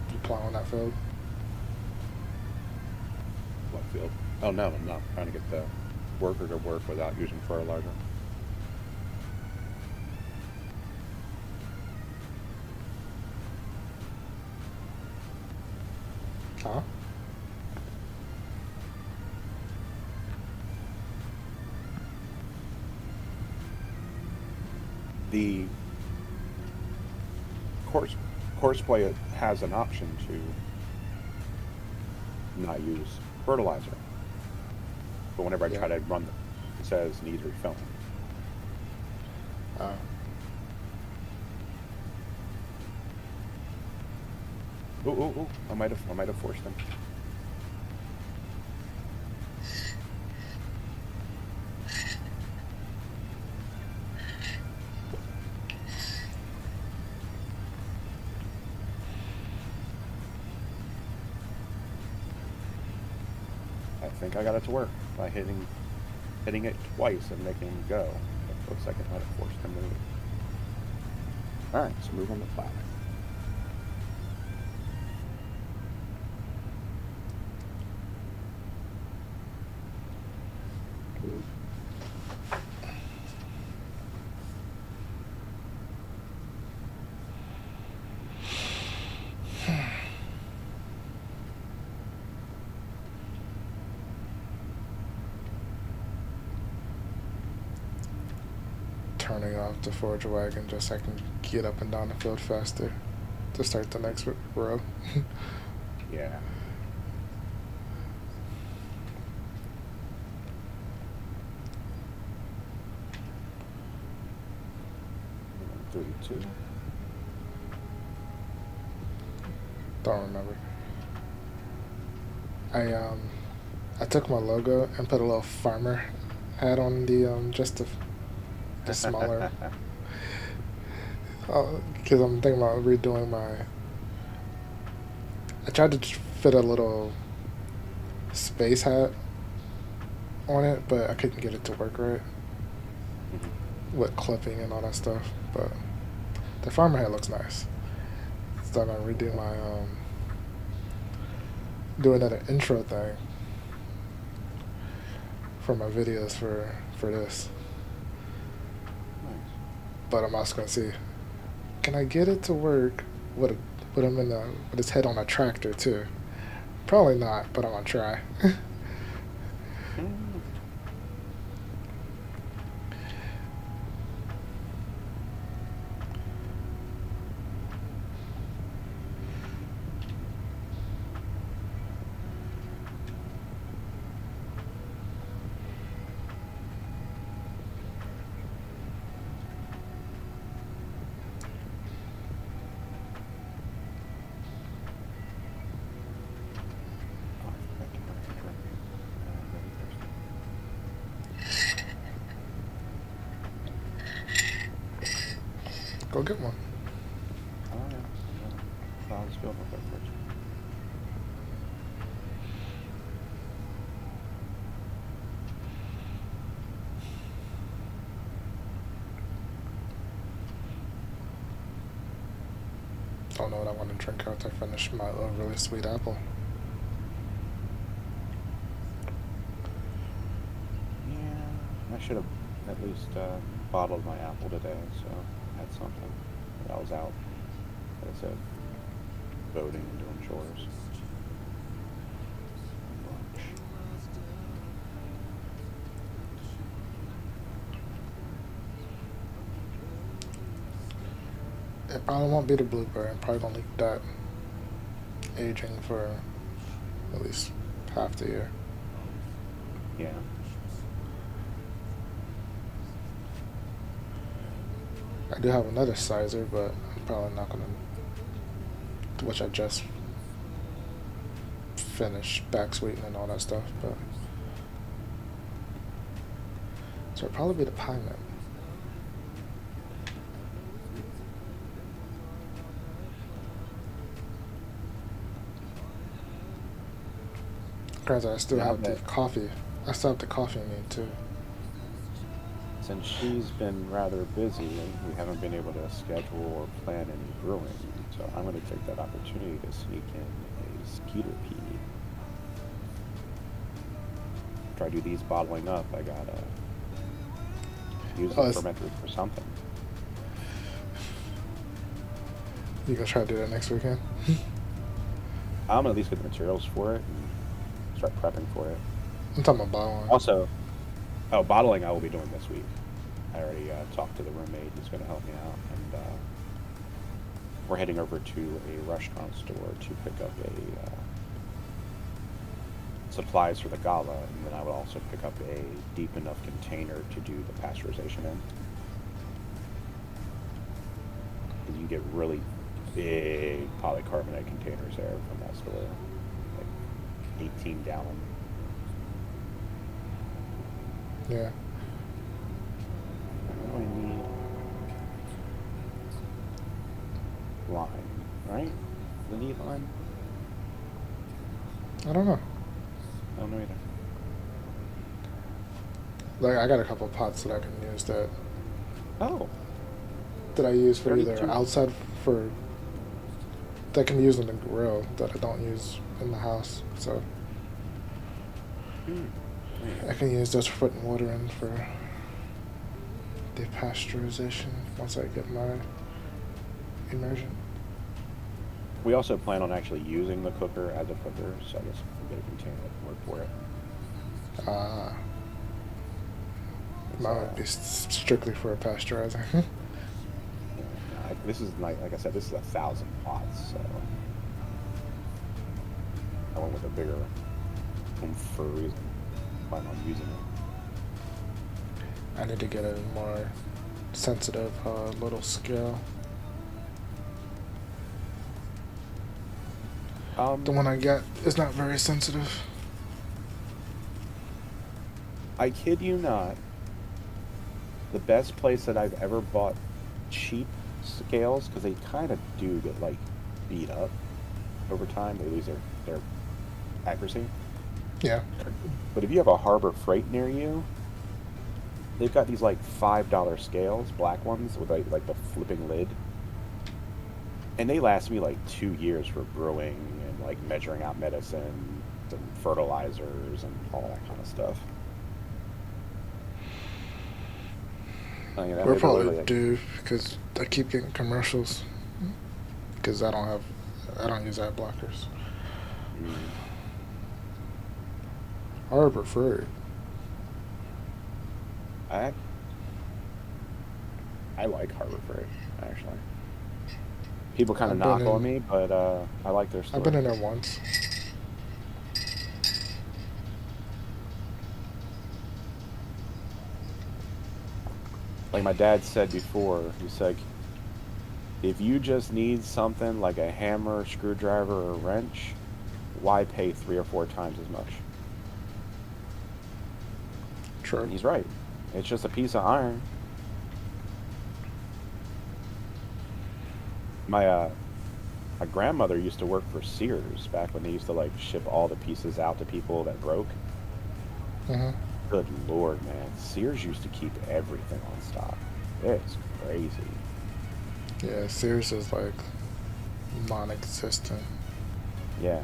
You plowing that field? What field? Oh no, I'm not trying to get the worker to work without using fertilizer. Huh? The Courseplay has an option to not use fertilizer, but whenever I try to run it says needs refilling. Ooh! I might have forced him. I think I got it to work by hitting it twice and making him go. It looks like I might have forced him to move. All right, let's move on to plow. Turning off the forage wagon just so I can get up and down the field faster to start the next row. Yeah. $32. Don't remember. I took my logo and put a little farmer hat on the just the smaller. Because I'm thinking about redoing my. I tried to fit a little space hat on it, but I couldn't get it to work right with clipping and all that stuff. But the farmer hat looks nice. So I'm gonna redo my do another intro thing for my videos for this. Nice. But I'm also gonna see, can I get it to work with him with his head on a tractor too? Probably not, but I'm gonna try. Go get one. Oh, yeah. I'll just go real quick first. Don't know what I want to drink after I finish my really sweet apple. Yeah, I should have at least bottled my apple today, so I had something. I was out, like I said, boating and doing chores. Lunch. It probably won't be the blueberry. I'm probably gonna leave that aging for at least half the year. Yeah. I do have another sizer, but I'm probably not gonna. Which I just finished back sweetening and all that stuff, but so it'll probably be the pie mint. Granted, I still Yeah, have the but- coffee. I still have the coffee in me too. Since she's been rather busy, we haven't been able to schedule or plan any brewing, so I'm going to take that opportunity to sneak in a Skeeter pea. After I do these bottling up, I gotta use Oh, the it's- fermenter for something. You gonna try to do that next weekend? I'm gonna at least get the materials for it and start prepping for it. I'm talking about bottling. Also, bottling I will be doing this week. I already talked to the roommate who's going to help me out, and we're heading over to a restaurant store to pick up a supplies for the gala, and then I will also pick up a deep enough container to do the pasteurization in. Because you get really big polycarbonate containers there from that store, like 18 gallon. Yeah. What do I need? Lime, right? The need lime? I don't know. I don't know either. Like I got a couple pots that I can use that Oh, I use for 32. either outside for that can be used on the grill that I don't use in the house. So I can use those for putting water in for depasteurization once I get my immersion. we also plan on actually using the cooker as a cooker, so I guess we'll get a container that can work for it. It's, Mine would be strictly for pasteurizing. this is like I said, this is 1,000 pots, so I went with a bigger one for a reason. Plan on using it. I need to get a more sensitive little scale. The one I got is not very sensitive. I kid you not. The best place that I've ever bought cheap scales, because they kind of do get like beat up over time. They lose their accuracy. Yeah. But if you have a Harbor Freight near you, they've got these like $5 scales, black ones with like the flipping lid, and they last me like 2 years for brewing and like measuring out medicine and fertilizers and all that kind of stuff. I mean, We're they're probably literally, like, due because I keep getting commercials because I don't use ad blockers. mm, Harbor Freight. I like Harbor Freight, actually. People kind of I've knock been on in- me, but I like their store. I've been in there once. Like my dad said before, he's like, if you just need something like a hammer, screwdriver, or wrench, why pay 3 or 4 times as much? True. And he's right. It's just a piece of iron. My grandmother used to work for Sears back when they used to like ship all the pieces out to people that broke. Hmm. Good lord, man. Sears used to keep everything on stock. It's crazy. Yeah, Sears is like non-existent. Yeah.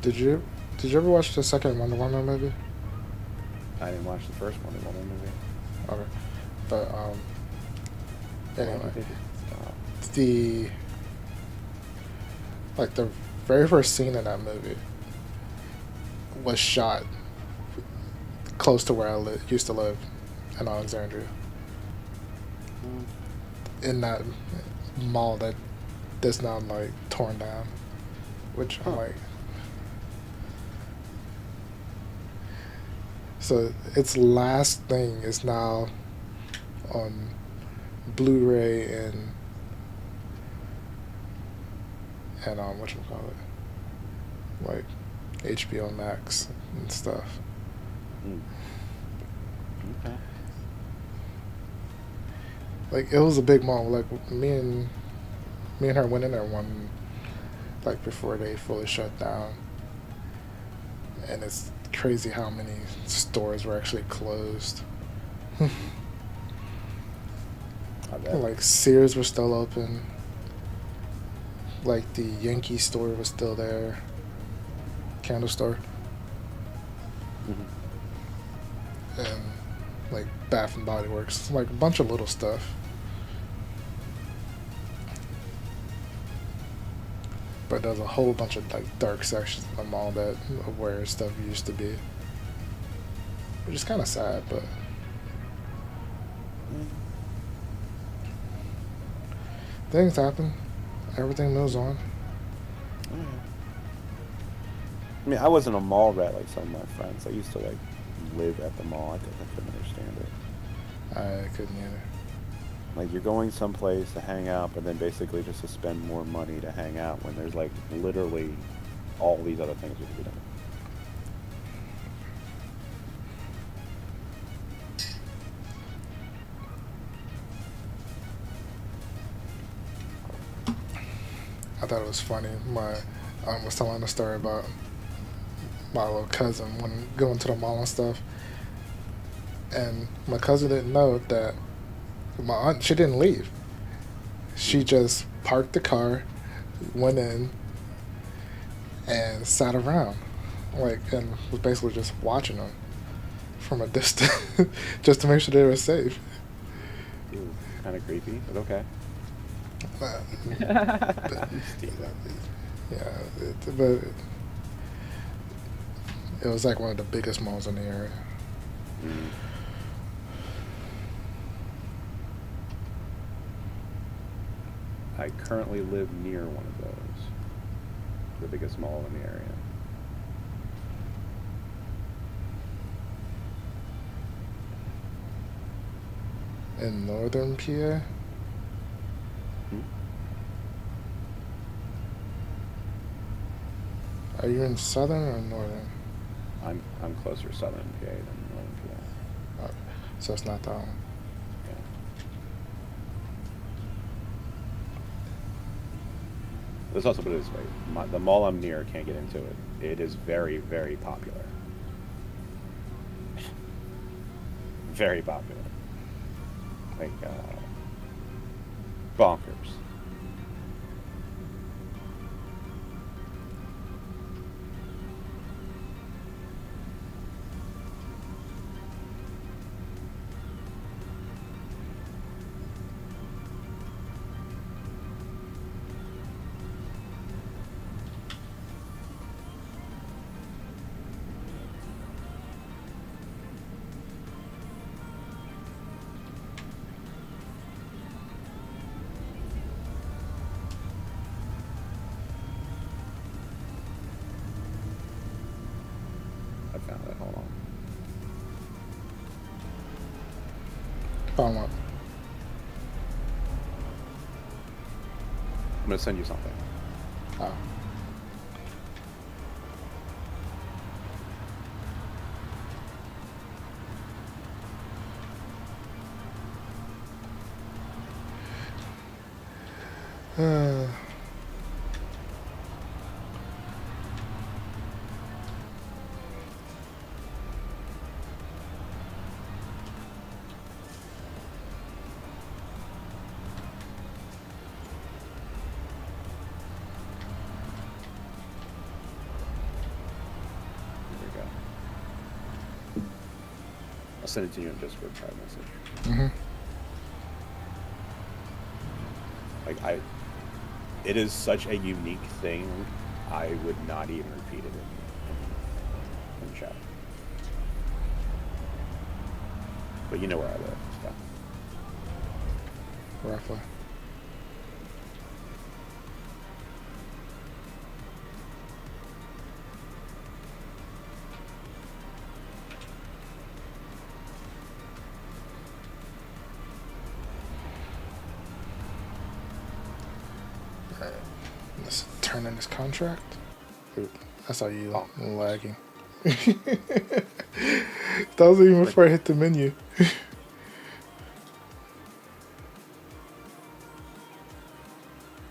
Did you did you ever watch the second Wonder Woman movie? I didn't watch the first Wonder Woman movie. Okay, but Why anyway, did they stop? the like the very first scene in that movie was shot close to where I used to live in Alexandria, in that mall that's now like torn down, which I'm Huh. like, so its last thing is now on Blu-ray and whatchamacallit, like HBO Max and stuff. Mm. Okay. Like it was a big mall. Like me and her went in there one, like before they fully shut down, and it's crazy how many stores were actually closed. I bet. Like Sears was still open. Like the Yankee store was still there. Candle store. Hmm. And like Bath and Body Works. Like a bunch of little stuff. But there's a whole bunch of like dark sections in the mall that of where stuff used to be. Which is kind of sad, but things happen. Everything moves on. I mean, I wasn't a mall rat like some of my friends. I used to like live at the mall. I couldn't understand it. I couldn't either. Like you're going someplace to hang out, but then basically just to spend more money to hang out when there's like literally all these other things you could be doing. I thought it was funny. My was telling a story about my little cousin when going to the mall and stuff, and my cousin didn't know that my aunt, she didn't leave. She just parked the car, went in, and sat around, like, and was basically just watching them from a distance, just to make sure they were safe. It was kind of creepy, but okay. Uh, Steve. yeah, but it was like one of the biggest malls in the area. Mm. I currently live near one of those, the biggest mall in the area. In northern PA. Hmm? Are you in southern or northern? I'm closer southern PA than northern PA. Oh, so it's not that one. Yeah. Let's also put it this way: the mall I'm near can't get into it. It is very, very popular. Very popular. Like bonkers. I found it. Hold on. Found what? I'm gonna send you something. Oh. Uh, Here we go. I'll send it to you in Discord private message. mm-hmm. Like it is such a unique thing. I would not even repeat it in chat. But you know where I live, so. Roughly. Alright. Let's turn in this contract. Oop, I saw you lagging. That was even before I hit the menu.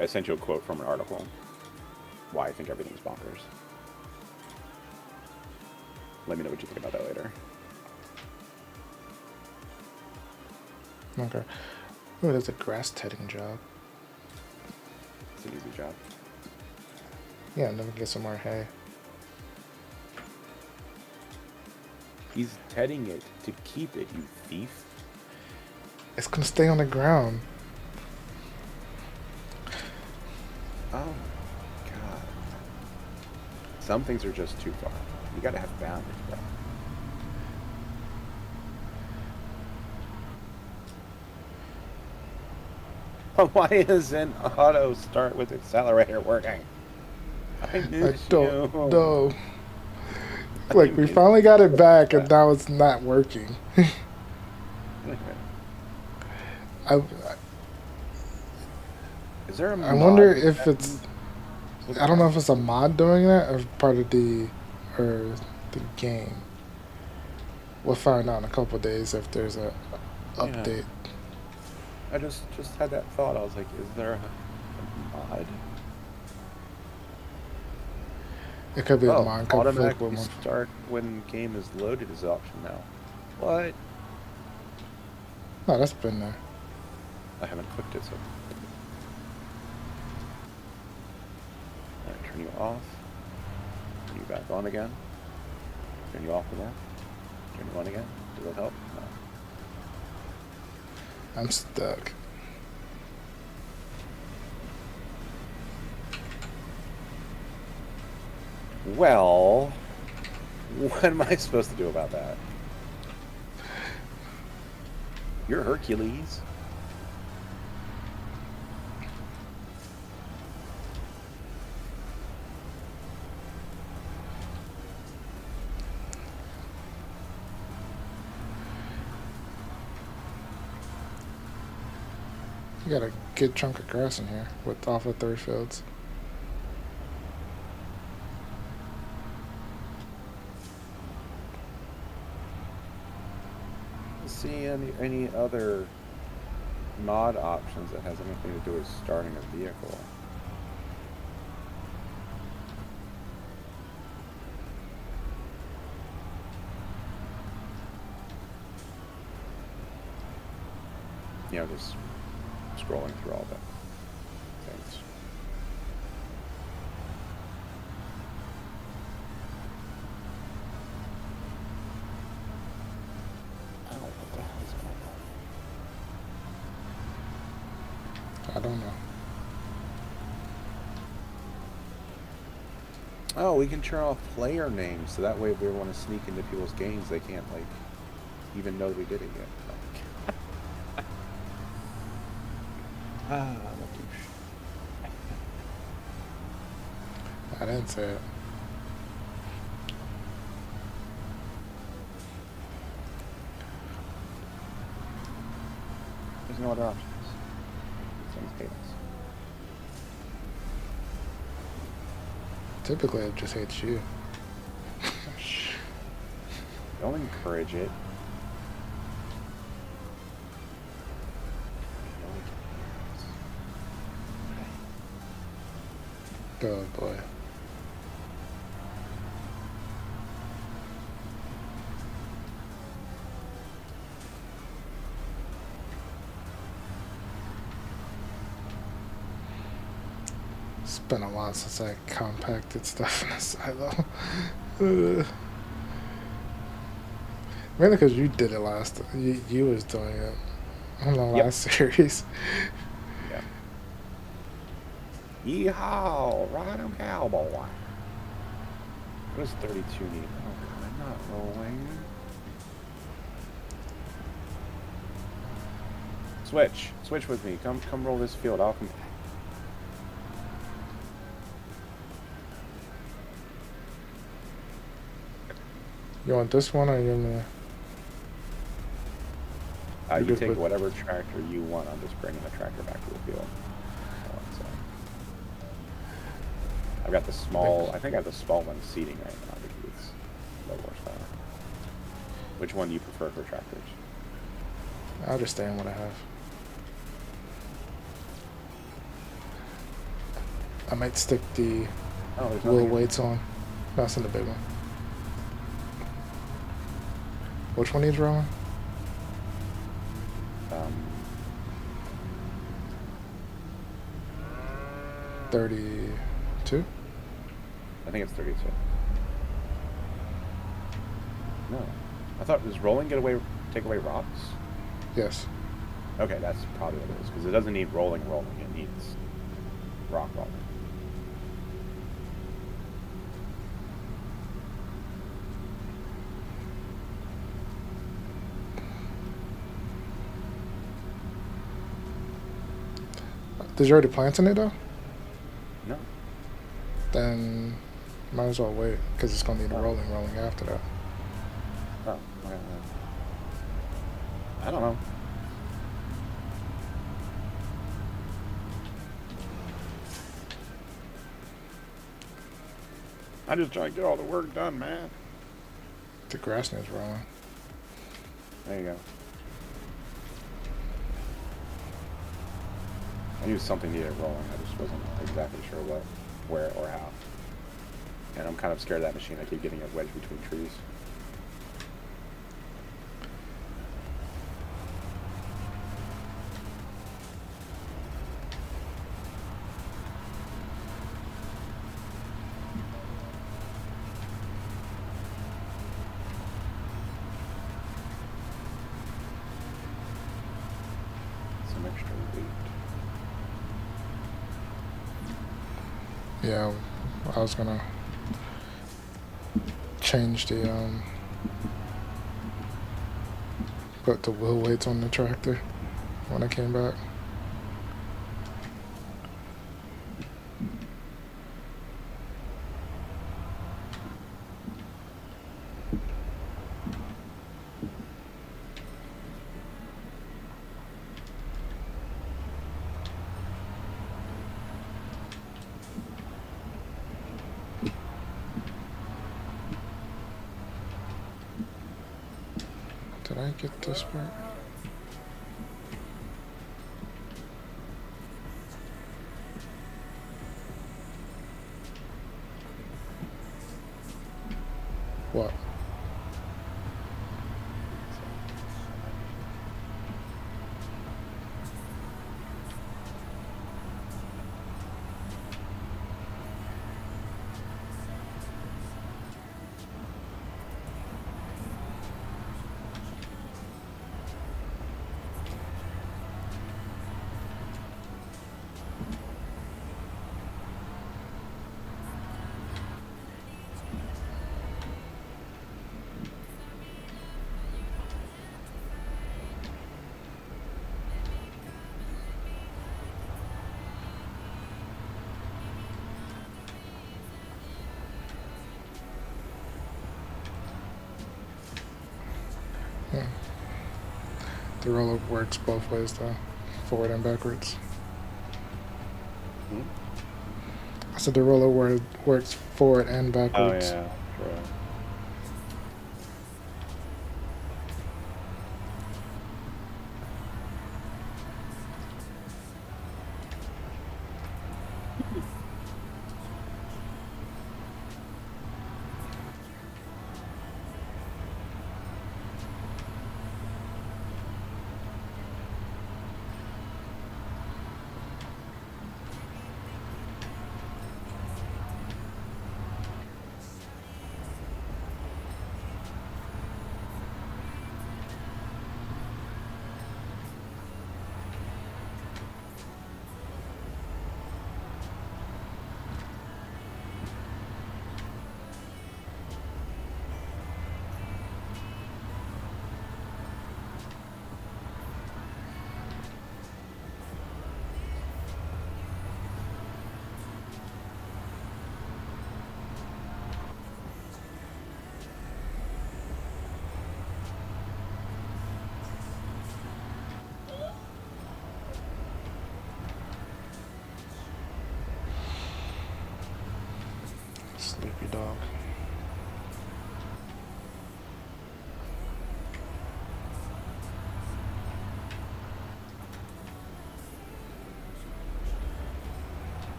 I sent you a quote from an article. Why I think everything's bonkers. Let me know what you think about that later. Okay. Oh, that's a grass tedding job. It's an easy job. Yeah, and then we get some more hay. He's tedding it to keep it, you thief. It's gonna stay on the ground. Oh my god. Some things are just too far. You gotta have boundaries, bro. Why isn't auto start with accelerator working? I don't know. Like, we finally got it back, and now it's not working. Is there a mod? I wonder if it's... I don't know if it's a mod doing that, or part of the game. We'll find out in a couple days if there's a update. I just had that thought. I was like, is there a mod? It could be a mod. Automatically start when game is loaded is option now. What? No, that's been there. I haven't clicked it, so. Alright, turn you off. Turn you back on again. Turn you off again. Turn you on again. Does that help? No. I'm stuck. Well, what am I supposed to do about that? You're Hercules. You got a good chunk of grass in here with off of 3 fields. See any other mod options that has anything to do with starting a vehicle? You know, just scrolling through all the things. I don't know. Oh, we can turn off player names, so that way if we want to sneak into people's games, they can't, like, even know we did it yet. I'm a douche. I didn't say it. There's no other options. Someone's paid us. Typically, it just hates you. Don't encourage it. Oh boy. It's been a while since I compacted stuff in a silo. Mainly because you did it last. You was doing it on the last series. Yeah. Yeehaw! Ride 'em, cowboy. What does 32 need? Oh god, not rolling. Switch. Switch with me. Come roll this field. I'll come. You want this one or you want me? You good take with- whatever tractor you want. I'm just bringing the tractor back to the field. One sec. I've got the small. I think I have the small one seating right now because it's low horsepower. Which one do you prefer for tractors? I'll just stay in what I have. I might stick the Oh, there's wheel nothing. weights on. That's in the big one. Which one needs rolling? Um, 32? I think it's 32. No, I thought does rolling take away rocks? Yes. Okay, that's probably what it is because it doesn't need rolling. It needs rock rolling. Did you already plant in it though? No. Then might as well wait because it's gonna need a rolling after that. Oh, okay. I don't know. I'm just trying to get all the work done, man. The grass needs rolling. There you go. I knew something needed rolling. I just wasn't exactly sure what, where, or how. And I'm kind of scared of that machine. I keep getting it wedged between trees. Some extra weight. Yeah, I was gonna change the put the wheel weights on the tractor when I came back. Did I get this part? What? The roller works both ways though, forward and backwards. Hmm? I said the roller works forward and Oh backwards. yeah, true. Sleepy dog.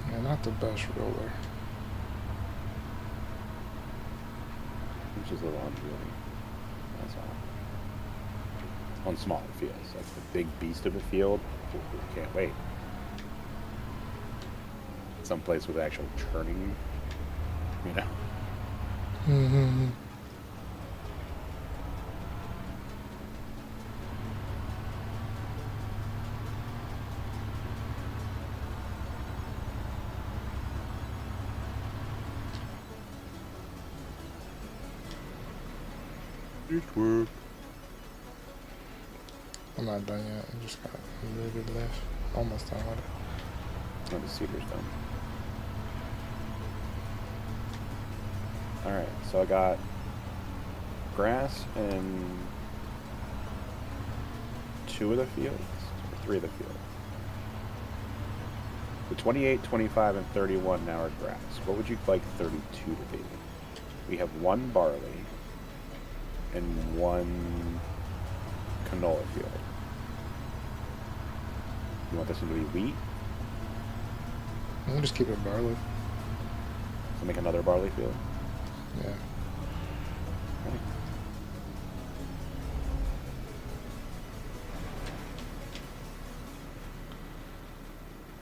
Yeah, not the best roller. Which is a little unwieldy. That's all. On smaller fields. Like the big beast of a field, can't wait. Someplace with actual turning, you know. Mm-hmm. It work. I'm not done yet. I just got a really good lift. Almost done with it. Oh, the cedar's done. Alright, so I got grass in 2 of the fields, or 3 of the fields. The 28, 25, and 31 now are grass. What would you like 32 to be? We have 1 barley and 1 canola field. You want this one to be wheat? I'm gonna just keep it barley. So make another barley field? Yeah. Right.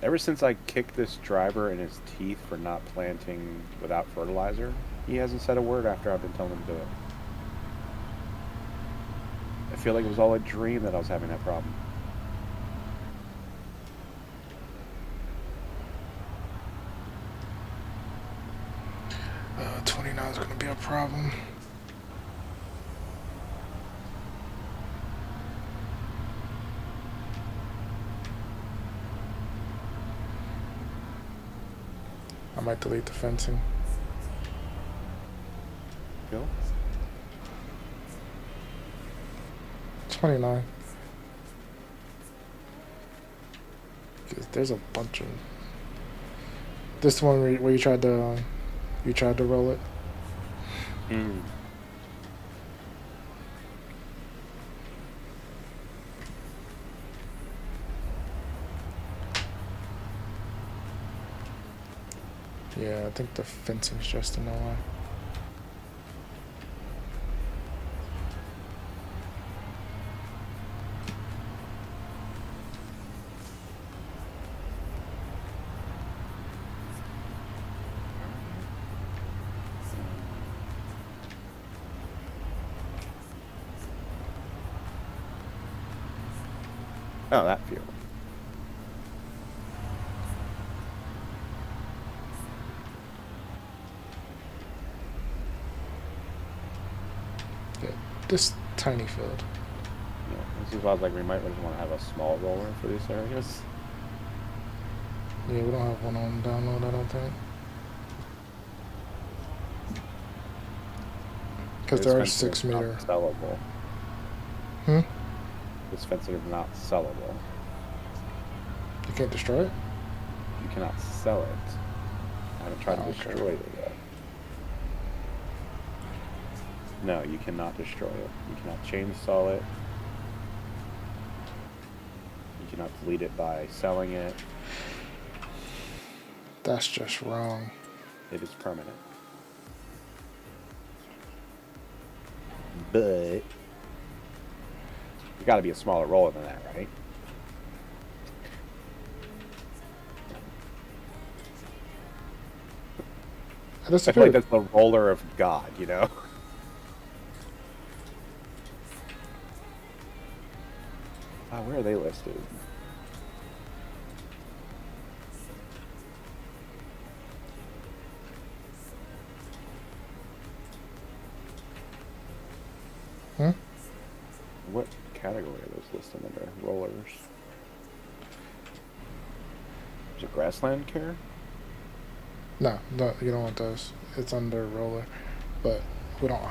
Ever since I kicked this driver in his teeth for not planting without fertilizer, he hasn't said a word after I've been telling him to do it. I feel like it was all a dream that I was having that problem. 29 is gonna be a problem. I might delete the fencing. Bill? 29. Because there's a bunch of. This one where you tried to roll it. Mm. Yeah, I think the fencing's just in the way. Oh, that field. Yeah, this tiny field. Yeah, this is why I was like, we might just want to have a small roller for these areas. Yeah, we don't have one on download, I don't think. Because there are This fencing 6 is not meter. sellable. Hmm? This fencing is not sellable. You can't destroy it? You cannot sell it. I haven't tried to Okay. destroy it yet. No, you cannot destroy it. You cannot chainsaw it. You cannot delete it by selling it. That's just wrong. It is permanent. But you got to be a smaller roller than that, right? I just I feel like that's the roller of God, you know? Where are they listed? Hmm? What category are those listed under? Rollers. Is it grassland care? No, you don't want those. It's under roller, but we don't.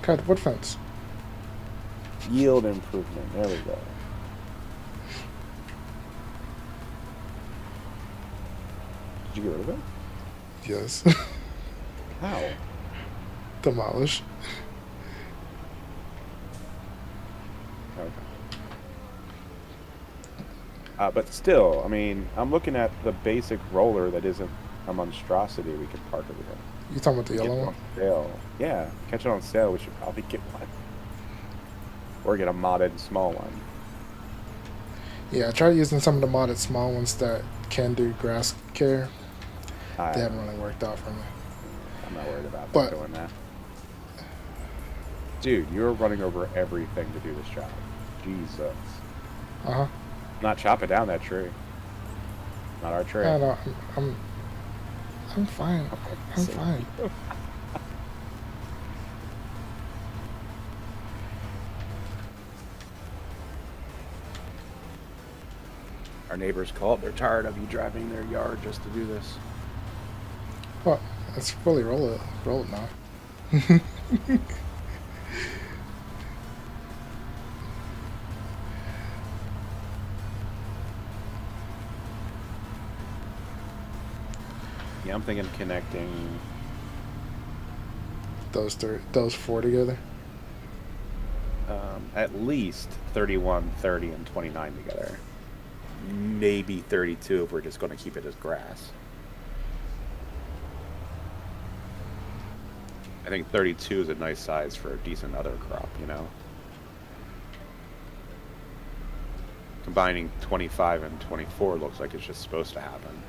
God, what fence? Yield improvement. There we go. Did you get rid of it? Yes. How? Demolish. Okay. But still, I mean, I'm looking at the basic roller that isn't a monstrosity we can park over here. You talking about the Get yellow it one? on sale. Yeah, catch it on sale. We should probably get one. Or get a modded small one. Yeah, I tried using some of the modded small ones that can do grass care. They haven't really worked out for me. I'm not worried about But- doing that. Dude, you're running over everything to do this job. Jesus. Uh-huh. Not chopping down that tree. Not our tree. Yeah, no, I'm fine. I'm fine. Our neighbors called. They're tired of you driving their yard just to do this. Well, it's fully rolled now. Yeah, I'm thinking connecting. Those four together. At least 31, 30, and 29 together. Maybe 32 if we're just going to keep it as grass. I think 32 is a nice size for a decent other crop, you know? Combining 25 and 24 looks like it's just supposed to happen.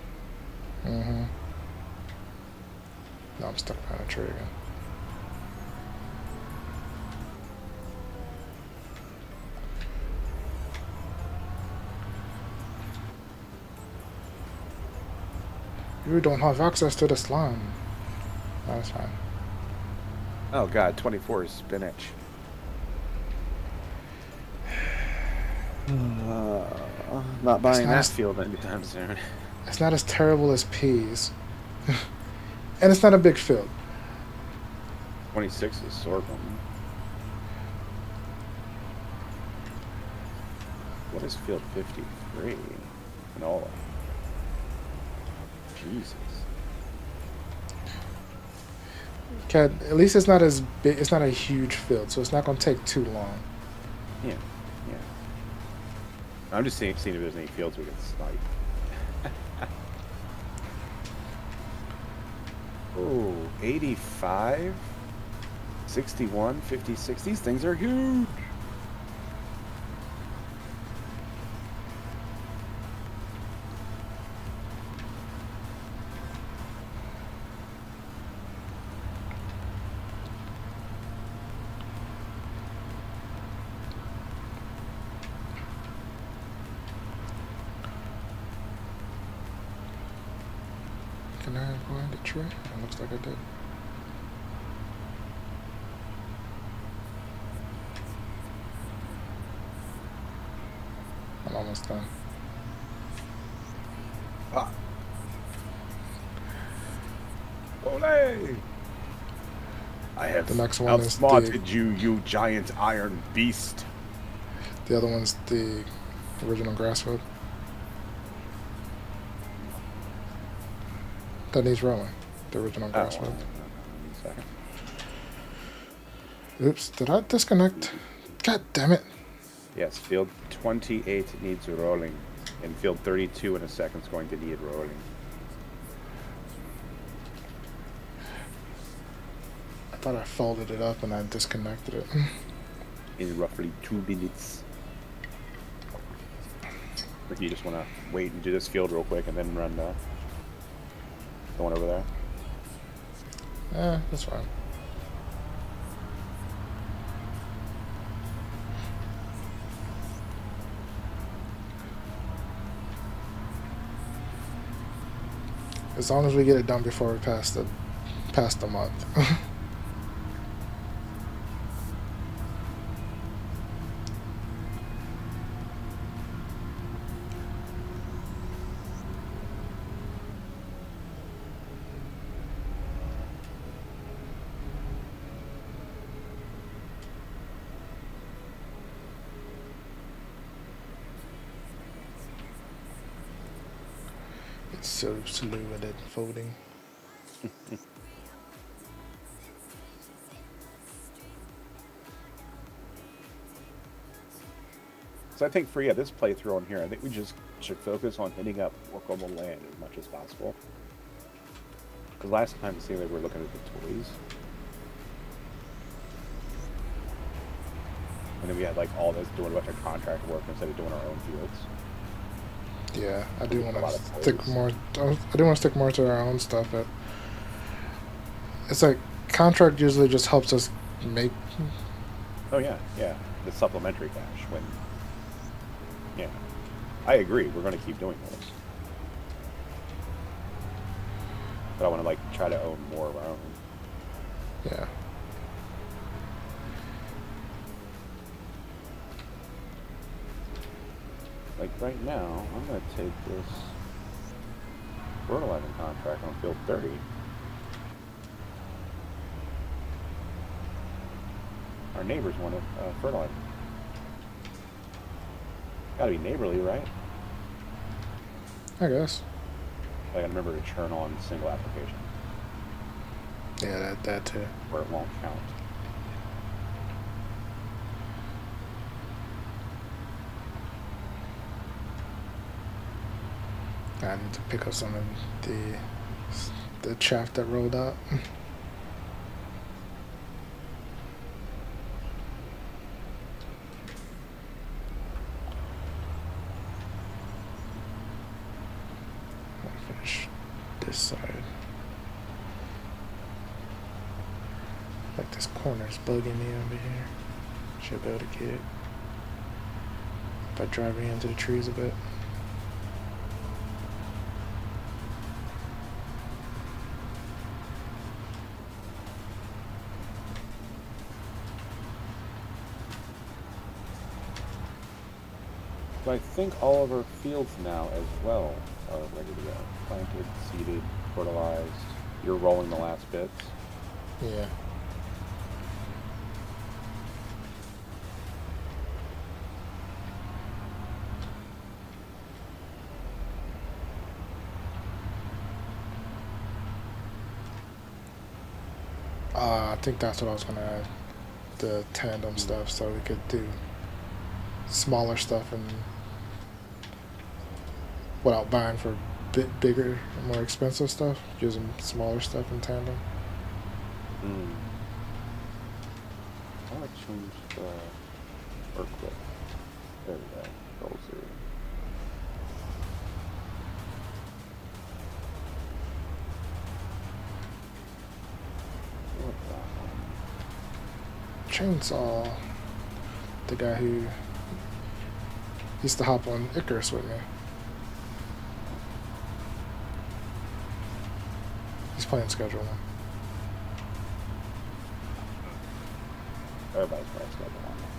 Mm-hmm. No, I'm stuck behind a tree again. You don't have access to this line. That's fine. Oh god, 24 is spinach. Not buying that nice. field anytime soon. It's not as terrible as peas. And it's not a big field. 26 is sorghum. What is field 53? Canola. Jesus. Cat, at least it's not as big. It's not a huge field, so it's not going to take too long. Yeah, yeah. I'm just seeing if there's any fields we can snipe. Oh, 85, 61, 56. These things are huge. Can I go in the tree? It looks like I did. I'm almost done. Ah. Olay! I have The next one is outsmarted you, you giant iron beast. The other one's the original grasswood. That needs rolling. The original grasswood. Second. Oops, did I disconnect? God damn it. Yes, field 28 needs rolling, and field 32 in a second is going to need rolling. I thought I folded it up and I disconnected it. In roughly 2 minutes. Or do you just want to wait and do this field real quick and then run the one over there? That's fine. As long as we get it done before we pass the month. So slew with it folding. So I think for this playthrough on here, I think we just should focus on hitting up workable land as much as possible. Because last time it seemed like we were looking at the toys. And then we had like all this doing a bunch of contract work instead of doing our own fields. Yeah, I do want A lot to of stick toys. more. I do want to stick more to our own stuff, but it's like contract usually just helps us make. Oh yeah, yeah. The supplementary cash when yeah. I agree, we're gonna keep doing those. But I wanna like try to own more of our own. Yeah. Like right now, I'm gonna take this fertilizer contract on field 30. Our neighbors want a fertilizer. Gotta be neighborly, right? I guess. I gotta remember to turn on single application, Yeah, that too. where it won't count. I need to pick up some of the chaff that rolled out. I'll finish this side. Like this corner's bugging me over here. Should be able to get it by driving into the trees a bit. So I think all of our fields now as well are ready to go. Planted, seeded, fertilized. You're rolling the last bits. Yeah. I think that's what I was gonna add. The tandem stuff, so we could do smaller stuff and without buying for bit bigger, more expensive stuff, using smaller stuff in tandem. I want to change the work quick. There we go. Roll 0. What's that one? Chainsaw, the guy who used to hop on Icarus with me. He's playing schedule now. Everybody's playing schedule on that.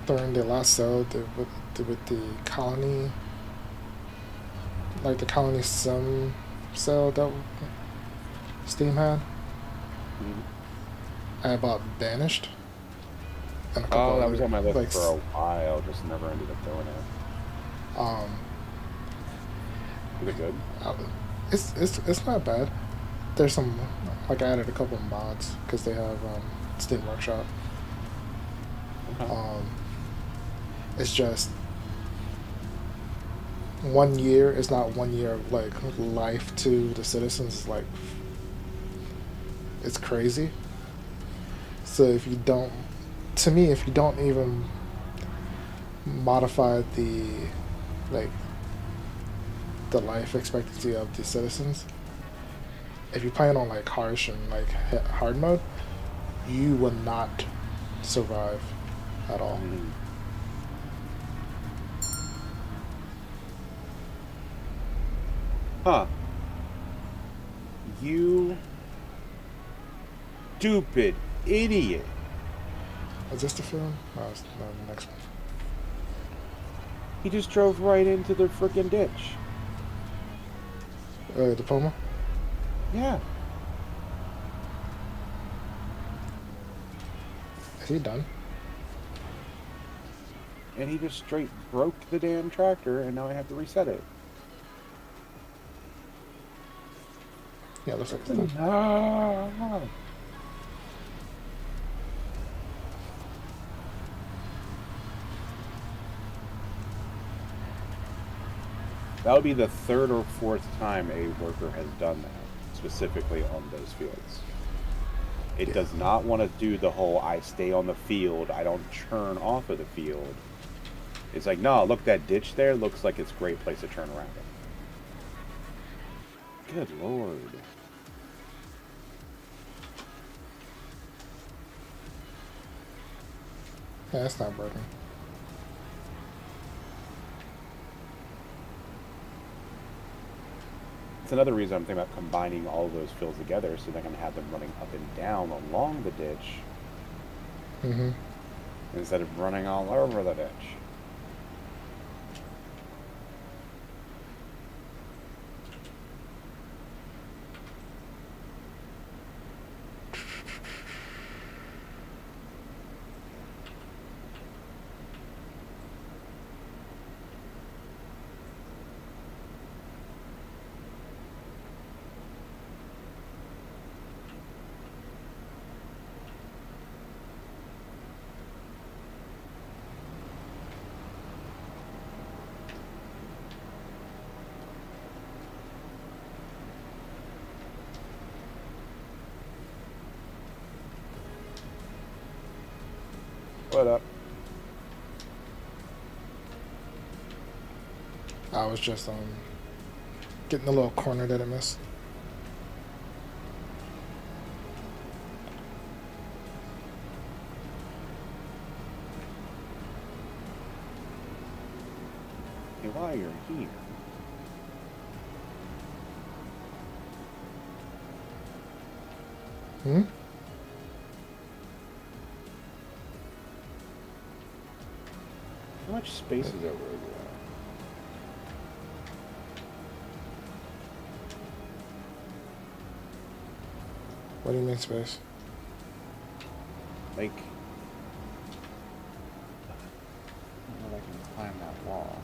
During the last sale, with the colony, like the colony sim sale that Steam had, I bought Banished. And a couple Oh, that other, was on my list like, for a while, just never ended up doing it. Is it good? It's not bad. There's some, like, I added a couple of mods because they have Steam Workshop. Okay. It's just 1 year is not 1 year of like life to the citizens. Like, it's crazy. So if you don't, to me, if you don't even modify the like the life expectancy of the citizens, if you're playing on like harsh and like hard mode, you will not survive at all. Huh. You stupid idiot. Is this the film? No, it's no, the next one. He just drove right into the freaking ditch. The Puma? Yeah. Is he done? And he just straight broke the damn tractor, and now I have to reset it. Yeah, looks like it's done. Ah. That would be the third or fourth time a worker has done that, specifically on those fields. It does not want to do the whole, I stay on the field, I don't churn off of the field. It's like, no, look, that ditch there looks like it's a great place to turn around in. Good Lord. Yeah, that's not broken. It's another reason I'm thinking about combining all of those fields together so that I can have them running up and down along the ditch Mm-hmm. instead of running all over the ditch. What up? I was just getting the little corner that I missed. Hey, while you're here, Hmm? how much space is over there? What do you mean space? Like, I don't know if I can climb that wall.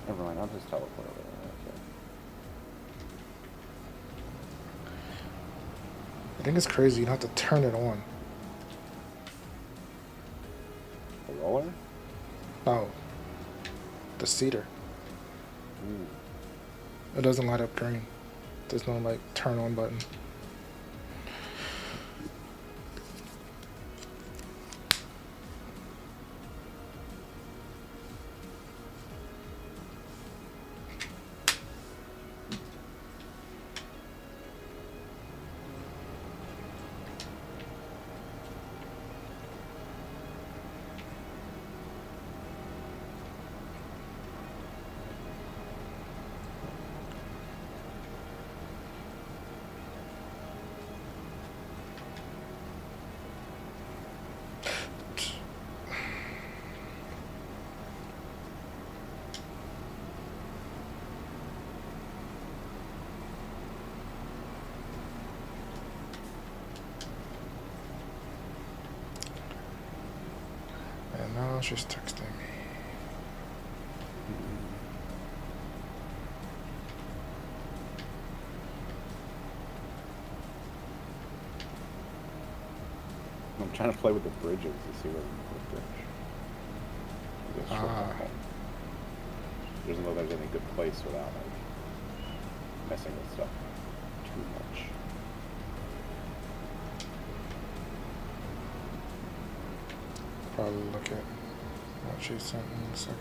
Never mind, I'll just teleport over there. Okay. I think it's crazy. You don't have to turn it on. The roller? No. The cedar. Ooh. It doesn't light up green. There's no like turn on button. And now she's texting me. I'm trying to play with the bridges to see where we can put a bridge. Maybe a shortcut home. Doesn't look like there's any good place without like messing with stuff too much. Probably look at what she sent in a second.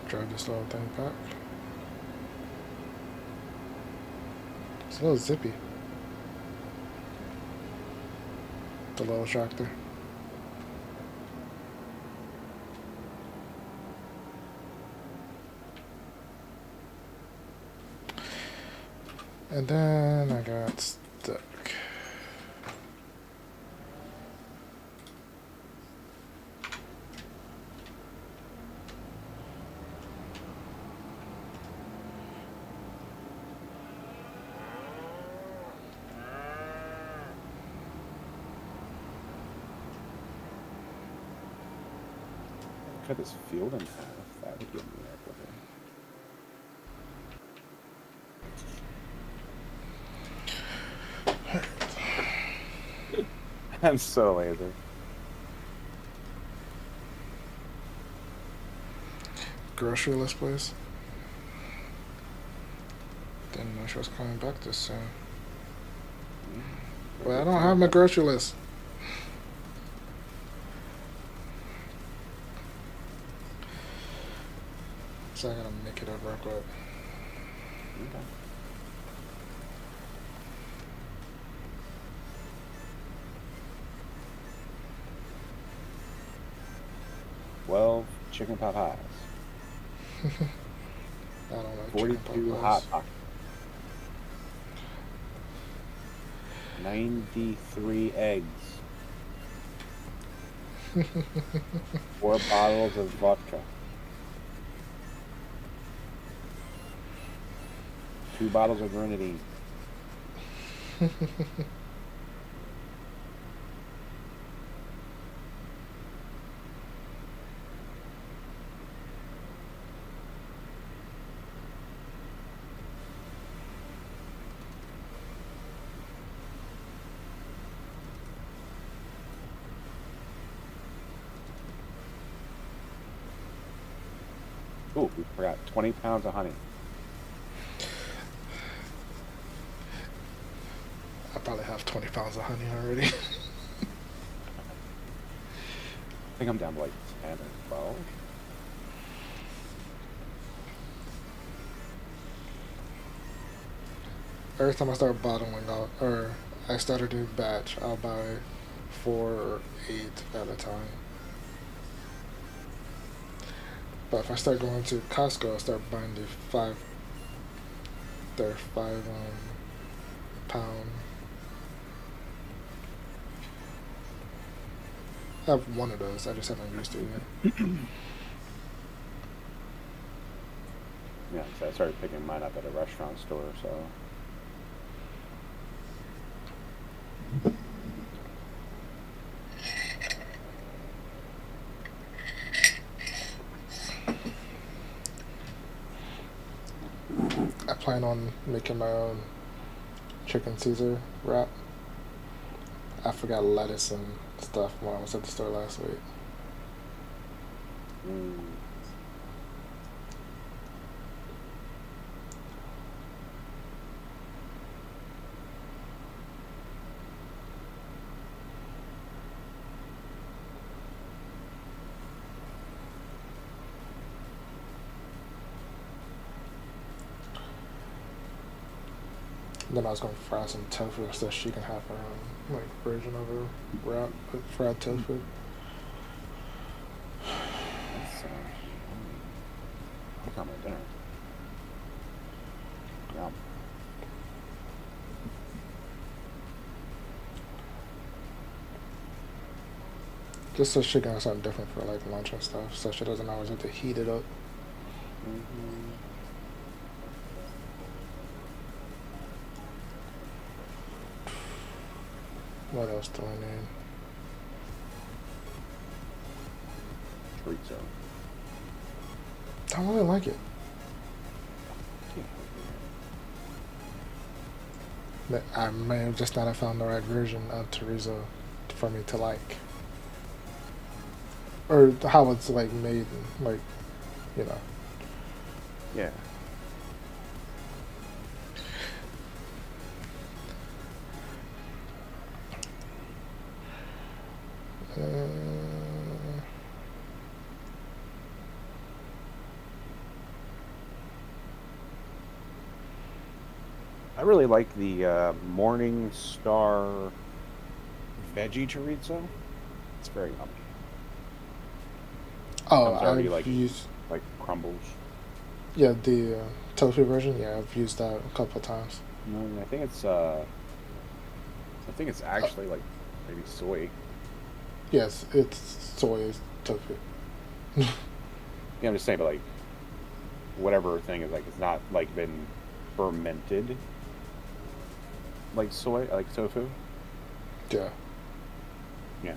Drive this little thing back. It's a little zippy. the little tractor. And then I got stuck. Cut this field in half. That would get me there quicker. I'm so lazy. Grocery list, please. Didn't know she was coming back this soon. Well, I don't have my grocery list. So I gotta make it up real quick. Okay. Well, chicken pot pies. I don't like 42 hot pockets. 93 eggs. 4 bottles of vodka. 2 bottles of grenadine. Ooh, we forgot 20 pounds of honey. I probably have 20 pounds of honey already. I think I'm down to like 10 or 12. Every time I start bottling out, or I start a new batch, I'll buy 4 or 8 at a time. But if I start going to Costco, I start buying the 5 pound. I have one of those. I just haven't used it yet. Yeah, so I started picking mine up at a restaurant store, so. I plan on making my own chicken Caesar wrap. I forgot lettuce and stuff when I was at the store last week. Mm. Then I was gonna fry some tofu so she can have her own like version of her wrap with fried tofu. That's, I'll come my dinner. Yum. Just so she can have something different for like lunch and stuff, so she doesn't always have to heat it up. Mm-hmm. What else do I need? Chorizo. I don't really like it. I may have just not have found the right version of chorizo for me to like. Or how it's like made, like, you know. Yeah. I really like the Morning Star veggie chorizo. It's very yummy. Oh, Comes already I've used like crumbles. the tofu version. Yeah, I've used that a couple times. No, I think it's actually like maybe soy. Yes, it's soy tofu. Yeah, I'm just saying, but like whatever thing is like it's not like been fermented like soy, like tofu. Yeah. Yeah.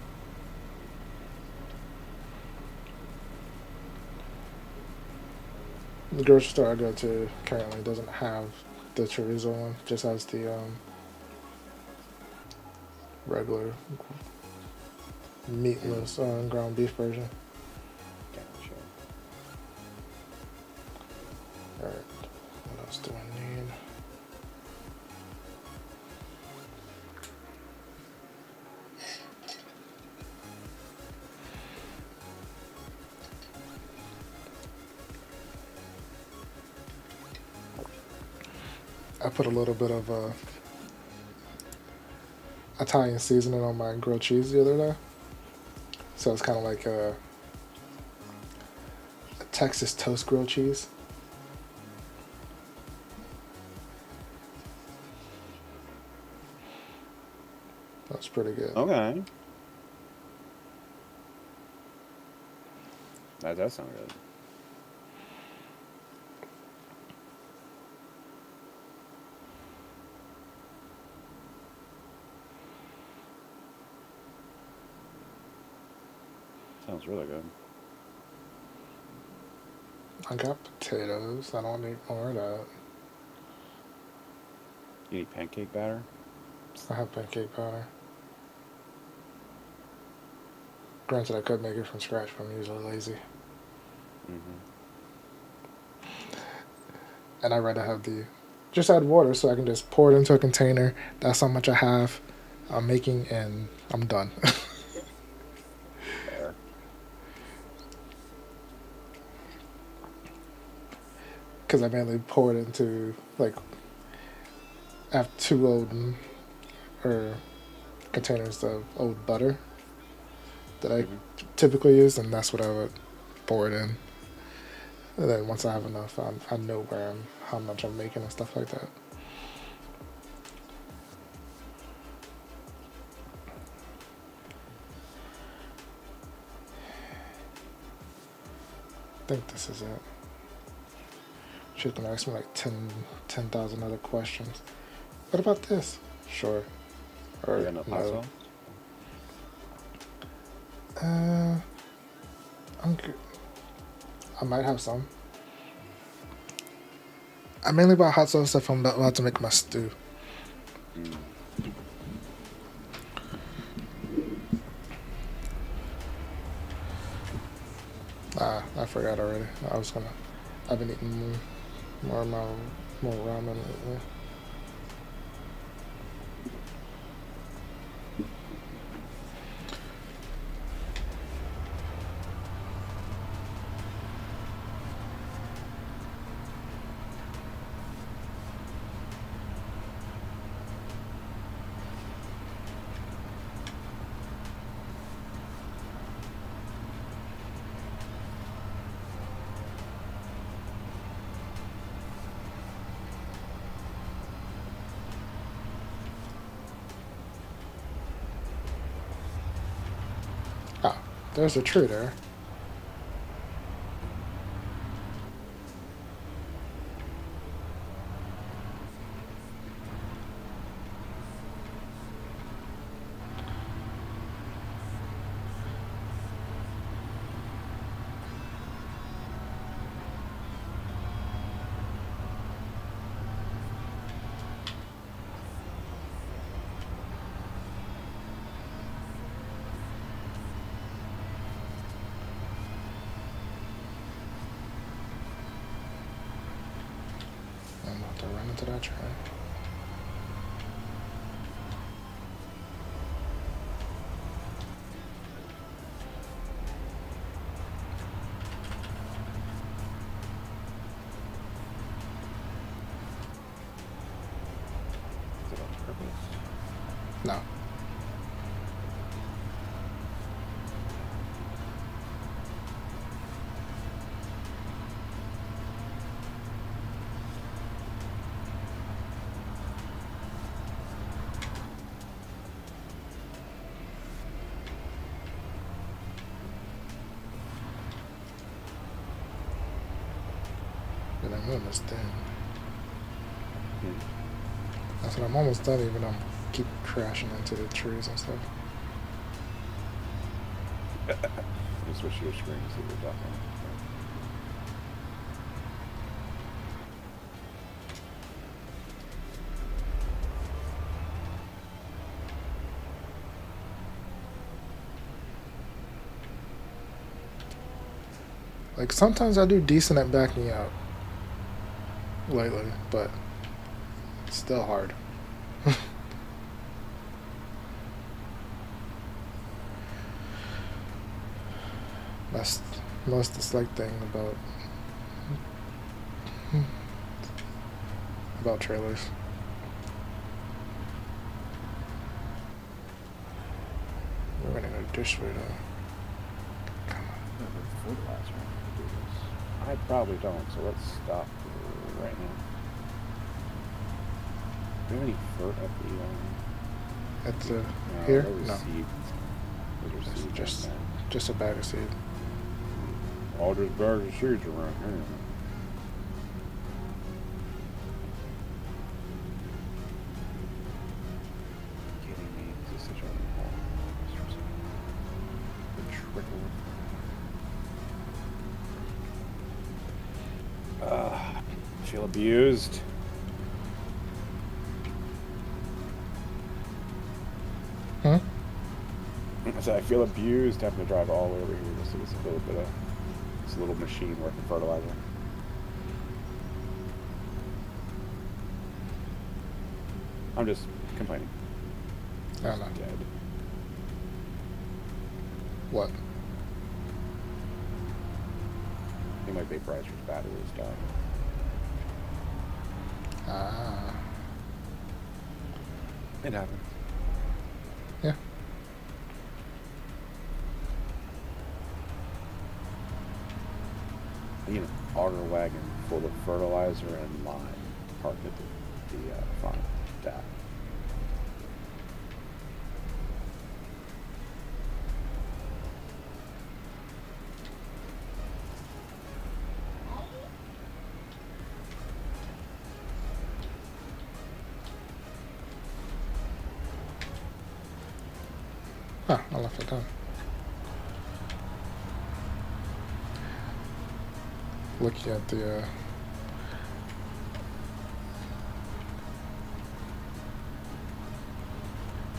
The grocery store I go to currently doesn't have the chorizo one, just has the regular meatless ground beef version. Gotcha. Alright, what else do I need? I put a little bit of Italian seasoning on my grilled cheese the other day. So it's kind of like a Texas toast grilled cheese. That's pretty good. Okay. That does sound good. Sounds really good. I got potatoes. I don't need more of that. You need pancake batter? I have pancake batter. Granted, I could make it from scratch, but I'm usually lazy. And I'd rather have just add water so I can just pour it into a container. That's how much I have. I'm making and I'm done. Fair. Because I mainly pour it into, like, I have two containers of old butter that I typically use, and that's what I would pour it in. And then once I have enough, I know how much I'm making and stuff like that. I think this is it. She's gonna ask me like 10,000 other questions. What about this? Sure. Or You got no hot sauce? I'm good. I might have some. I mainly buy hot sauce if I'm about to make my stew. I forgot already. I've been eating more ramen lately. There's a tree there. I'm about to run into that tree. Is it on purpose? No. but I'm almost done. Hmm. I said I'm almost done, even though I'm keep crashing into the trees and stuff. Let me switch to your screen and see what's up. Like, sometimes I do decent at backing out lately, but it's still hard. That's most disliked thing about trailers. We're gonna go this way though. Come on. Fertilizer. Do this. I probably don't, so let's stop right now. Do you have any fert at the It's no, here? those No. seeds. Those are It's seeds just right there. just a bag of seed. All those bags of seeds around here. Kidding me? This is such a the trickle. Feel abused. Hmm? I said I feel abused having to drive all the way over here just to get a little bit of this little machine working fertilizer. I'm just complaining. I don't know. Dead. What? I think my vaporizer's battery is dying. Ah. It happens. Yeah. I need an auger wagon full of fertilizer and lime parked at the front tap. Huh, I left it down. Looking at the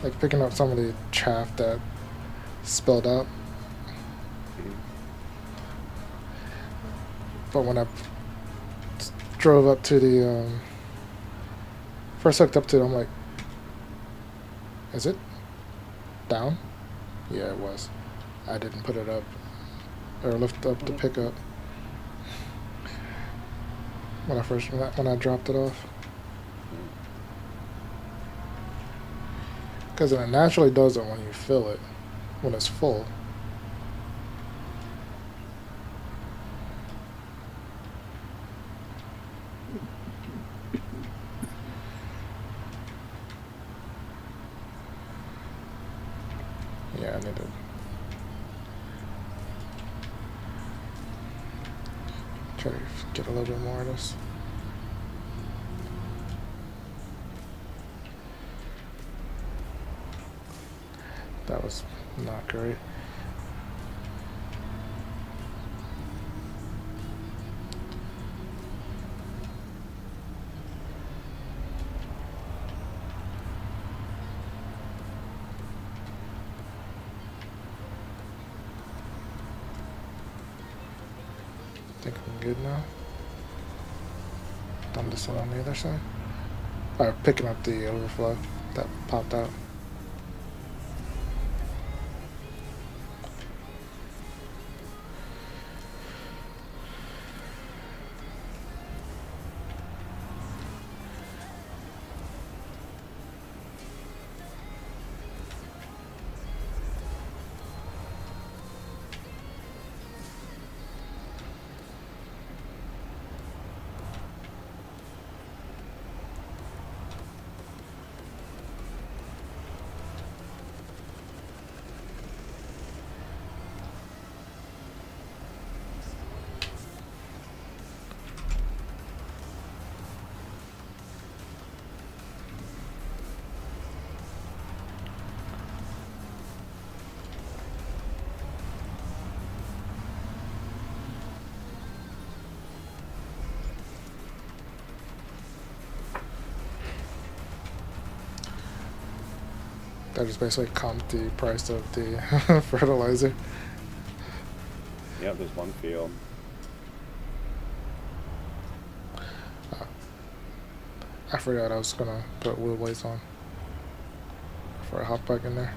like picking up some of the chaff that spilled out. But when I drove up to the first hooked up to it, I'm like, is it down? Yeah, it was. I didn't put it up or lift up the pickup when I dropped it off. Because it naturally does it when you fill it, when it's full. Yeah, I need to try to get a little bit more of this. That was not great. Think I'm good now. Done this one on the other side. Alright, picking up the overflow that popped out. I just basically comped the price of the fertilizer. Yep, there's one field. I forgot I was gonna put wheel blades on before I hop back in there.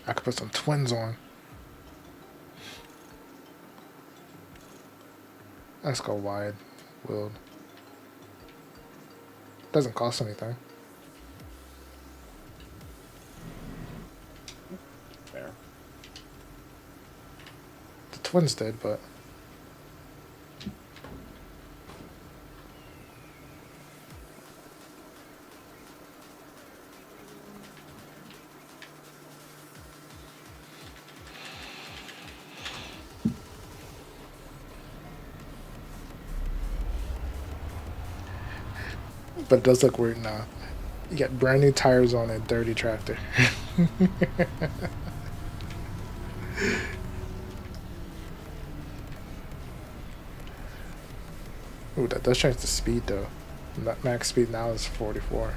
I could put some twins on. Let's go wide wheeled. Doesn't cost anything. There. The twins did, but it does look weird now. You got brand new tires on a dirty tractor. Ooh, that does change the speed though. Max speed now is 44.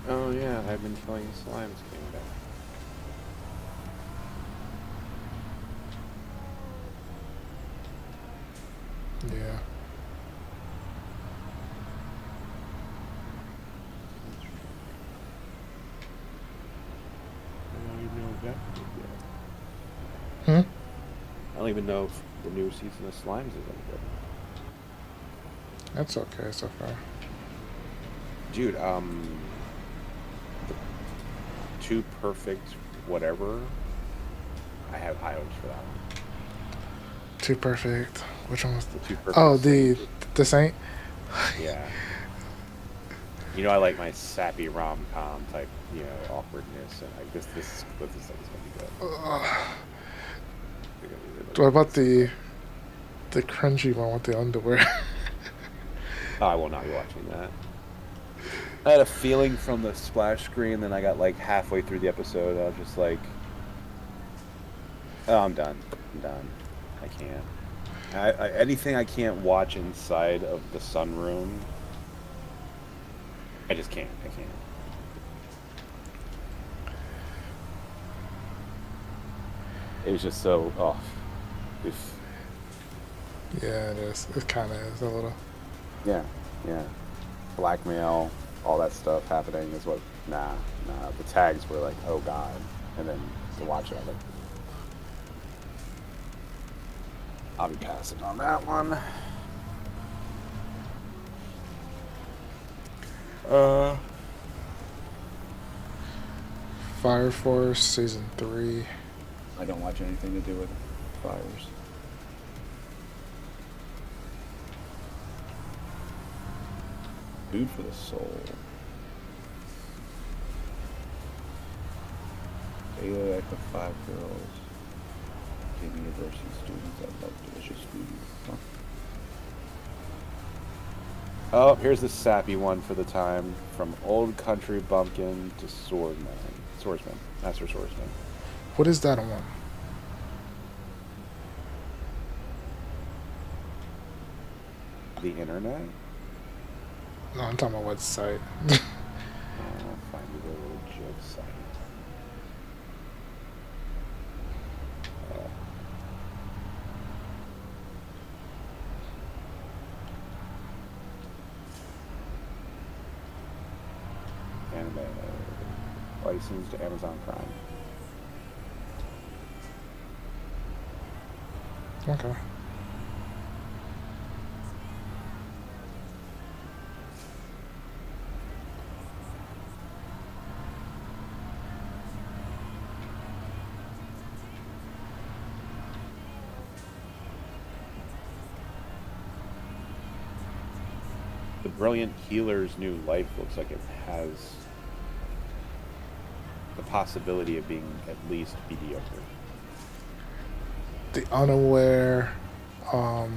Oh yeah, I've been killing slimes came back. Yeah. I don't even know if that yet. Hmm? I don't even know if the new season of Slimes is any good. That's okay so far. Dude, the Too Perfect whatever, I have high hopes for that one. Too perfect. Which one was The Too Perfect. Oh, Saint. the Saint? Yeah. You know, I like my sappy rom-com type, awkwardness, and this looks like it's gonna be good. What about the cringy one with the underwear? Oh, I will not be watching that. I had a feeling from the splash screen, then I got like halfway through the episode, I was just like, oh, I'm done. I can't. Anything I can't watch inside of the sunroom, I just can't. I can't. It was just so off. Yeah, it is. It kind of is a little. Yeah. Blackmail, all that stuff happening is what. Nah. The tags were like, oh god, and then to watch it, I was like, I'll be passing on that one. Fire Force Season 3. I don't watch anything to do with fires. Food for the soul. Daily life of 5 girls. Give university students that love delicious food. Huh? Oh, here's the sappy one for the time. From old country bumpkin to swordsman. Master swordsman. What is that one? The internet? No, I'm talking about what site. Find the legit site. Anime. Licensed to Amazon Prime. Okay. the Brilliant Healer's new life looks like it has the possibility of being at least mediocre. The Unaware, um,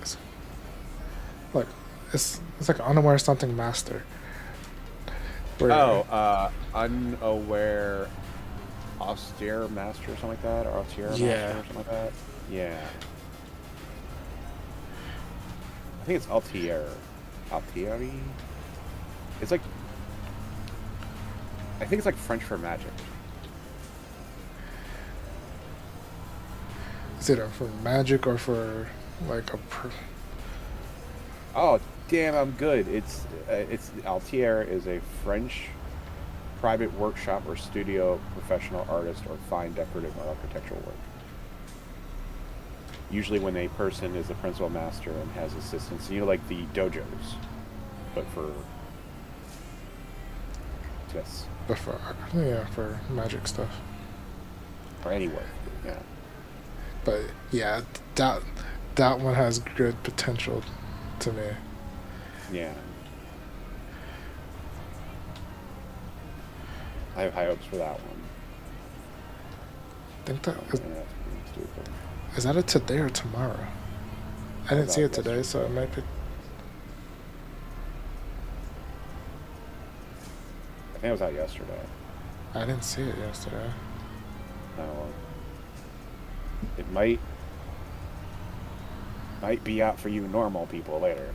it's like it's like Unaware something master. Where, Unaware austere master or something like that, or austere master Yeah. or something like that. Yeah. I think it's Altier. Altieri? It's like, I think it's like French for magic. is it for magic or for like a? Oh, damn, I'm good. It's Altier is a French private workshop or studio professional artist or fine decorative or architectural work. Usually when a person is the principal master and has assistants, like the dojos, but for this, But for magic stuff. or any work, yeah. But yeah, that one has good potential to me. Yeah. I have high hopes for that one. I think that Yeah, that's pretty stupid. is that a today or tomorrow? I didn't see it today, so it might be. I think it was out yesterday. I didn't see it yesterday. No. It might be out for you normal people later.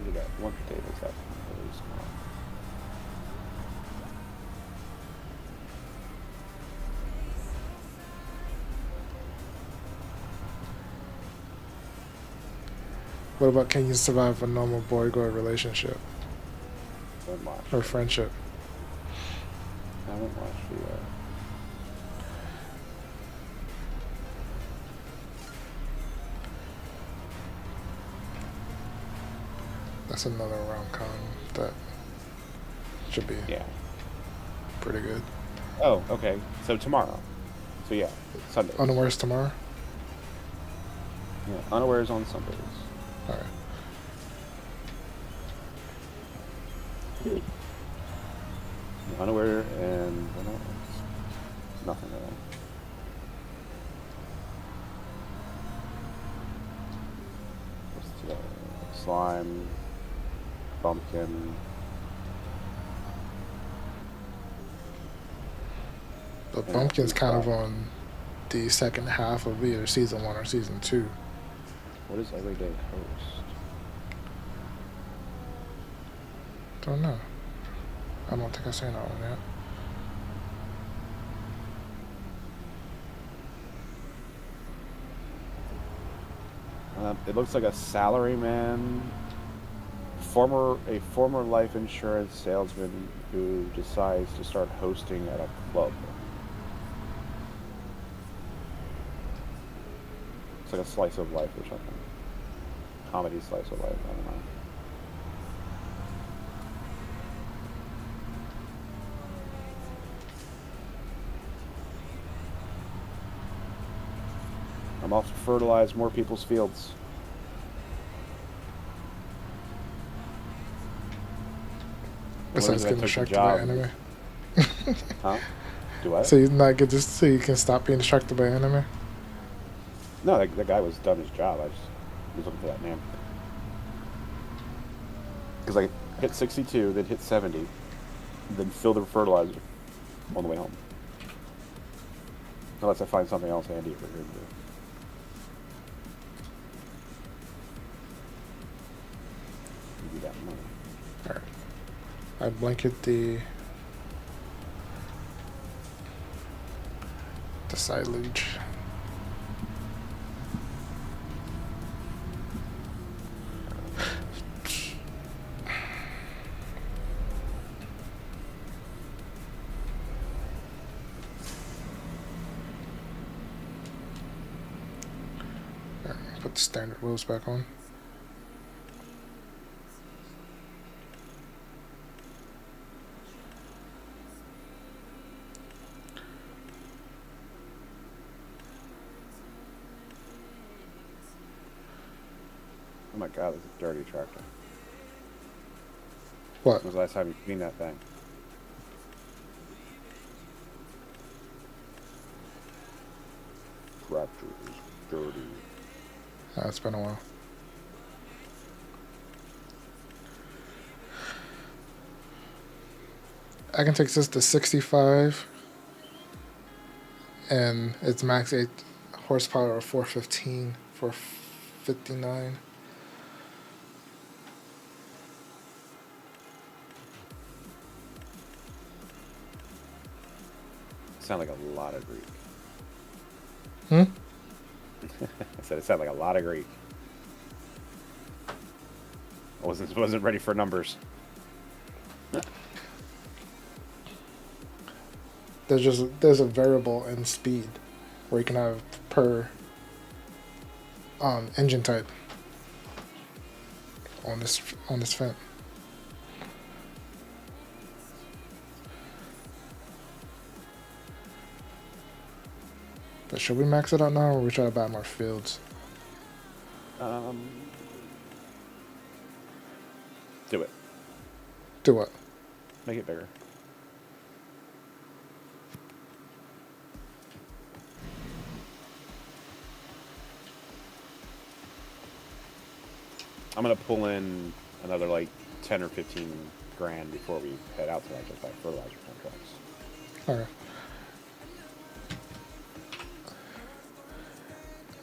We got one potato left. Really small. What about can you survive a normal boy-girl relationship Haven't watched. or friendship? Haven't watched the. That's another rom-com that should be Yeah. pretty good. Oh, okay. So tomorrow. So yeah, Sunday. Unawares tomorrow. Yeah, Unawares on Sundays. All right. Unaware and what else? Nothing at all. What's today? Slime, Bumpkin. But Yeah, Bumpkin's it's kind of fine. on the second half of either season 1 or season 2. What is Everyday Host? Don't know. I don't think I've seen that one yet. It looks like a salaryman, a former life insurance salesman who decides to start hosting at a club. It's like a slice of life or something. Comedy slice of life, I don't know. I'm off to fertilize more people's fields. Besides What getting if I took the distracted by job? anime. Huh? Do what? So you not get this, so you can stop being distracted by anime. No, that guy was done his job. I just was looking for that name. Because I hit 62, then hit 70, then fill the fertilizer on the way home. Unless I find something else handy for here to do. Give you that money. All right. I blanket the silage. All right, put the standard wheels back on. my god, this is a dirty tractor. What? When was the last time you cleaned that thing? Tractor is dirty. It's been a while. I can take this to 65, and its max 8 horsepower of 415, 459. Sound like a lot of Greek. Hmm? I said it sounded like a lot of Greek. I wasn't ready for numbers. There's a variable in speed where you can have per engine type on this Fendt. But should we max it out now, or we try to buy more fields? Do it. Do what? Make it bigger. I'm gonna pull in another like 10 or 15 grand before we head out to like just buy fertilizer contracts. Okay.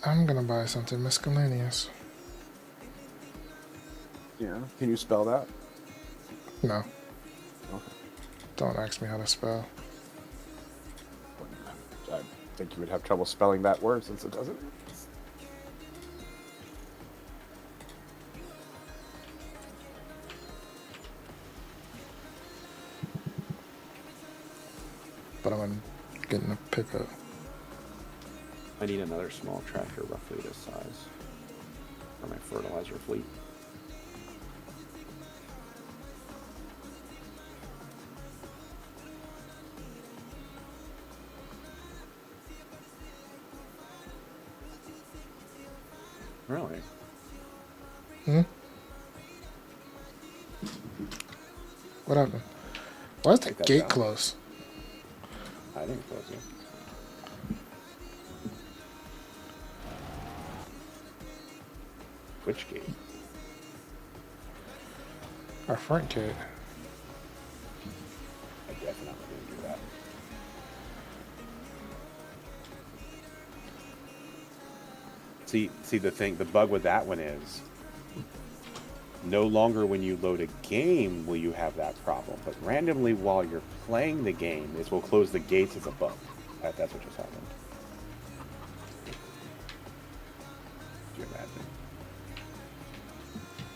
I'm gonna buy something miscellaneous. Yeah. Can you spell that? No, Okay. don't ask me how to spell. I think you would have trouble spelling that word since it doesn't. But I'm gonna get in a pickup. I need another small tractor roughly this size for my fertilizer fleet. Really? Hmm? What happened? Why is the Take that gate down. closed? I didn't close it. Which gate? Our front gate. I definitely didn't do that. See the bug with that one is no longer when you load a game will you have that problem, but randomly while you're playing the game, it will close the gates as a bug. That's what just happened. Do you imagine?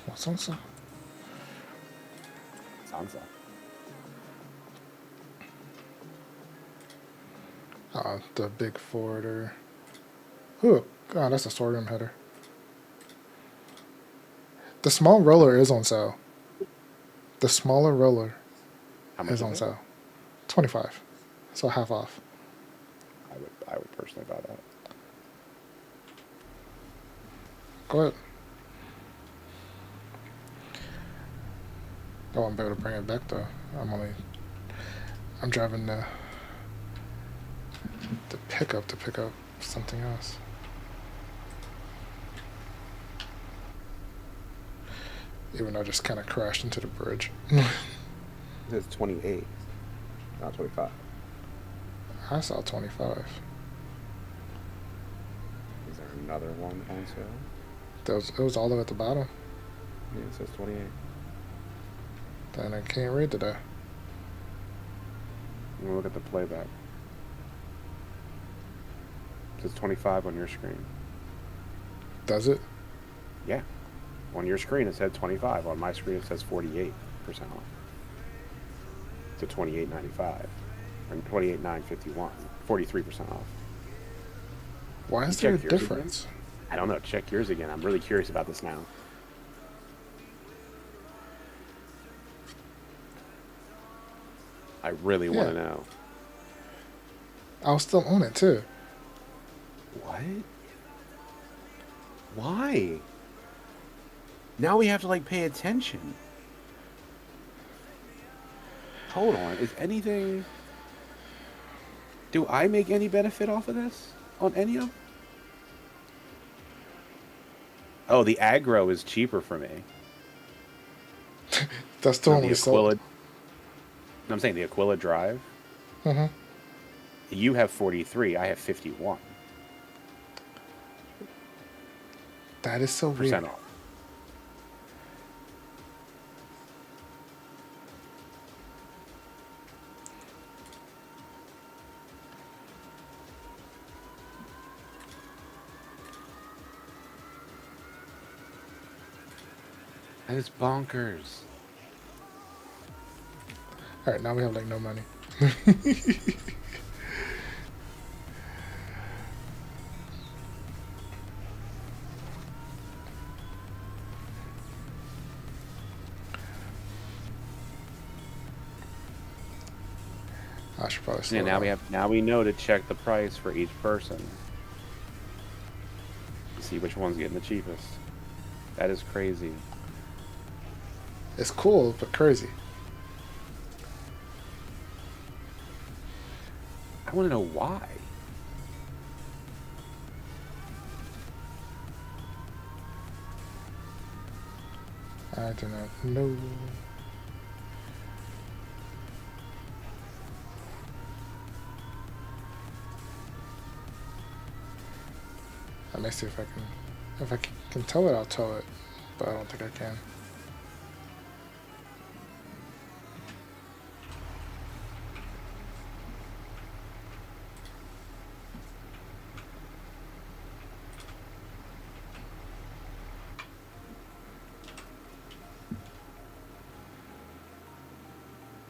What's on sale? Sansa. The big forwarder. Ooh, God, that's a sorghum header. The small roller is on sale. The smaller roller How much is on it? sale. 25. So half off. I would personally buy that. Go ahead. Oh, I'm able to bring it back though. I'm driving the pickup to pick up something else. Even though I just kind of crashed into the bridge. It's 28, not 25. I saw 25. Is there another one on sale? It was all the way at the bottom. Yeah, it says 28. Then I can't read today. I'm gonna look at the playback. It says 25 on your screen. Does it? Yeah. On your screen it said 25. On my screen it says 48% off. To 28.95 or 28.951. 43% off. Why is You there a check yours difference? I don't know. Check yours again. I'm really curious about this now. I really want to Yeah. know. I was still on it too. What? Why? Now we have to like pay attention. Hold on. Is anything? Do I make any benefit off of this on any of them? Oh, the aggro is cheaper for me. That's the So one the we sold. Aquila. I'm saying the Aquila Drive. Mm-hmm. You have 43. I have 51% That is so weird. off. That is bonkers. All right, now we have like no money. I should probably slow Yeah, down. now we know to check the price for each person. See which one's getting the cheapest. That is crazy. It's cool, but crazy. I want to know why. I do not know. Let me see if I can. If I can tow it, I'll tow it. But I don't think I can.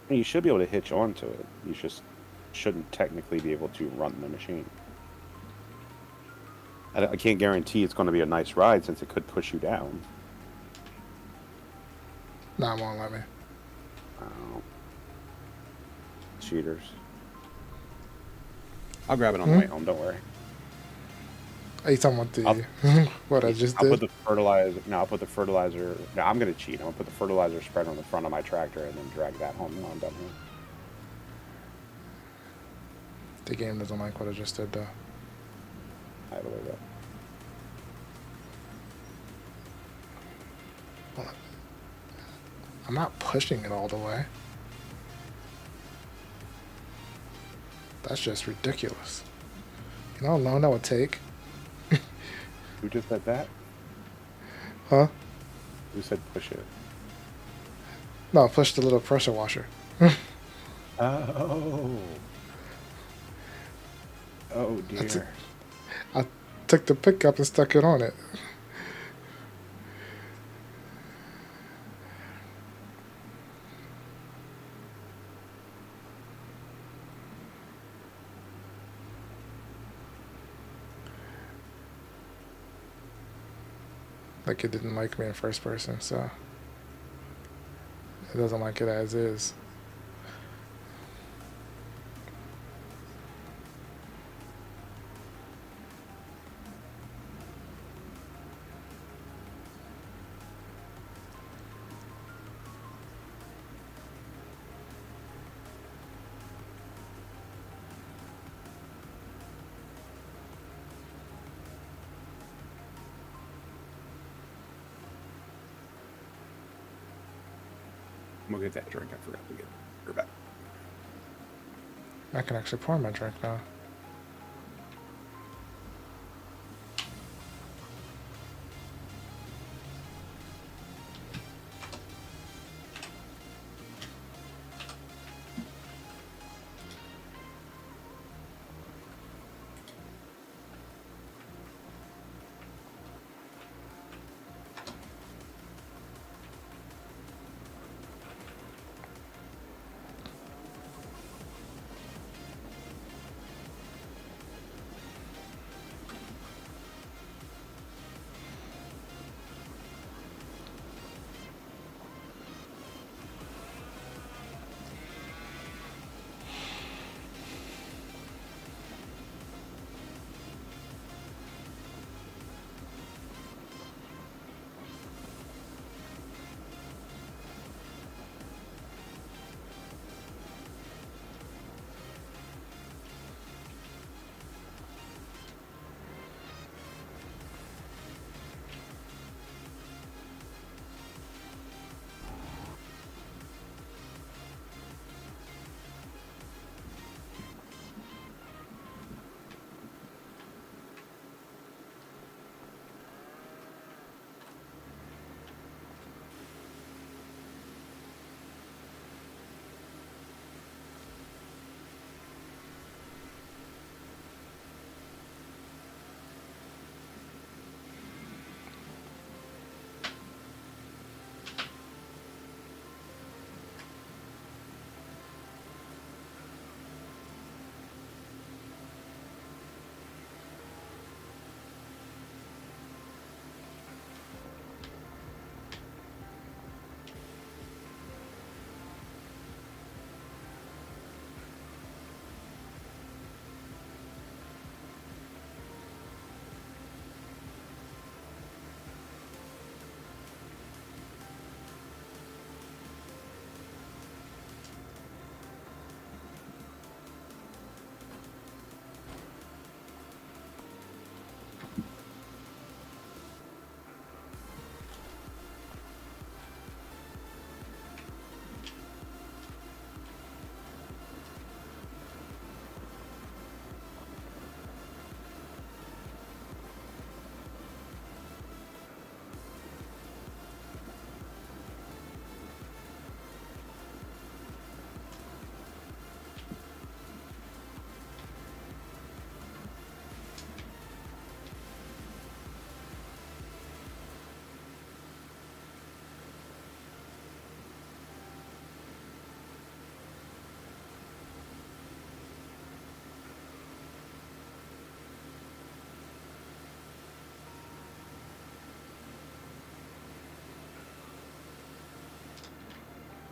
You should be able to hitch onto it. You just shouldn't technically be able to run the machine. I can't guarantee it's going to be a nice ride since it could push you down. Nah, it won't let me. Oh. Cheaters. I'll grab it on Hmm? the way home, don't worry. Are you talking about the what I just I'll did? put the fertilizer. No, I'll put the fertilizer. No, I'm gonna cheat. I'm gonna put the fertilizer spreader on the front of my tractor and then drag that home when I'm done here. The game doesn't like what I just did, though. I believe it. I'm not pushing it all the way. That's just ridiculous. You know how long that would take? Who just said that? Huh? Who said push it? No, push the little pressure washer. Oh. Oh That's it. dear. I took the pickup and stuck it on it. Like it didn't like me in first person, so it doesn't like it as is. I'm gonna get that drink. I forgot to get it. We're back. I can actually pour my drink now.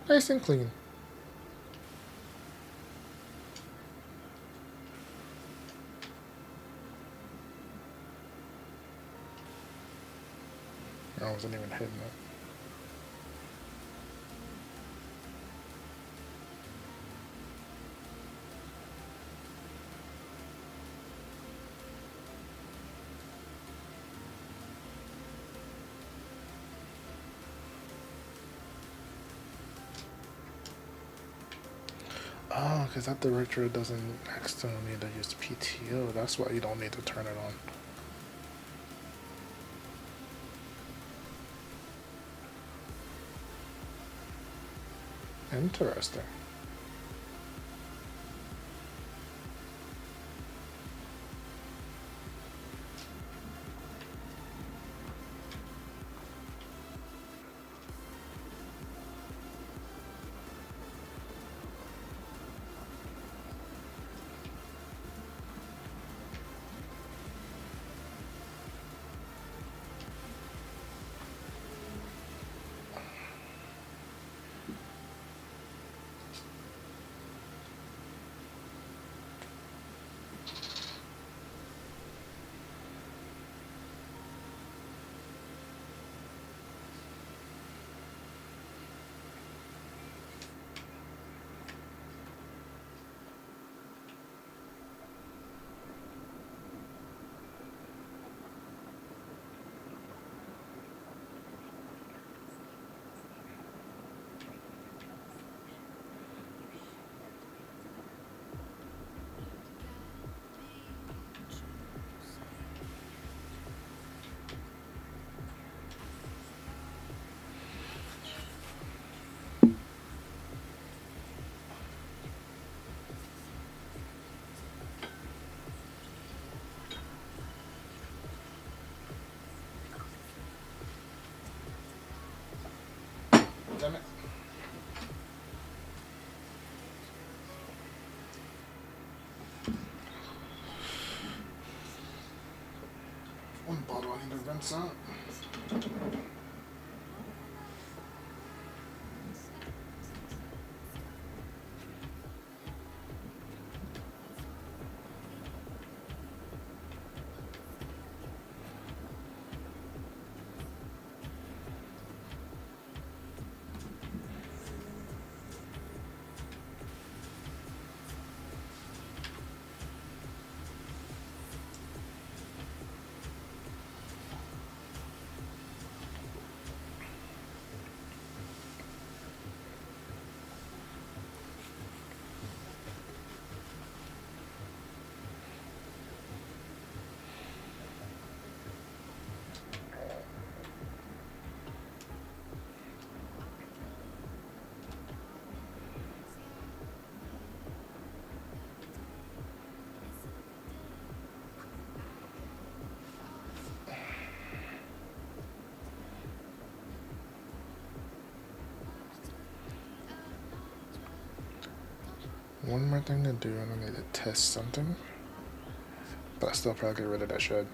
Nice and clean. I wasn't even hitting it. Oh, because that director doesn't accidentally need to use PTO. That's why you don't need to turn it on. Interesting. Damn it. One bottle I need to rinse out. One more thing to do, and I need to test something. But I still probably get rid of that shed.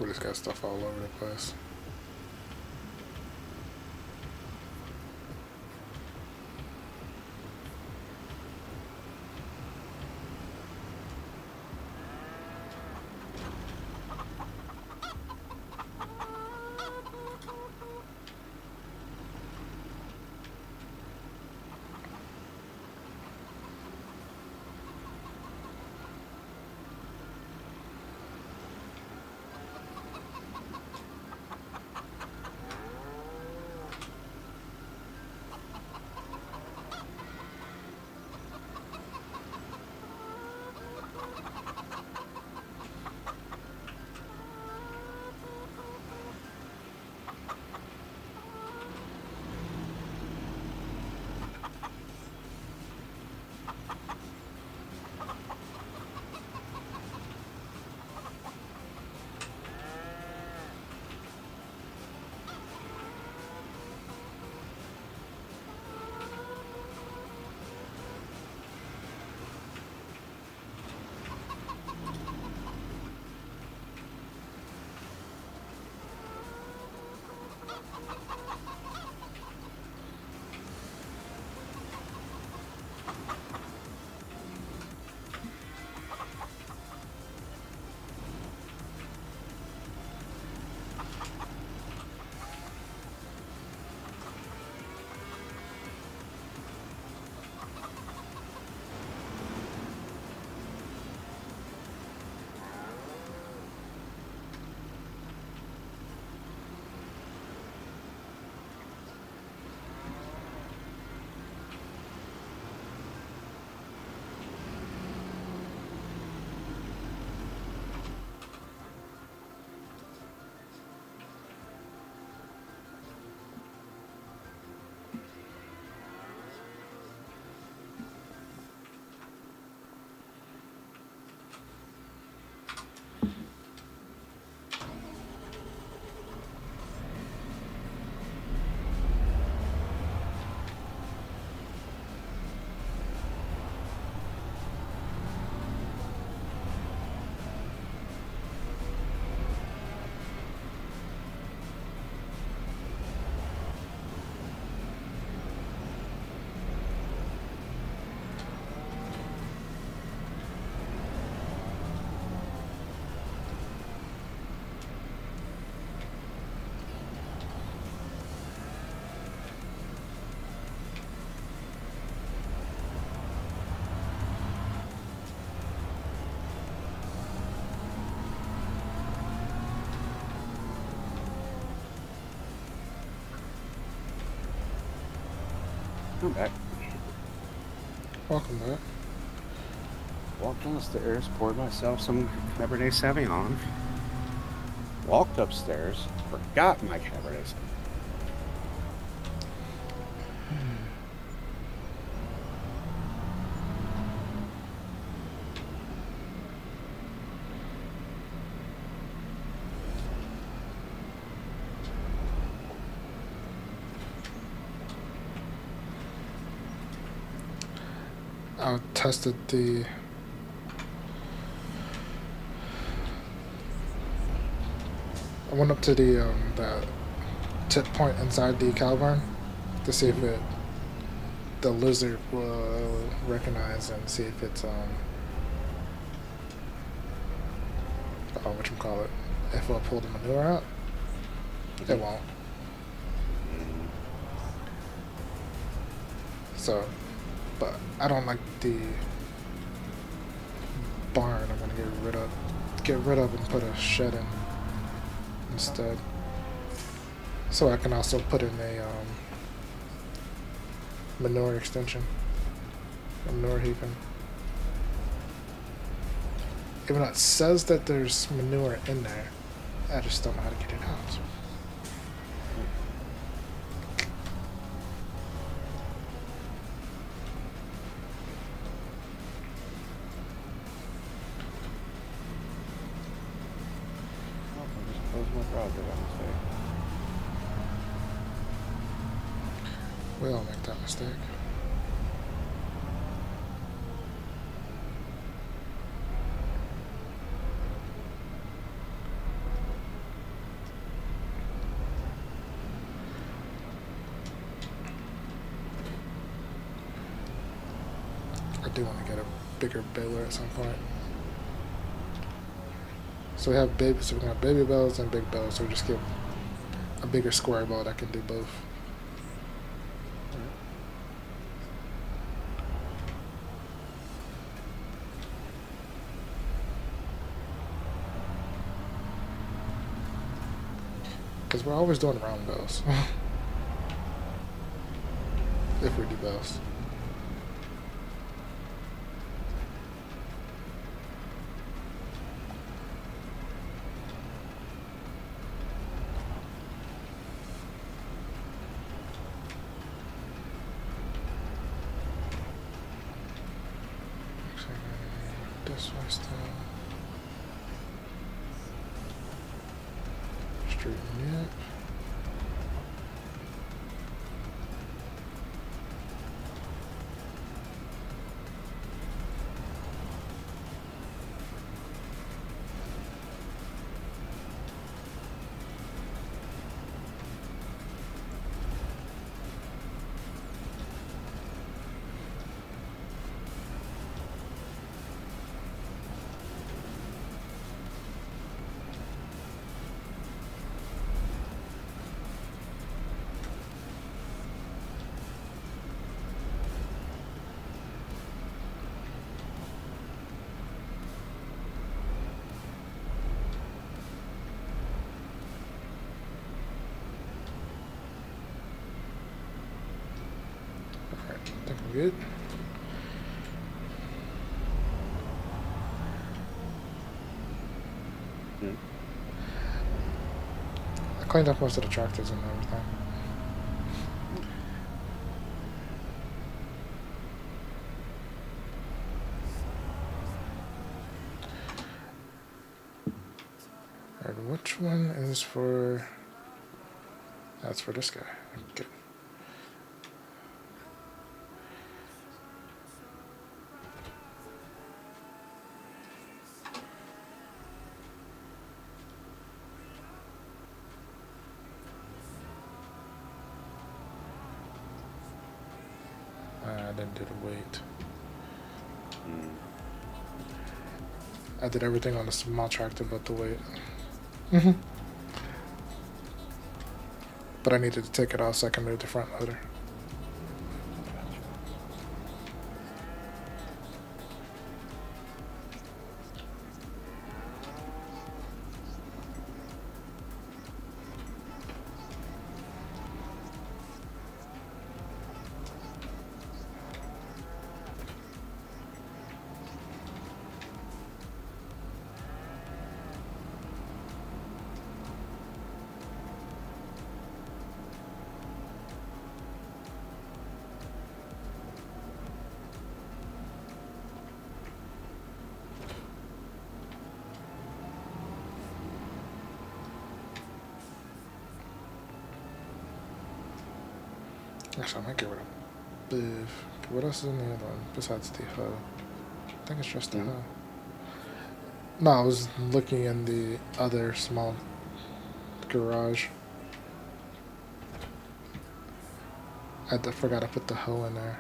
We just got stuff all over the place. I'm back. Welcome back. Walked down the stairs, poured myself some Cabernet Sauvignon. Walked upstairs, forgot my Cabernet Sauvignon. I tested the I went up to the tip point inside the cavern to see if the lizard will recognize and see if it's whatchamacallit, if it'll pull the manure out. It won't. So, but I don't like the barn. I'm gonna get rid of and put a shed in instead. So I can also put in a manure extension, a manure heaping. Even though it says that there's manure in there, I just don't know how to get it out. Close my browser by mistake. We all make that mistake. I do want to get a bigger baler at some point. So we have baby, so we have baby bells and big bells. So we just give a bigger square bell that can do both. Because we're always doing round bells. If we do bells. This way still. Straighten it. I think I'm good. Hmm. I cleaned up most of the tractors and everything. Alright, which one is for... That's for this guy. Good. I didn't do the weight. Mm. I did everything on the small tractor but the weight. Mm-hmm. But I needed to take it off so I can move the front loader. Actually, I might get rid of Biv. What else is in the other one besides the hoe? I think it's just the hoe. No, I was looking in the other small garage. Forgot to put the hoe in there.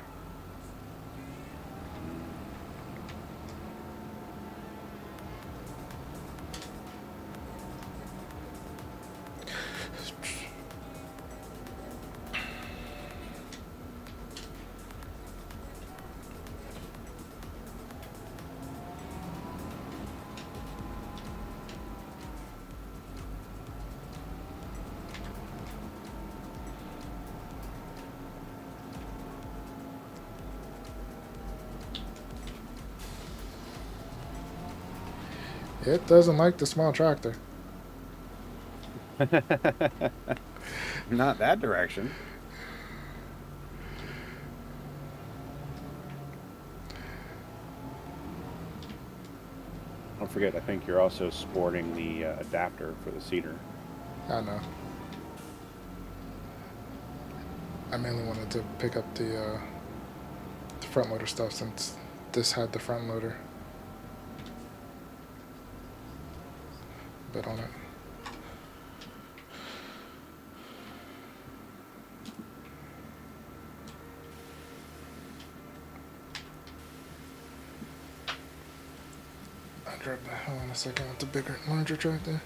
It doesn't like the small tractor. Not that direction. Don't forget, I think you're also sporting the adapter for the cedar. I know. I mainly wanted to pick up the front loader stuff since this had the front loader bit on it. I'll grab that hoe in a second with the bigger, larger tractor.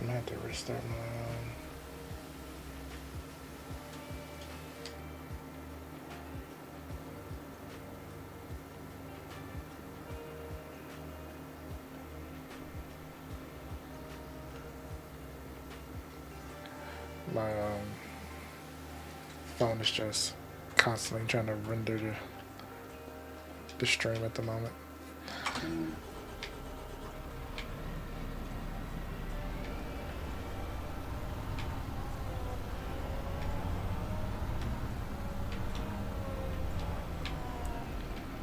I might have to restart my phone is just constantly trying to render the stream at the moment.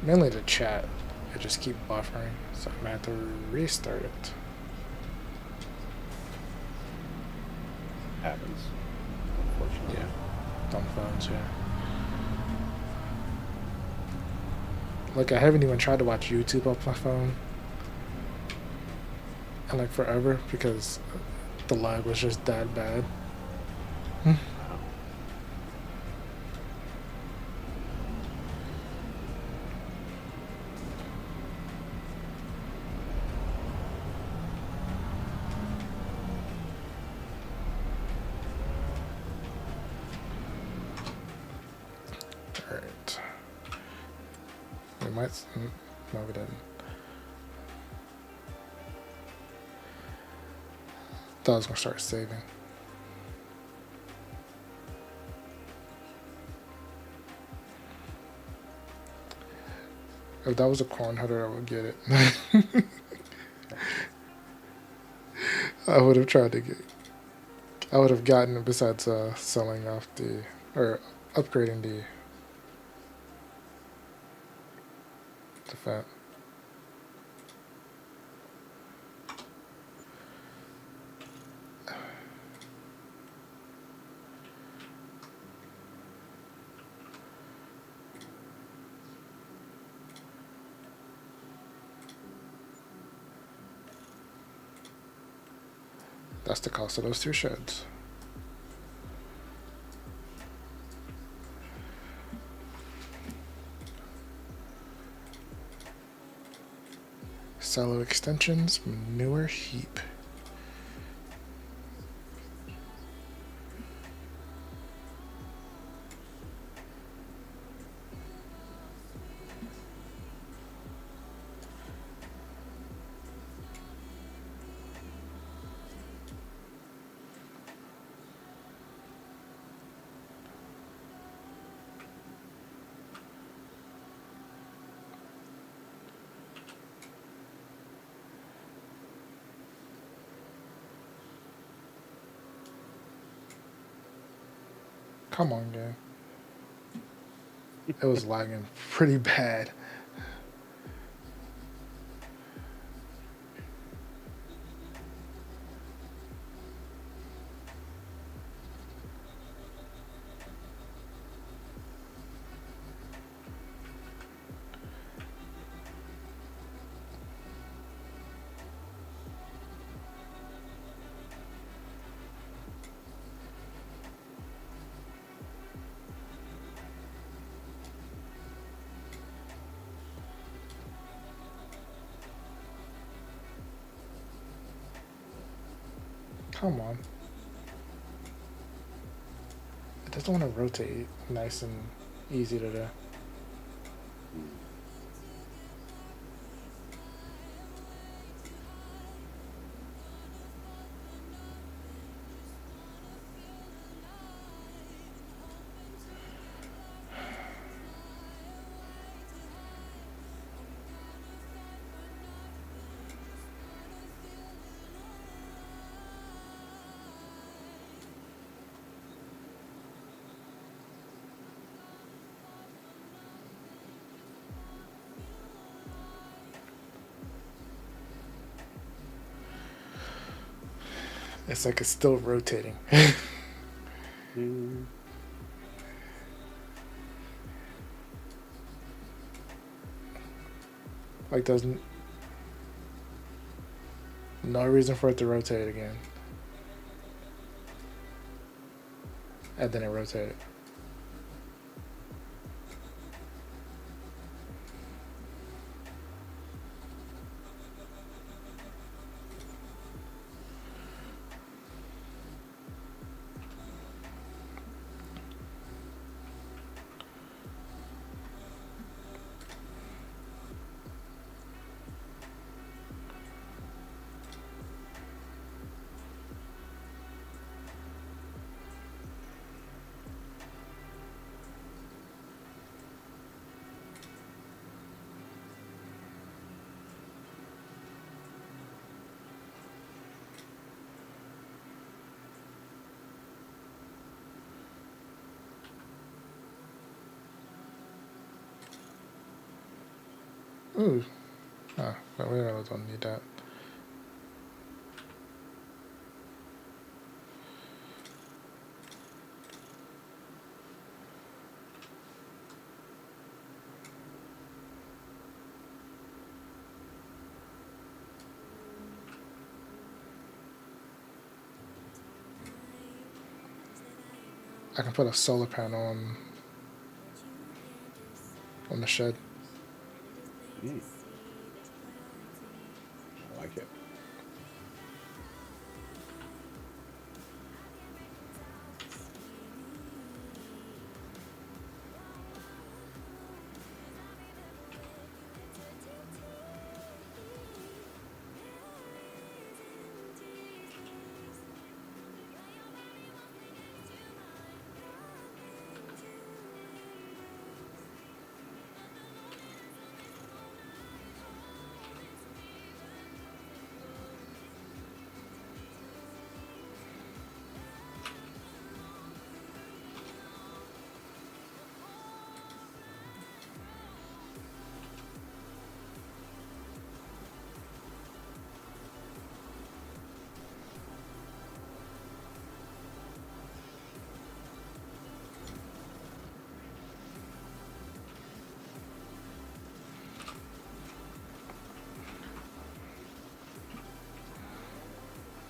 Mainly the chat, it just keep buffering, so I'm gonna have to restart it. Happens, unfortunately. Yeah, on phones, yeah. Like, I haven't even tried to watch YouTube off my phone in like forever because the lag was just that bad. Alright. We might. No, we didn't. Thought I was gonna start saving. If that was a corn hutter, I would get it. I would have tried to get. I would have gotten it besides selling off or upgrading the fat. That's the cost of those 2 sheds. Silo extensions, manure heap. Come on, game. It was lagging pretty bad. Come on. It doesn't want to rotate nice and easy to do. It's like it's still rotating. Like there's no reason for it to rotate again. And then it rotated. Ooh. Oh, but we really don't need that. I can put a solar panel on the shed. I like it.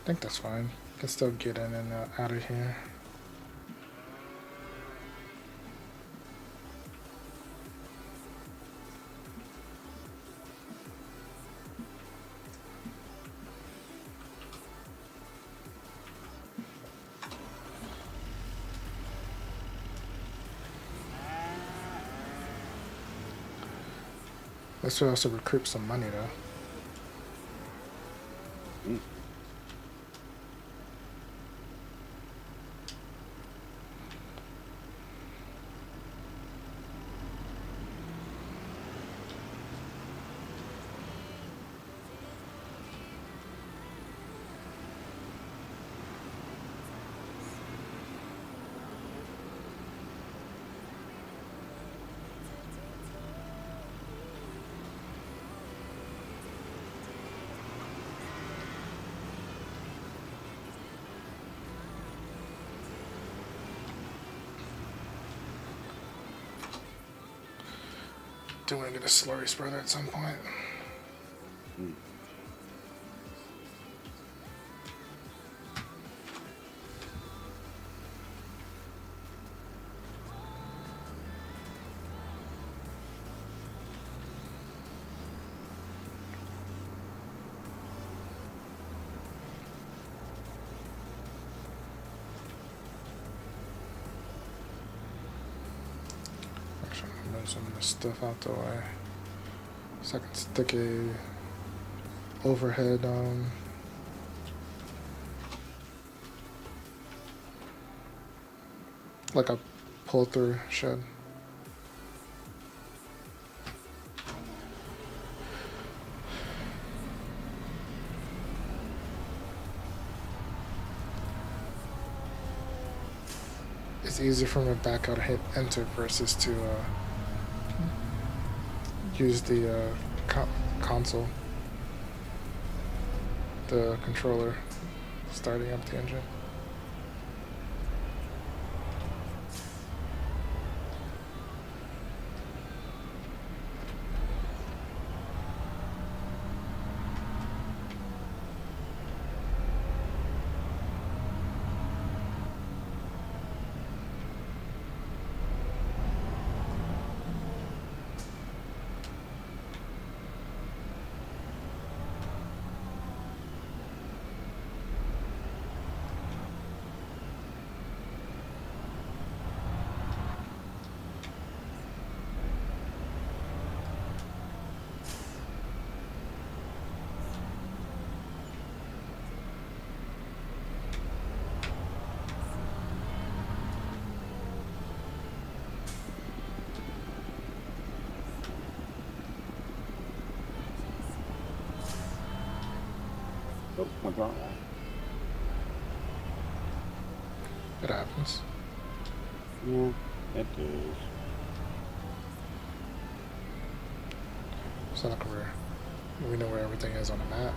I think that's fine. Can still get in and out of here. This will also recoup some money though. Mm. Do want to get a slurry spreader at some point. Mm. Actually, I'm gonna move some of this stuff out the way so I can stick a overhead like a pull through shed. It's easier for me to back out and hit enter versus to use the console, the controller, starting up the engine. Oh, went wrong. It happens. Yeah, it is. It's not like we know where everything is on the map.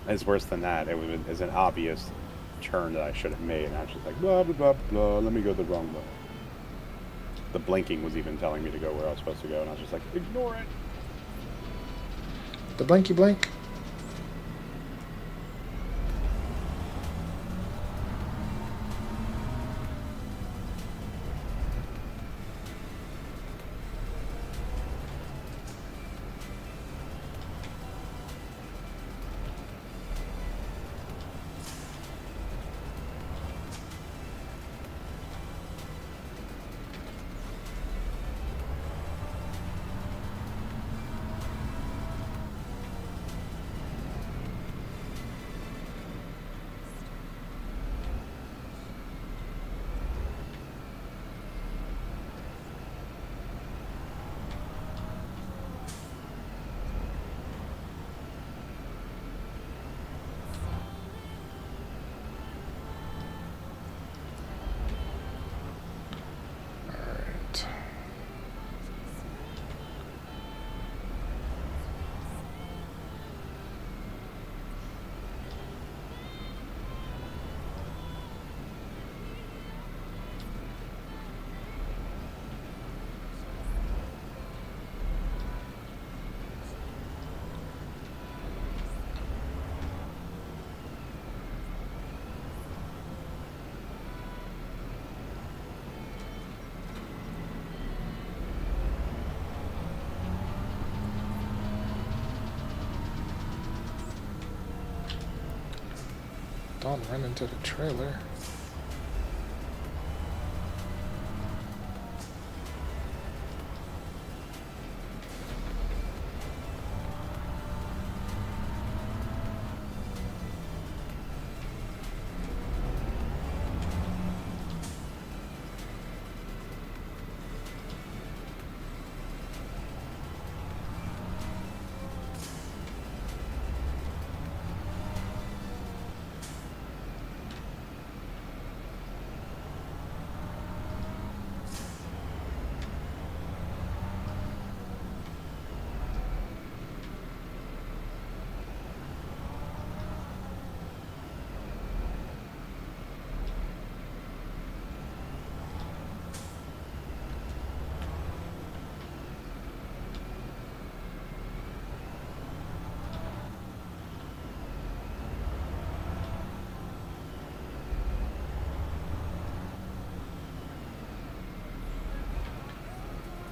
It's worse than that. It's an obvious turn that I should have made, and I was just like, blah, blah, blah, blah, let me go the wrong way. The blinking was even telling me to go where I was supposed to go, and I was just like, ignore it. The blinky blink. Don't run into the trailer.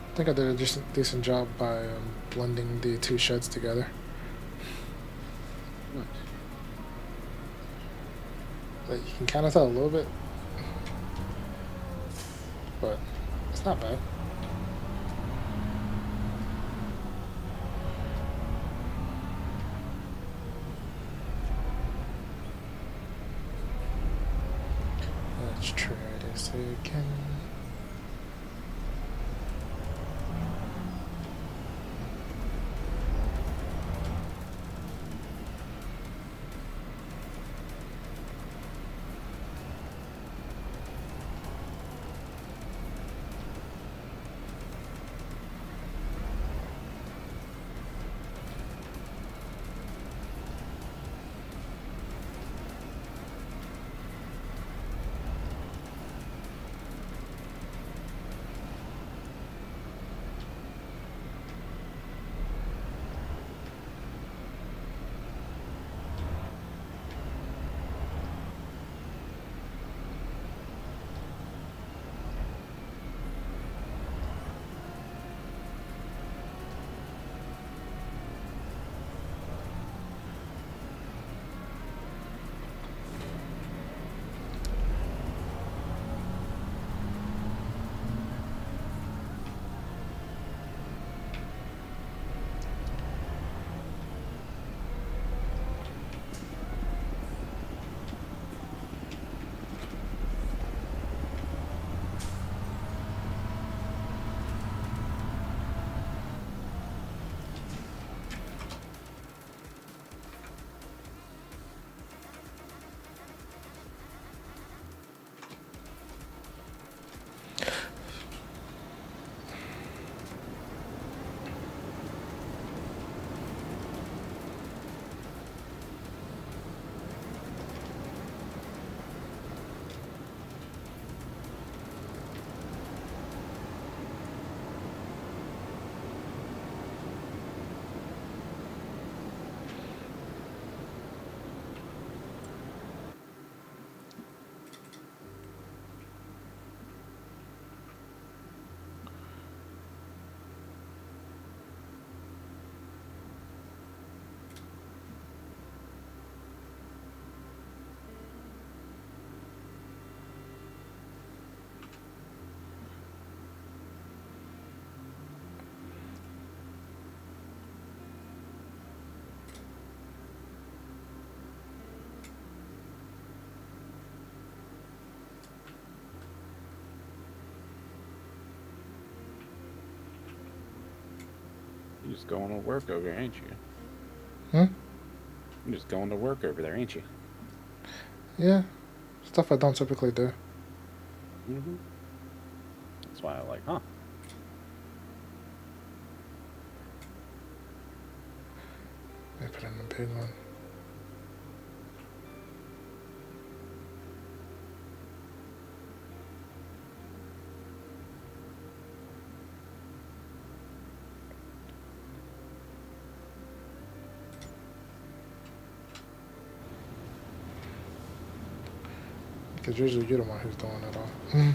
I think I did a decent job by blending the two sheds together. Nice. Like, you can kind of tell a little bit, but it's not bad. Let's try this again. You're just going to work over there, ain't you? Hmm? You're just going to work over there, ain't you? Yeah, stuff I don't typically do. Mm-hmm. That's why I like, huh? Let me put in a big one. Because usually you're the one who's doing it all. Mm-hmm.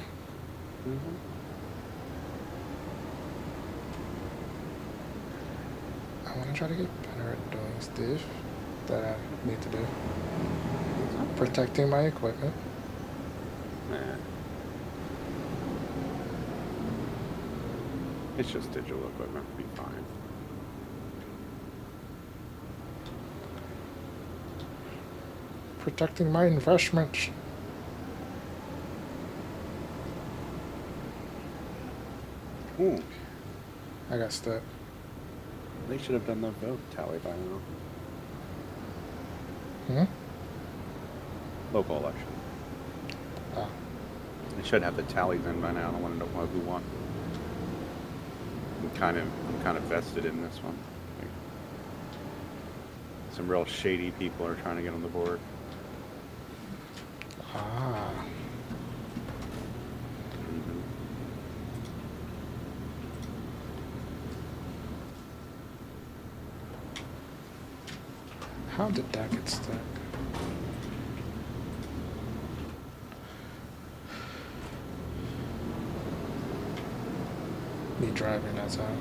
I want to try to get better at doing stuff that I need to do. Protecting my equipment. Nah. It's just digital equipment. It'll be fine. Protecting my investments. Ooh. I got stuck. They should have done the vote tally by now. Hmm? Local election. Oh. They should have the tallies in by now. I want to know who won. I'm kind of vested in this one. Like, some real shady people are trying to get on the board. Ah. Mhm. How did that get stuck? Me driving that time.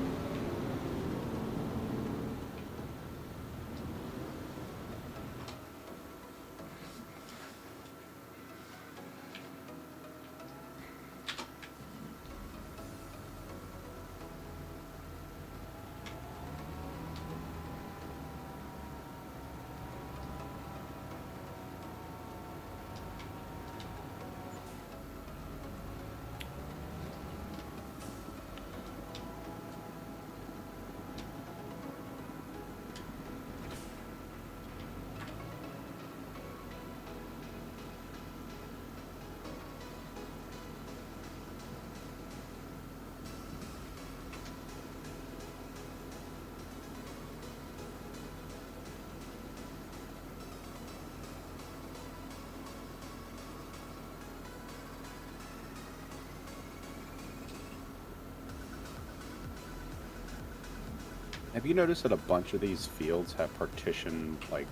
Have you noticed that a bunch of these fields have partition like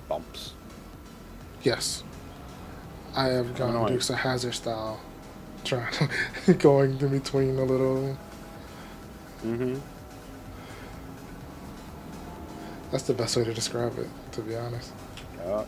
bumps? Yes. I have gone Annoying. Dukes of Hazzard style. Trying going in between a little. Mm-hmm. That's the best way to describe it, to be honest. Yeah.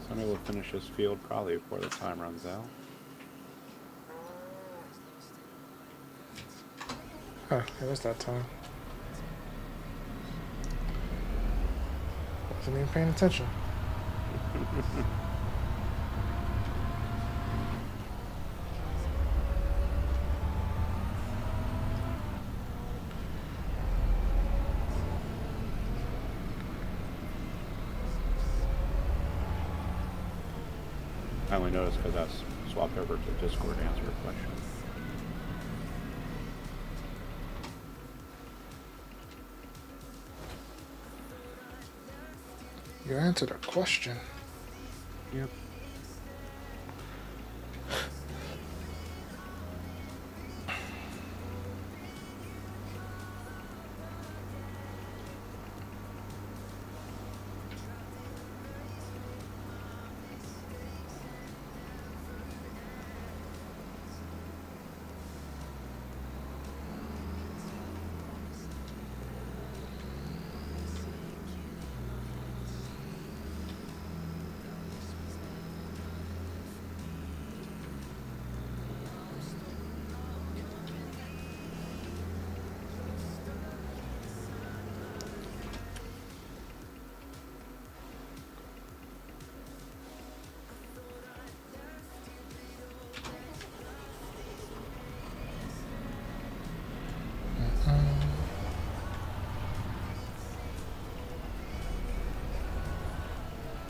So maybe we'll finish this field probably before the time runs out. Huh, it was that time. Wasn't even paying attention. I only noticed because I swapped over to Discord to answer a question. You answered a question. Yep.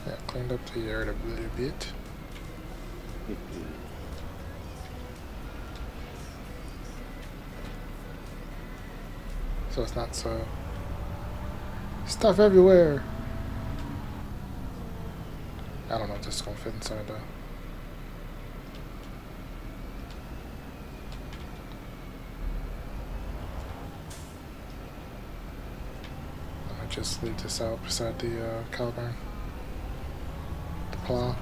Yeah, cleaned up the yard a little bit. So it's not so... Stuff everywhere! I don't know if this is gonna fit inside though. I might just leave this out beside the caliburn. The plow.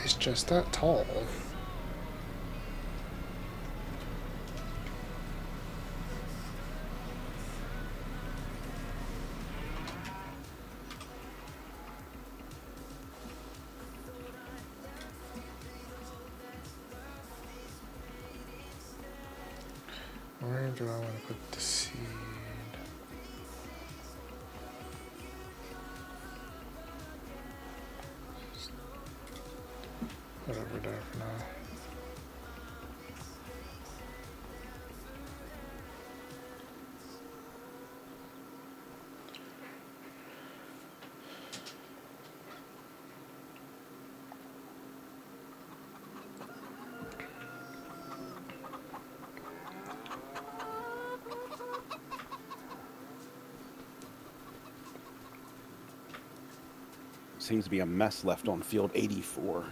It's just that tall. Where do I want to put the seed? Put it over there for now. Seems to be a mess left on field 84.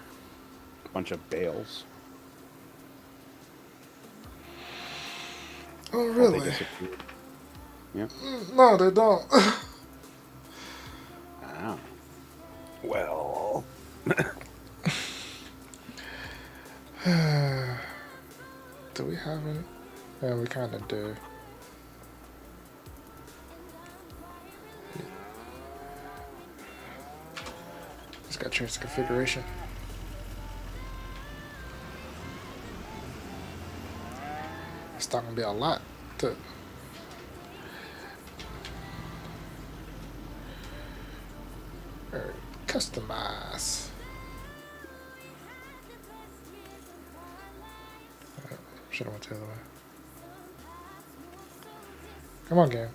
A bunch of bales. Oh, Thought really? they disappeared. Yeah. No, they don't. Ah. Well. Do we have any? Yeah, we kind of do. Just got to change the configuration. It's not gonna be a lot to. Alright, customize. Should have went the other way. Come on, game.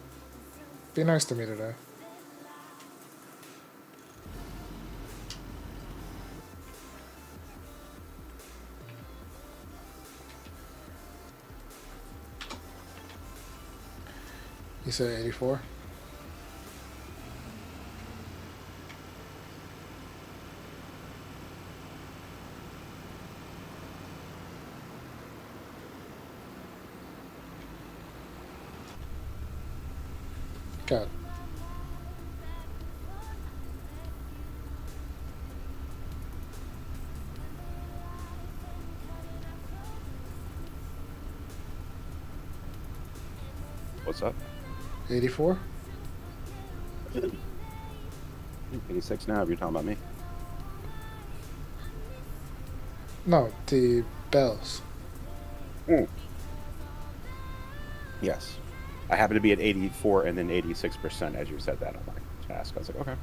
Be nice to me today. You said 84? God. What's up? 84? 86 now, if you're talking about me. No, the bells. Yes. I happen to be at 84 and then 86% as you said that on my task. I was like, okay.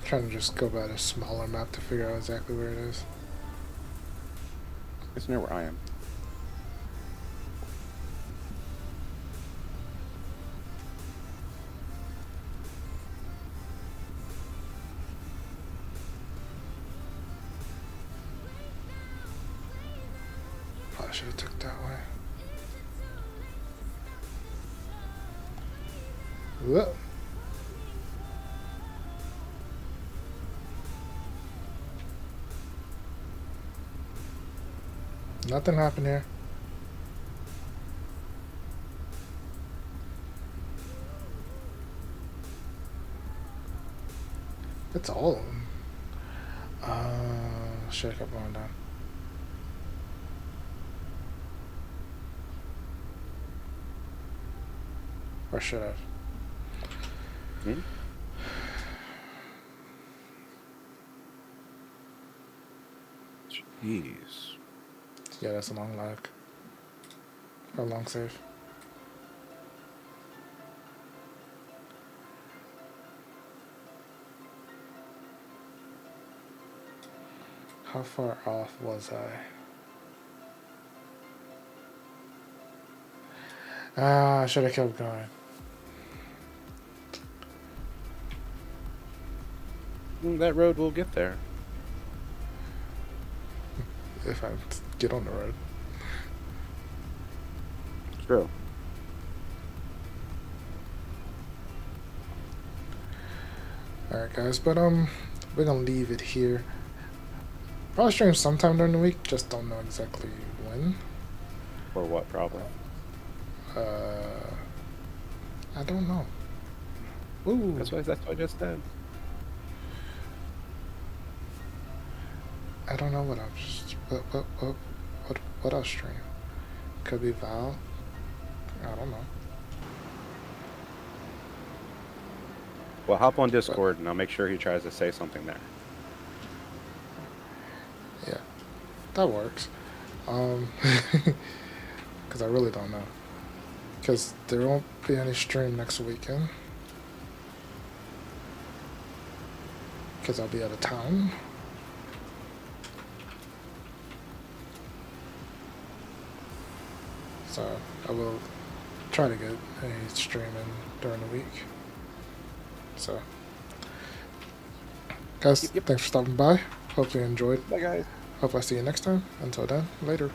Trying to just go by the smaller map to figure out exactly where it is. It's near where I am. should have took that way. Whoa. Nothing happened here. It's all of them. Should have kept going down. Or should have? Hmm? Jeez. Yeah, that's a long lag. Or long save. How far off was I? I should have kept going. That road will get there. If I get on the road. True. Alright guys, but we're gonna leave it here. Probably stream sometime during the week, just don't know exactly when. Or what, probably. I don't know. Ooh. That's what I just said. I don't know what I'll what I'll stream. Could be Val. I don't know. Well, hop on Discord and I'll make sure he tries to say something there. Yeah, that works. Because I really don't know. Because there won't be any stream next weekend. Because I'll be out of town. So I will try to get a stream in during the week. So, guys, Yep. thanks for stopping by. Hope you enjoyed. Bye, guys. Hope I see you next time. Until then, later.